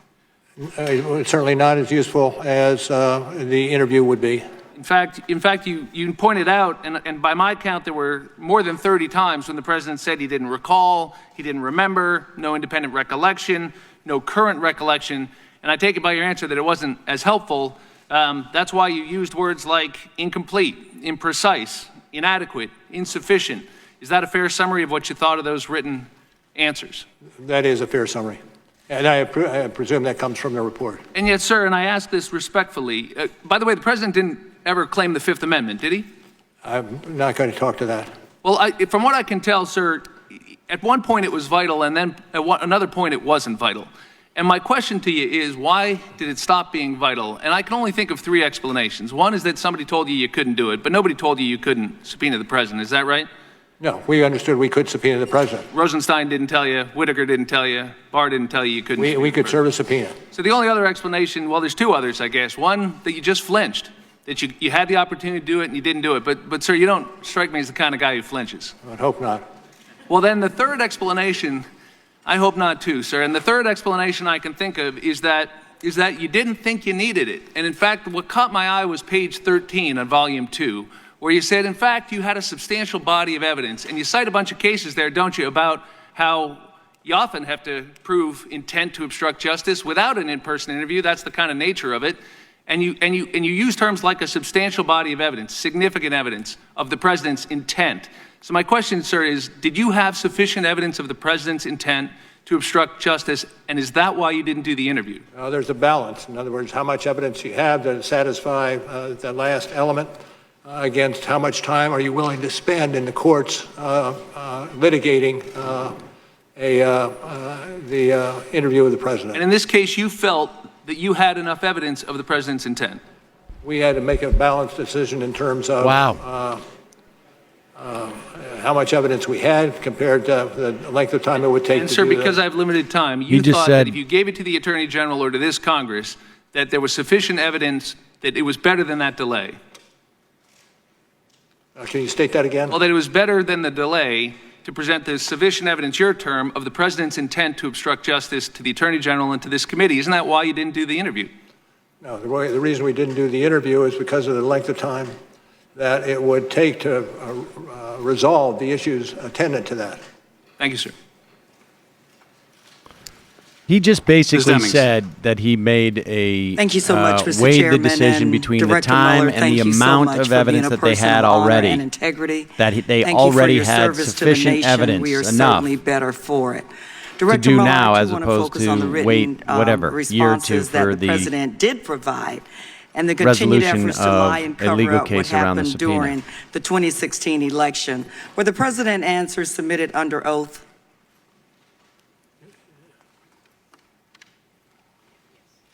Certainly not as useful as the interview would be. In fact, you pointed out, and by my count, there were more than 30 times when the president said he didn't recall, he didn't remember, no independent recollection, no current recollection. And I take it by your answer that it wasn't as helpful. That's why you used words like incomplete, imprecise, inadequate, insufficient. Is that a fair summary of what you thought of those written answers? That is a fair summary. And I presume that comes from the report. And yet, sir, and I ask this respectfully, by the way, the president didn't ever claim the Fifth Amendment, did he? I'm not going to talk to that. Well, from what I can tell, sir, at one point it was vital, and then at another point it wasn't vital. And my question to you is, why did it stop being vital? And I can only think of 3 explanations. One is that somebody told you couldn't do it, but nobody told you couldn't subpoena the president. Is that right? No, we understood we could subpoena the president. Rosenstein didn't tell you, Whitaker didn't tell you, Barr didn't tell you couldn't. We could serve a subpoena. So the only other explanation, well, there's 2 others, I guess. One, that you just flinched, that you had the opportunity to do it and you didn't do it. But sir, you don't strike me as the kind of guy who flinches. I would hope not. Well, then the third explanation, I hope not too, sir. And the third explanation I can think of is that you didn't think you needed it. And in fact, what caught my eye was page 13 on volume 2, where you said, in fact, you had a substantial body of evidence. And you cite a bunch of cases there, don't you, about how you often have to prove intent to obstruct justice without an in-person interview. That's the kind of nature of it. And you use terms like a substantial body of evidence, significant evidence of the president's intent. So my question, sir, is did you have sufficient evidence of the president's intent to obstruct justice, and is that why you didn't do the interview? There's a balance. In other words, how much evidence you have to satisfy that last element against how much time are you willing to spend in the courts litigating the interview with the president. And in this case, you felt that you had enough evidence of the president's intent. We had to make a balanced decision in terms of how much evidence we had compared to the length of time it would take and to sir, do because I have limited time, you thought that if you gave it to the Attorney General or to this Congress, that there was sufficient evidence that it was better than that delay. Can you state that again? Well, that it was better than the delay to present the sufficient evidence, your term, of the president's intent to obstruct justice to the Attorney General and to this committee. Isn't that why you didn't do the interview? No, the reason we didn't do the interview is because of the length of time that it would take to resolve the issues attendant to that. Thank you, sir. He just basically Ms. Demings. said that he made a Thank you so much, Mr. weighed Chairman, the decision and between the Director time Mueller, and thank the you so amount much of for being evidence a that they person had of honor already. and integrity. That they Thank you already for your had service to the sufficient nation. evidence We are enough certainly better for it. to Director do Mueller, now I as do want opposed focus on the to written, wait whatever year or two responses that for the the president did provide, and the continued resolution efforts to lie of and a cover legal up what case around the happened subpoena. during the 2016 election. Were the president answers submitted under oath?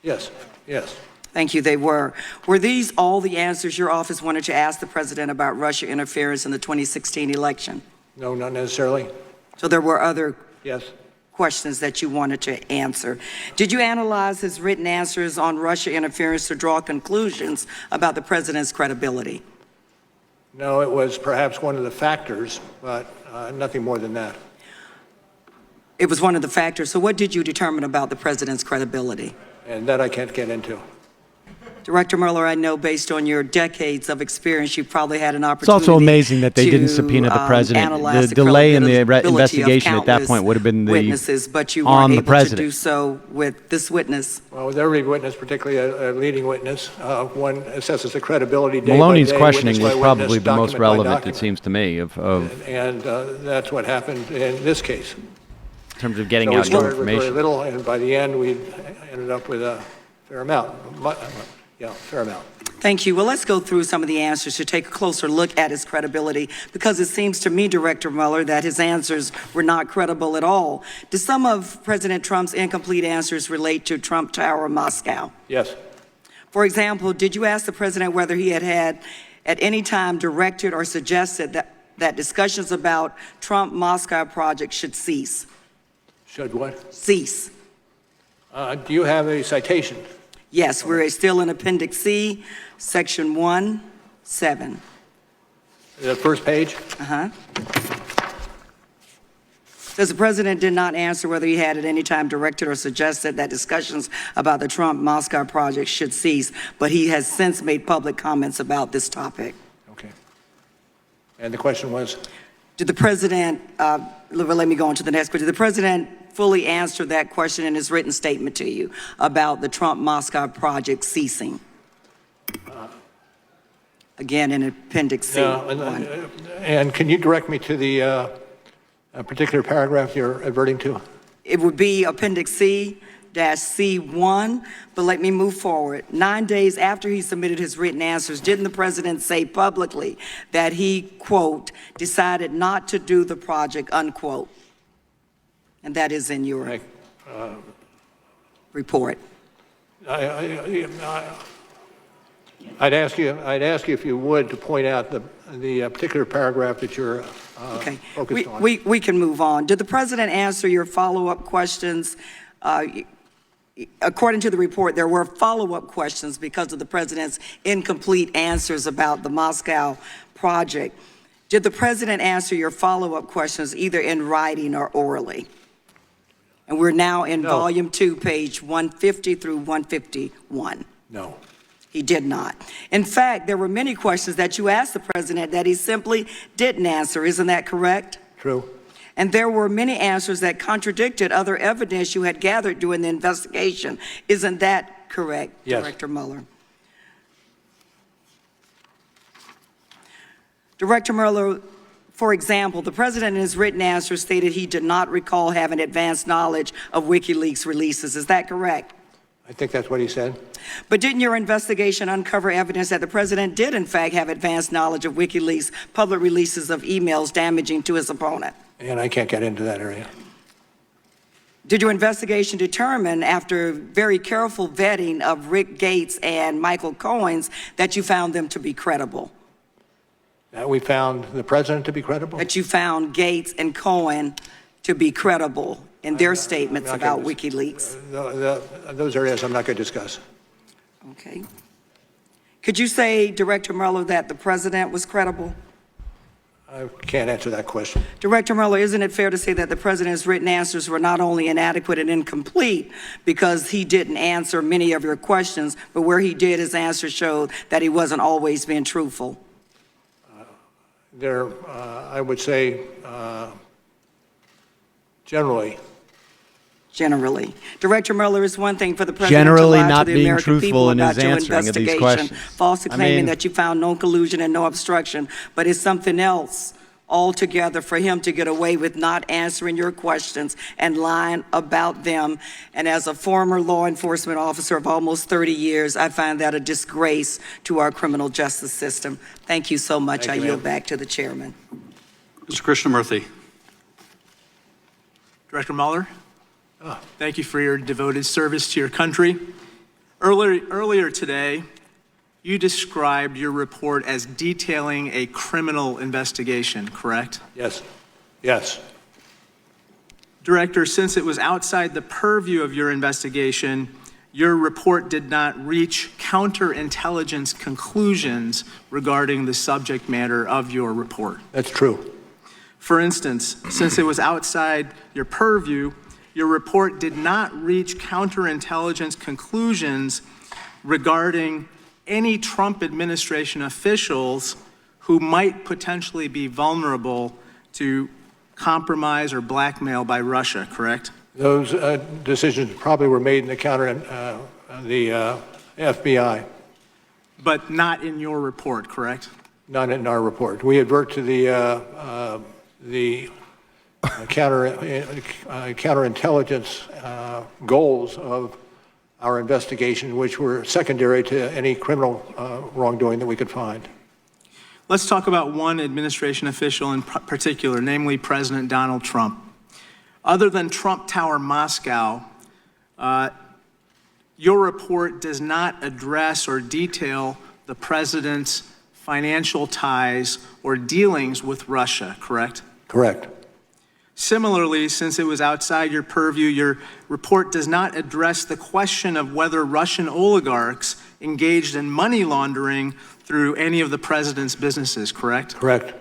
Yes, yes. Thank you, they were. Were these all the answers your office wanted to ask the president about Russia interference in the 2016 election? No, not necessarily. So there were other Yes. questions that you wanted to answer. Did you analyze his written answers on Russia interference to draw conclusions about the president's credibility? No, it was perhaps one of the factors, but nothing more than that. It was one of the factors. So what did you determine about the president's credibility? And that I can't get into. Director Mueller, I know based on your decades of experience, you probably had an It's opportunity also amazing that they didn't to, subpoena the president. analyze The delay in the credibility of investigation at that countless point would have been witnesses, but you on weren't the able to president. do so with this witness. Well, with every witness, particularly a leading witness, one assesses the credibility day Maloney's by day, questioning witness was by probably witness, the most document by relevant, it document. seems to me, of And that's what happened in this case. in terms of getting So we out your started with very information. little, and by the end, we ended up with a fair amount. Yeah, fair amount. Thank you. Well, let's go through some of the answers to take a closer look at his credibility, because it seems to me, Director Mueller, that his answers were not credible at all. Do some of President Trump's incomplete answers relate to Trump Tower Moscow? Yes. For example, did you ask the president whether he had at any time directed or suggested that discussions about Trump Moscow project should cease? Should what? Cease. Do you have a citation? Yes, we're still in Appendix C, Section 1-7. The first page? Uh-huh. Says the president did not answer whether he had at any time directed or suggested that discussions about the Trump Moscow project should cease, but he has since made public comments about this topic. Okay. And the question was? Did the president, let me go on to the next question. Did the president fully answer that question in his written statement to you about the Trump Moscow project ceasing? Again, in Appendix C. And can you direct me to the a particular paragraph you're adverting to? It would be Appendix C-C1, but let me move forward. 9 days after he submitted his written answers, didn't the president say publicly that he, quote, decided not to do the project, unquote? And that is in your report. I'd ask you if you would to point out the particular paragraph that you're focused on. We can move on. Did the president answer your follow-up questions? According to the report, there were follow-up questions because of the president's incomplete answers about the Moscow project. Did the president answer your follow-up questions either in writing or orally? And we're now in Volume 2, page 150 through 151. No. He did not. In fact, there were many questions that you asked the president that he simply didn't answer. Isn't that correct? True. And there were many answers that contradicted other evidence you had gathered during the investigation. Isn't that correct, Yes. Director Mueller? Director Mueller, for example, the president in his written answer stated he did not recall having advanced knowledge of WikiLeaks releases. Is that correct? I think that's what he said. But didn't your investigation uncover evidence that the president did, in fact, have advanced knowledge of WikiLeaks public releases of emails damaging to his opponent? And I can't get into that area. Did your investigation determine, after very careful vetting of Rick Gates and Michael Cohen's, that you found them to be credible? We found the president to be credible? That you found Gates and Cohen to be credible in their statements about WikiLeaks? Those areas I'm not going to discuss. Okay. Could you say, Director Mueller, that the president was credible? I can't answer that question. Director Mueller, isn't it fair to say that the president's written answers were not only inadequate and incomplete because he didn't answer many of your questions, but where he did, his answers showed that he wasn't always being truthful? I would say, generally. Generally. Director Mueller, it's one thing for the president Generally to lie not to the being American truthful people in his about your answering of these investigation, questions. falsely claiming I mean, that you found no collusion and no obstruction, but it's something else altogether for him to get away with not answering your questions and lying about them. And as a former law enforcement officer of almost 30 years, I find that a disgrace to our criminal justice system. Thank you so much. Thank you, I yield ma'am. back to the chairman. Mr. Krishnamurthy. Director Mueller, thank you for your devoted service to your country. Earlier today, you described your report as detailing a criminal investigation, correct? Yes. Yes. Director, since it was outside the purview of your investigation, your report did not reach counterintelligence conclusions regarding the subject matter of your report. That's true. For instance, since it was outside your purview, your report did not reach counterintelligence conclusions regarding any Trump administration officials who might potentially be vulnerable to compromise or blackmail by Russia, correct? Those decisions probably were made in the FBI. But not in your report, correct? Not in our report. We advert to the counterintelligence goals of our investigation, which were secondary to any criminal wrongdoing that we could find. Let's talk about one administration official in particular, namely President Donald Trump. Other than Trump Tower Moscow, your report does not address or detail the president's financial ties or dealings with Russia, correct? Correct. Similarly, since it was outside your purview, your report does not address the question of whether Russian oligarchs engaged in money laundering through any of the president's businesses, correct? Correct.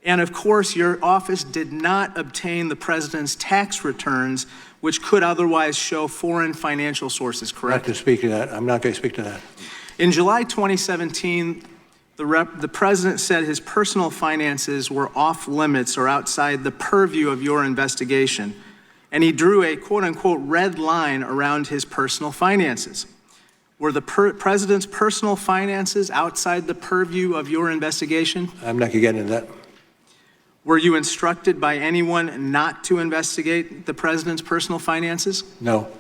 And of course, your office did not obtain the president's tax returns, which could otherwise show foreign financial sources, correct? Not to speak to that. I'm not going to speak to that. In July 2017, the president said his personal finances were off limits or outside the purview of your investigation, and he drew a quote-unquote red line around his personal finances. Were the president's personal finances outside the purview of your investigation? I'm not going to get into that. Were you instructed by anyone not to investigate the president's personal finances? No.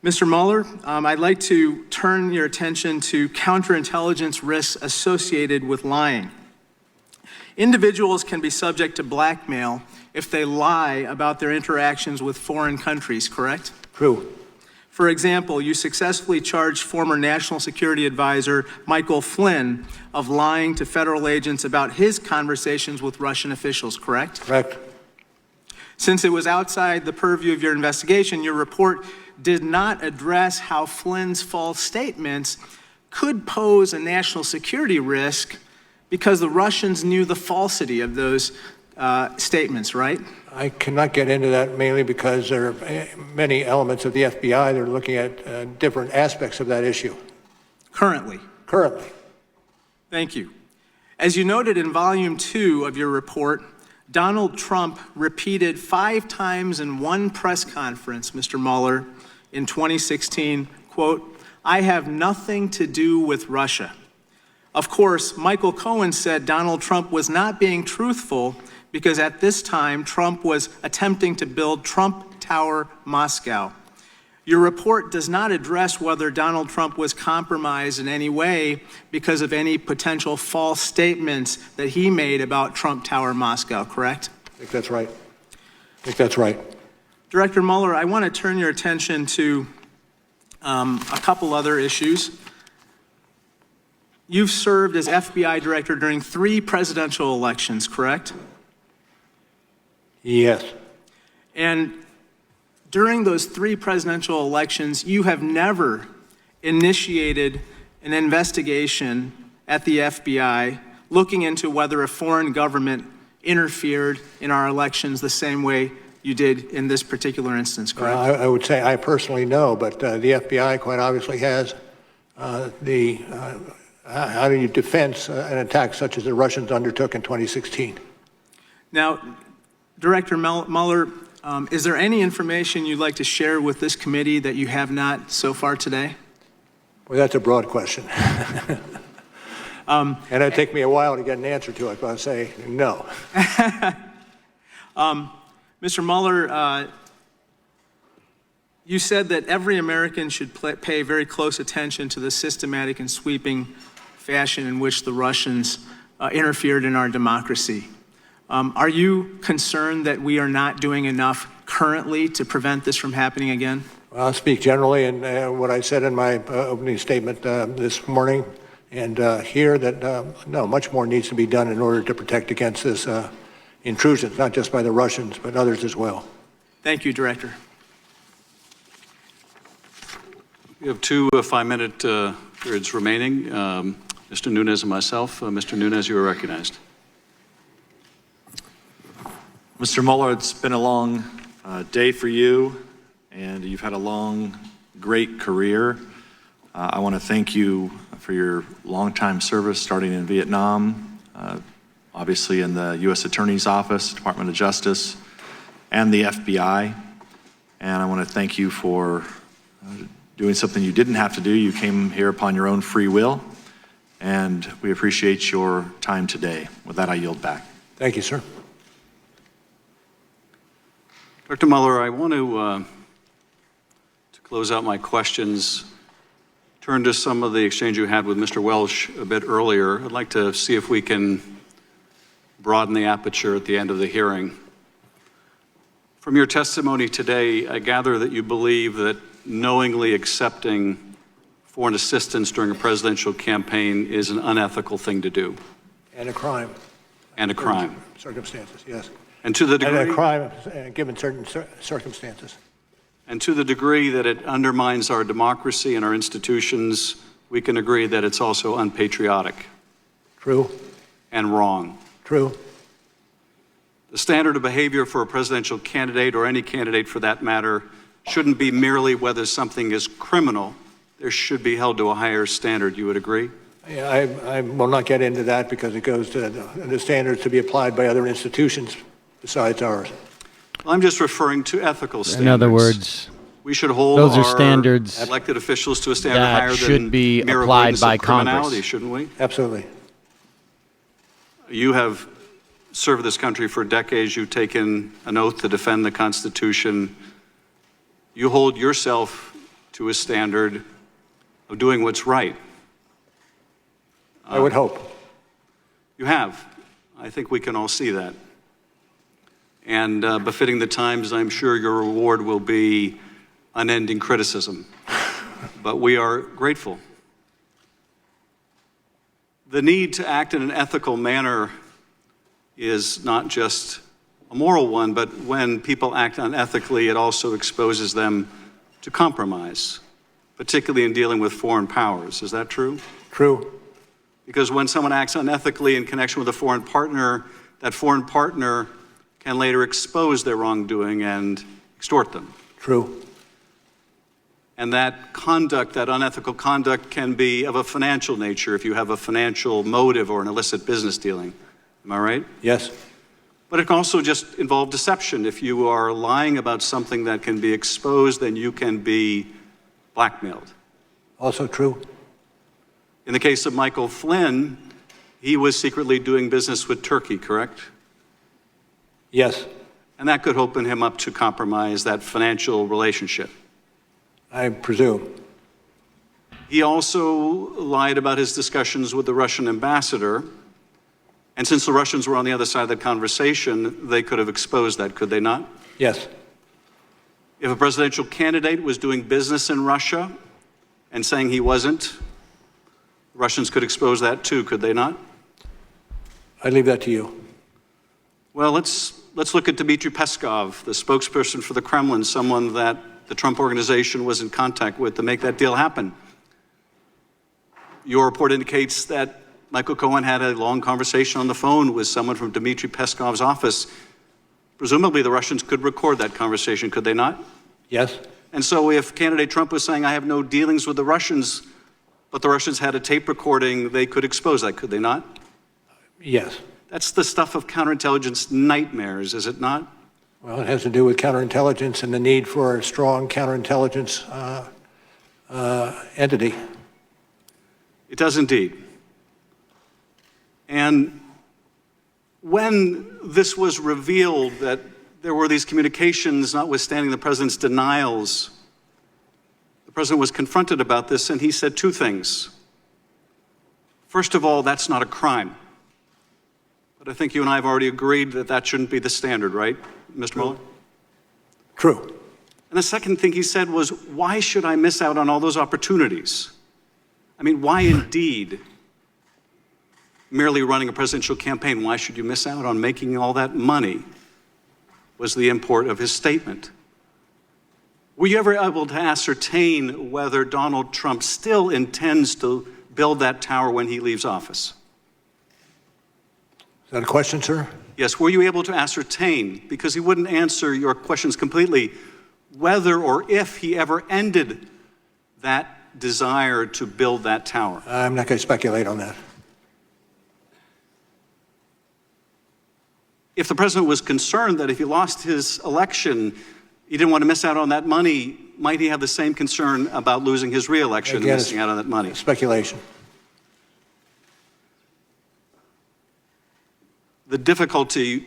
Mr. Mueller, I'd like to turn your attention to counterintelligence risks associated with lying. Individuals can be subject to blackmail if they lie about their interactions with foreign countries, correct? True. For example, you successfully charged former National Security Advisor Michael Flynn of lying to federal agents about his conversations with Russian officials, correct? Correct. Since it was outside the purview of your investigation, your report did not address how Flynn's false statements could pose a national security risk because the Russians knew the falsity of those statements, right? I cannot get into that mainly because there are many elements of the FBI that are looking at different aspects of that issue. Currently. Currently. Thank you. As you noted in Volume 2 of your report, Donald Trump repeated 5 times in one press conference, Mr. Mueller, in 2016, quote, "I have nothing to do with Russia." Of course, Michael Cohen said Donald Trump was not being truthful because at this time, Trump was attempting to build Trump Tower Moscow. Your report does not address whether Donald Trump was compromised in any way because of any potential false statements that he made about Trump Tower Moscow, correct? I think that's right. I think that's right. Director Mueller, I want to turn your attention to a couple other issues. You've served as FBI director during 3 presidential elections, correct? Yes. And during those 3 presidential elections, you have never initiated an investigation at the FBI looking into whether a foreign government interfered in our elections the same way you did in this particular instance, correct? I would say I personally know, but the FBI quite obviously has how do you defend an attack such as the Russians undertook in 2016? Now, Director Mueller, is there any information you'd like to share with this committee that you have not so far today? Well, that's a broad question. And it'd take me a while to get an answer to it, but I'll say no. Mr. Mueller, you said that every American should pay very close attention to the systematic and sweeping fashion in which the Russians interfered in our democracy. Are you concerned that we are not doing enough currently to prevent this from happening again? Well, I'll speak generally, and what I said in my opening statement this morning, and here that no, much more needs to be done in order to protect against this intrusions, not just by the Russians, but others as well. Thank you, Director. We have 2 5-minute periods remaining. Mr. Nunes and myself. Mr. Nunes, you are recognized. Mr. Mueller, it's been a long day for you, and you've had a long, great career. I want to thank you for your longtime service, starting in Vietnam, obviously in the U.S. Attorney's Office, Department of Justice, and the FBI. And I want to thank you for doing something you didn't have to do. You came here upon your own free will, and we appreciate your time today. With that, I yield back. Thank you, sir. Dr. Mueller, I want to close out my questions, turn to some of the exchange you had with Mr. Welsh a bit earlier. I'd like to see if we can broaden the aperture at the end of the hearing. From your testimony today, I gather that you believe that knowingly accepting foreign assistance during a presidential campaign is an unethical thing to do. And a crime. And a crime. Circumstances, yes. And to the degree, and a crime given certain circumstances. And to the degree that it undermines our democracy and our institutions, we can agree that it's also unpatriotic. True. And wrong. True. The standard of behavior for a presidential candidate, or any candidate for that matter, shouldn't be merely whether something is criminal. There should be held to a higher standard. You would agree? Yeah, I will not get into that because it goes to the standards to be applied by other institutions besides ours. Well, I'm just referring to ethical standards. In other words, we should hold those are our standards elected officials to a standard that higher should than be mere applied avoidance by of criminality, Congress. shouldn't we? Absolutely. You have served this country for decades. You've taken an oath to defend the Constitution. You hold yourself to a standard of doing what's right. I would hope. You have. I think we can all see that. And befitting the times, I'm sure your reward will be unending criticism. But we are grateful. The need to act in an ethical manner is not just a moral one, but when people act unethically, it also exposes them to compromise, particularly in dealing with foreign powers. Is that true? True. Because when someone acts unethically in connection with a foreign partner, that foreign partner can later expose their wrongdoing and extort them. True. And that conduct, that unethical conduct, can be of a financial nature if you have a financial motive or an illicit business dealing. Am I right? Yes. But it can also just involve deception. If you are lying about something that can be exposed, then you can be blackmailed. Also true. In the case of Michael Flynn, he was secretly doing business with Turkey, correct? Yes. And that could open him up to compromise that financial relationship. I presume. He also lied about his discussions with the Russian ambassador. And since the Russians were on the other side of the conversation, they could have exposed that, could they not? Yes. If a presidential candidate was doing business in Russia and saying he wasn't, Russians could expose that too, could they not? I leave that to you. Well, let's look at Dmitry Peskov, the spokesperson for the Kremlin, someone that the Trump organization was in contact with to make that deal happen. Your report indicates that Michael Cohen had a long conversation on the phone with someone from Dmitry Peskov's office. Presumably the Russians could record that conversation, could they not? Yes. And so if candidate Trump was saying, I have no dealings with the Russians, but the Russians had a tape recording, they could expose that, could they not? Yes. That's the stuff of counterintelligence nightmares, is it not? Well, it has to do with counterintelligence and the need for a strong counterintelligence entity. It does indeed. And when this was revealed that there were these communications, notwithstanding the president's denials, the president was confronted about this, and he said two things. First of all, that's not a crime. But I think you and I have already agreed that that shouldn't be the standard, right, Mr. Mueller? True. And the second thing he said was, why should I miss out on all those opportunities? I mean, why indeed? Merely running a presidential campaign, why should you miss out on making all that money? Was the import of his statement. Were you ever able to ascertain whether Donald Trump still intends to build that tower when he leaves office? Is that a question, sir? Yes, were you able to ascertain, because he wouldn't answer your questions completely, whether or if he ever ended that desire to build that tower? I'm not going to speculate on that. If the president was concerned that if he lost his election, he didn't want to miss out on that money, might he have the same concern about losing his re-election and missing out on that money? Speculation. The difficulty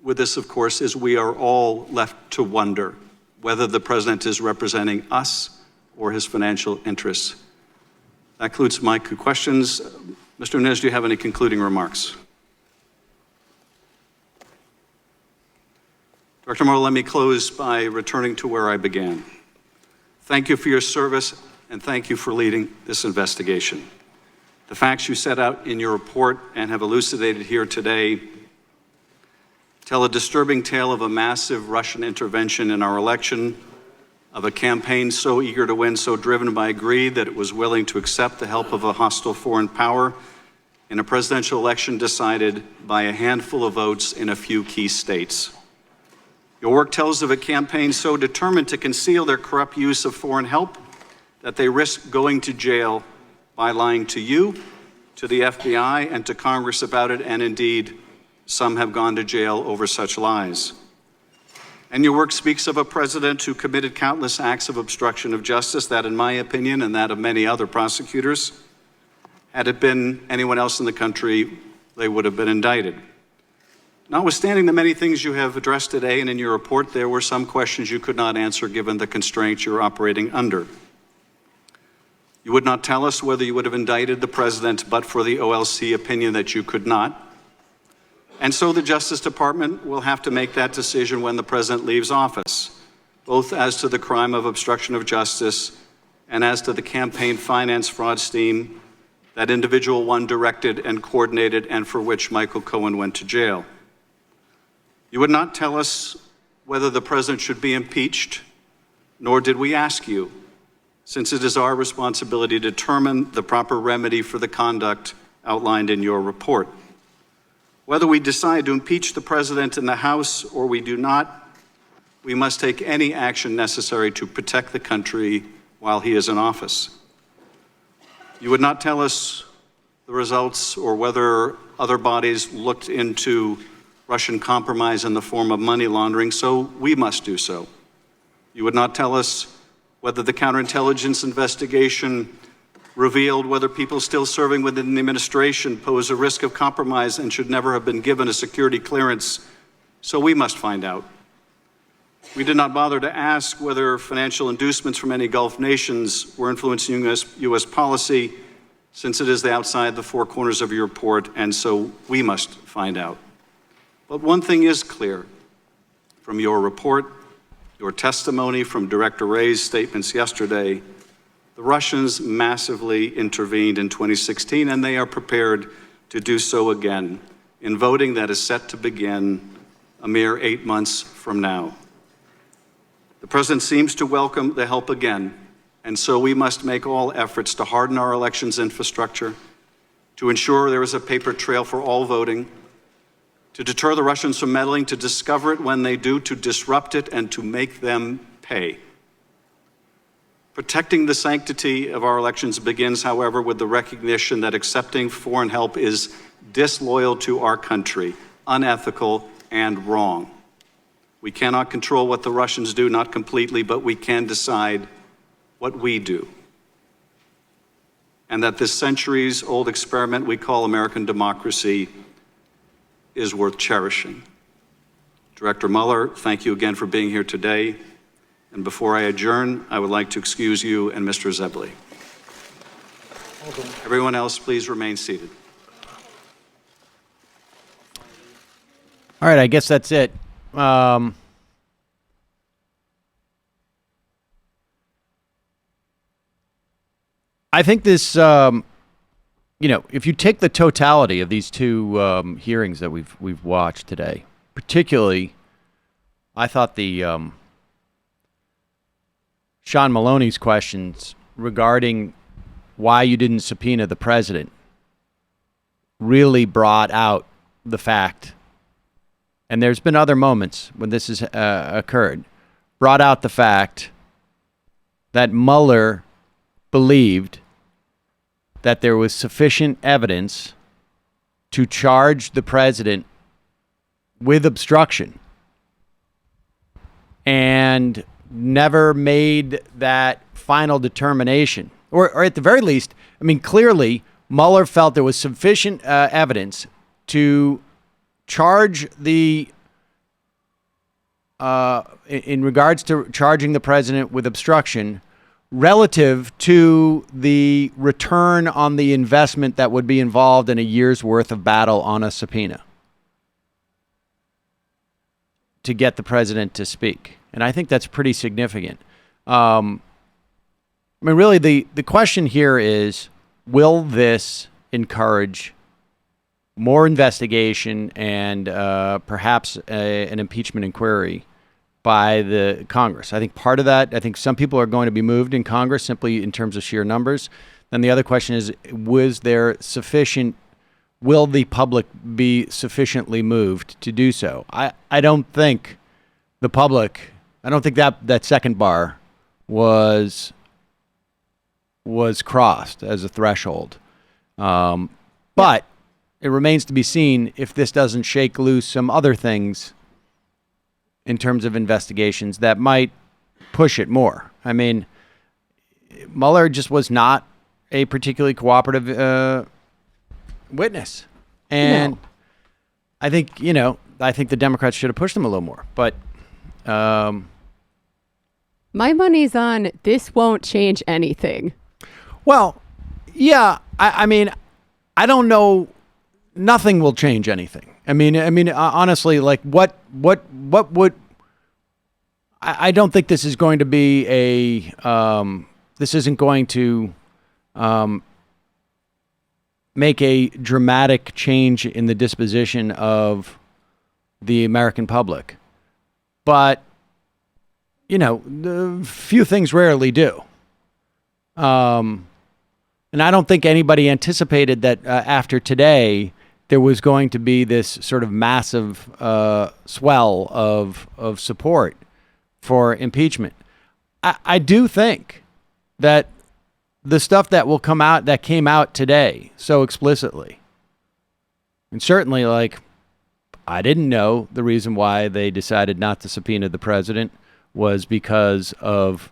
with this, of course, is we are all left to wonder whether the president is representing us or his financial interests. That concludes my questions. Mr. Nunes, do you have any concluding remarks? Dr. Mueller, let me close by returning to where I began. Thank you for your service, and thank you for leading this investigation. The facts you set out in your report and have elucidated here today tell a disturbing tale of a massive Russian intervention in our election, of a campaign so eager to win, so driven by greed that it was willing to accept the help of a hostile foreign power in a presidential election decided by a handful of votes in a few key states. Your work tells of a campaign so determined to conceal their corrupt use of foreign help that they risk going to jail by lying to you, to the FBI, and to Congress about it, and indeed, some have gone to jail over such lies. And your work speaks of a president who committed countless acts of obstruction of justice that, in my opinion, and that of many other prosecutors, had it been anyone else in the country, they would have been indicted. Notwithstanding the many things you have addressed today and in your report, there were some questions you could not answer given the constraints you're operating under. You would not tell us whether you would have indicted the president but for the OLC opinion that you could not. And so the Justice Department will have to make that decision when the president leaves office, both as to the crime of obstruction of justice and as to the campaign finance fraud scheme that individual one directed and coordinated and for which Michael Cohen went to jail. You would not tell us whether the president should be impeached, nor did we ask you, since it is our responsibility to determine the proper remedy for the conduct outlined in your report. Whether we decide to impeach the president in the House or we do not, we must take any action necessary to protect the country while he is in office. You would not tell us the results or whether other bodies looked into Russian compromise in the form of money laundering, so we must do so. You would not tell us whether the counterintelligence investigation revealed whether people still serving within the administration pose a risk of compromise and should never have been given a security clearance, so we must find out. We did not bother to ask whether financial inducements from any Gulf nations were influencing U.S. policy, since it is outside the four corners of your report, and so we must find out. But one thing is clear from your report, your testimony, from Director Wray's statements yesterday: the Russians massively intervened in 2016, and they are prepared to do so again in voting that is set to begin a mere 8 months from now. The President seems to welcome the help again, and so we must make all efforts to harden our elections infrastructure, to ensure there is a paper trail for all voting, to deter the Russians from meddling, to discover it when they do, to disrupt it, and to make them pay. Protecting the sanctity of our elections begins, however, with the recognition that accepting foreign help is disloyal to our country, unethical, and wrong. We cannot control what the Russians do, not completely, but we can decide what we do. And that this centuries-old experiment we call American democracy is worth cherishing. Director Mueller, thank you again for being here today. And before I adjourn, I would like to excuse you and Mr. Zebley. Everyone else, please remain seated. All right, I guess that's it. I think this, if you take the totality of these two hearings that we've watched today, particularly, I thought the Sean Maloney's questions regarding why you didn't subpoena the president really brought out the fact, and there's been other moments when this has occurred, brought out the fact that Mueller believed that there was sufficient evidence to charge the president with obstruction and never made that final determination. Or at the very least, I mean, clearly, Mueller felt there was sufficient evidence to charge the, in regards to charging the president with obstruction relative to the return on the investment that would be involved in a year's worth of battle on a subpoena to get the president to speak. And I think that's pretty significant. I mean, really, the question here is, will this encourage more investigation and perhaps an impeachment inquiry by the Congress? I think part of that, I think some people are going to be moved in Congress simply in terms of sheer numbers. Then the other question is, will the public be sufficiently moved to do so? I don't think the public, I don't think that second bar was crossed as a threshold. But it remains to be seen if this doesn't shake loose some other things in terms of investigations that might push it more. I mean, Mueller just was not a particularly cooperative witness. And no. I think the Democrats should have pushed him a little more. But my money's on this won't change anything. Well, yeah, I mean, I don't know. Nothing will change anything. I mean, honestly, like what would? I don't think this is going to be this isn't going to make a dramatic change in the disposition of the American public. But few things rarely do. And I don't think anybody anticipated that after today there was going to be this sort of massive swell of support for impeachment. I do think that the stuff that came out today so explicitly, and certainly, like, I didn't know the reason why they decided not to subpoena the president was because of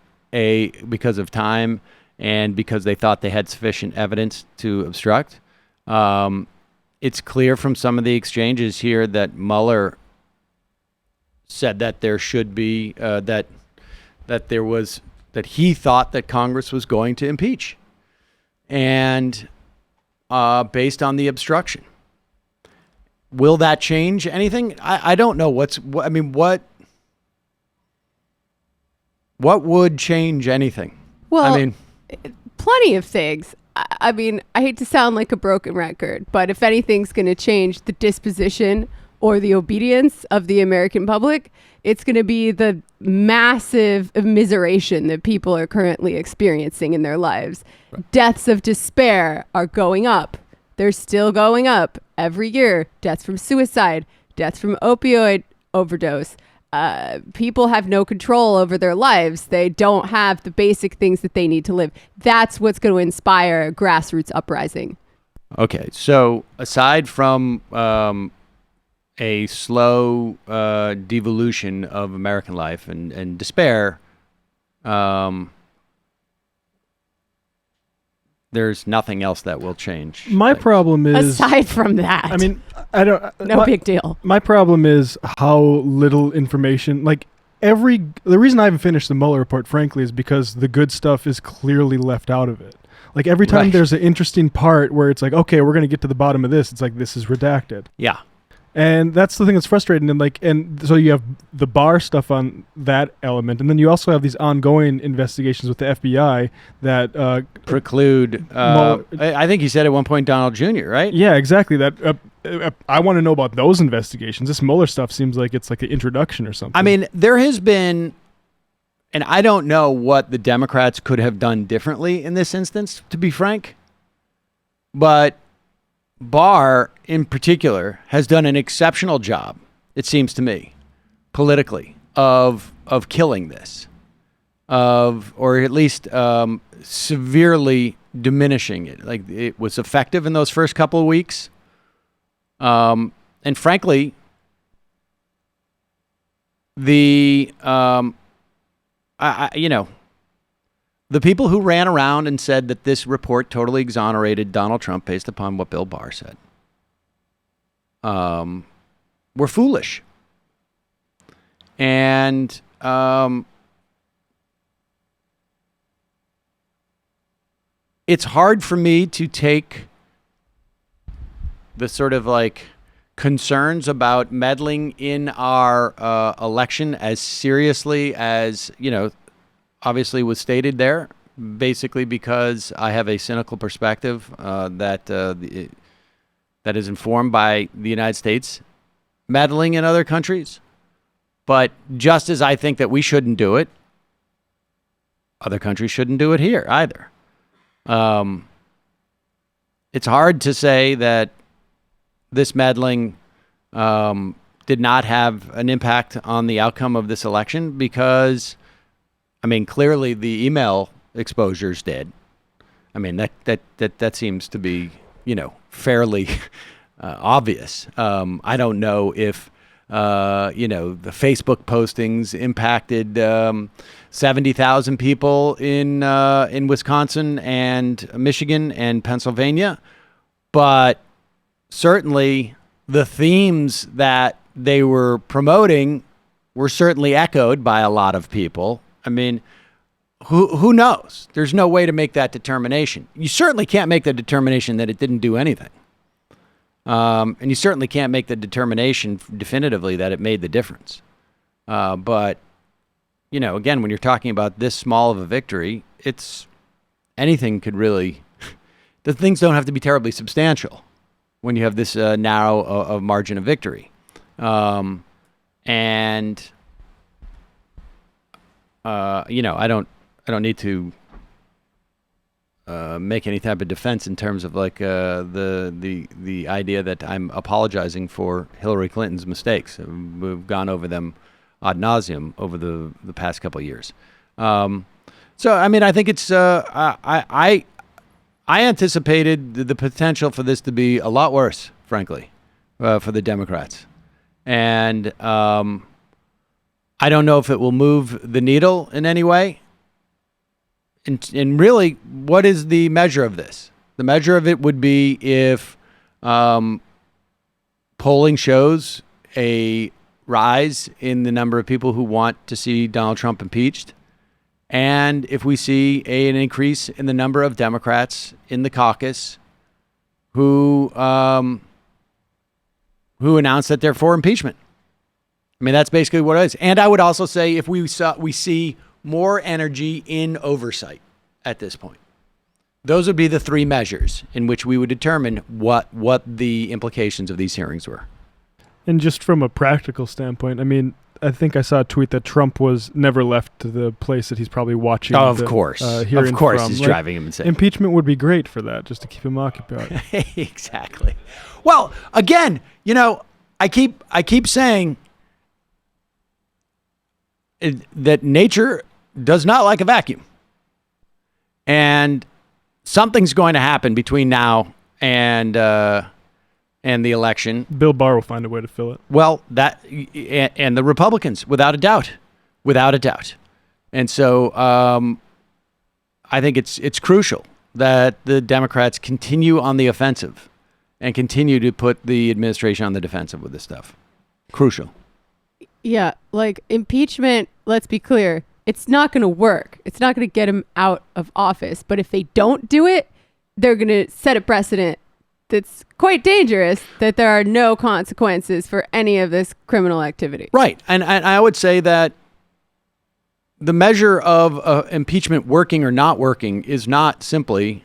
time and because they thought they had sufficient evidence to obstruct. It's clear from some of the exchanges here that Mueller said that there should be that he thought that Congress was going to impeach, and based on the obstruction. Will that change anything? I don't know. What would change anything? Well, plenty of things. I mean, I hate to sound like a broken record, but if anything's going to change the disposition or the obedience of the American public, it's going to be the massive immiseration that people are currently experiencing in their lives. Right. Deaths of despair are going up. They're still going up every year. Deaths from suicide, deaths from opioid overdose. People have no control over their lives. They don't have the basic things that they need to live. That's what's going to inspire a grassroots uprising. Okay, so aside from a slow devolution of American life and despair, there's nothing else that will change. My problem is, aside from that, I mean, I don't. No big deal. My problem is how little information. Like the reason I haven't finished the Mueller report, frankly, is because the good stuff is clearly left out of it. Like every time there's an interesting part where it's like, okay, we're going to get to the bottom of this, it's like, this is redacted. Yeah. And that's the thing that's frustrating. And so you have the Barr stuff on that element, and then you also have these ongoing investigations with the FBI that preclude. I think he said at one point Donald Jr., right? Yeah, exactly. That I want to know about those investigations. This Mueller stuff seems like it's like an introduction or something. I mean, there has been, and I don't know what the Democrats could have done differently in this instance, to be frank, but Barr, in particular, has done an exceptional job, it seems to me, politically, of killing this, or at least severely diminishing it. Like, it was effective in those first couple of weeks, and frankly, the the people who ran around and said that this report totally exonerated Donald Trump based upon what Bill Barr said were foolish. And it's hard for me to take the sort of like concerns about meddling in our election as seriously as, obviously was stated there, basically because I have a cynical perspective that is informed by the United States meddling in other countries. But just as I think that we shouldn't do it, other countries shouldn't do it here either. It's hard to say that this meddling did not have an impact on the outcome of this election because, I mean, clearly the email exposures did. I mean, that seems to be, fairly obvious. I don't know if, the Facebook postings impacted 70,000 people in Wisconsin and Michigan and Pennsylvania, but certainly the themes that they were promoting were certainly echoed by a lot of people. I mean, who knows? There's no way to make that determination. You certainly can't make the determination that it didn't do anything. And you certainly can't make the determination definitively that it made the difference. But, again, when you're talking about this small of a victory, anything could really, the things don't have to be terribly substantial when you have this narrow a margin of victory. I don't need to make any type of defense in terms of like the idea that I'm apologizing for Hillary Clinton's mistakes. We've gone over them ad nauseum over the past couple of years. So I mean, I think it's I anticipated the potential for this to be a lot worse, frankly, for the Democrats, and I don't know if it will move the needle in any way. And really, what is the measure of this? The measure of it would be if polling shows a rise in the number of people who want to see Donald Trump impeached, and if we see an increase in the number of Democrats in the caucus who announce that they're for impeachment. I mean, that's basically what it is. And I would also say if we see more energy in oversight at this point. Those would be the three measures in which we would determine what the implications of these hearings were. And just from a practical standpoint, I mean, I think I saw a tweet that Trump was never left to the place that he's probably watching. Oh, of course. Hearing of course, from. he's Like, driving him insane. Impeachment would be great for that, just to keep him occupied. Exactly. Well, again, I keep saying that nature does not like a vacuum. And something's going to happen between now and the election. Bill Barr will find a way to fill it. Well, and the Republicans, without a doubt. And so I think it's crucial that the Democrats continue on the offensive and continue to put the administration on the defensive with this stuff. Crucial. Yeah, like impeachment, let's be clear, it's not going to work. It's not going to get him out of office. But if they don't do it, they're going to set a precedent that's quite dangerous, that there are no consequences for any of this criminal activity. Right. And I would say that the measure of impeachment working or not working is not simply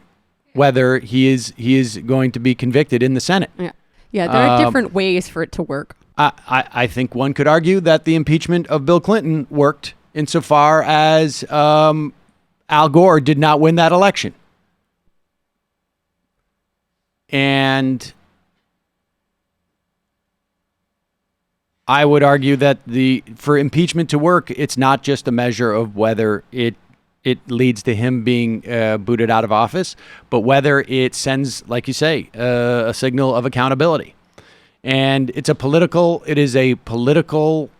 whether he is going to be convicted in the Senate. Yeah, there are different ways for it to work. I think one could argue that the impeachment of Bill Clinton worked insofar as Al Gore did not win that election. And I would argue that for impeachment to work, it's not just a measure of whether it leads to him being booted out of office, but whether it sends, like you say, a signal of accountability. And it is a political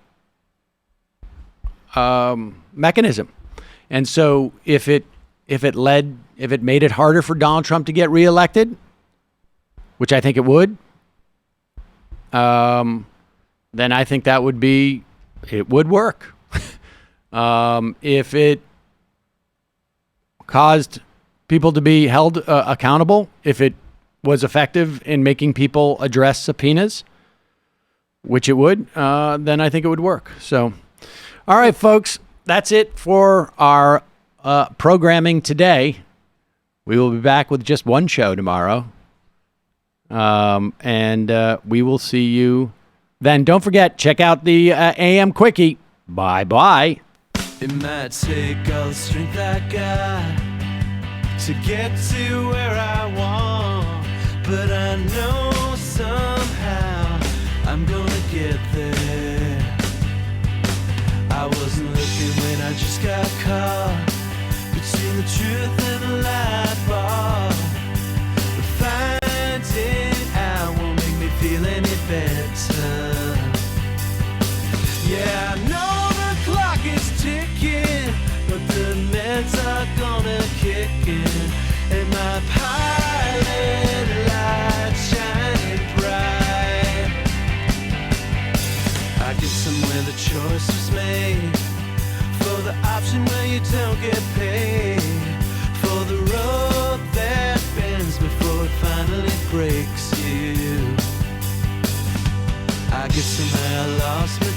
mechanism. And so if it made it harder for Donald Trump to get reelected, which I think it would, then I think it would work. If it caused people to be held accountable, if it was effective in making people address subpoenas, which it would, then I think it would work. So, all right, folks, that's it for our programming today. We will be back with just one show tomorrow. And we will see you then. Don't forget, check out the AM Quickie. Bye-bye. It might take all the strength I got to get to where I want, but I know somehow I'm gonna get there. I wasn't looking when I just got caught between the truth and the light bar. But finding out won't make me feel any better. Yeah, I know the clock is ticking, but the meds are gonna kick in, and my pilot light shining bright. I get somewhere the choice was made, for the option where you don't get paid, for the road that bends before it finally breaks you. I guess somehow I lost me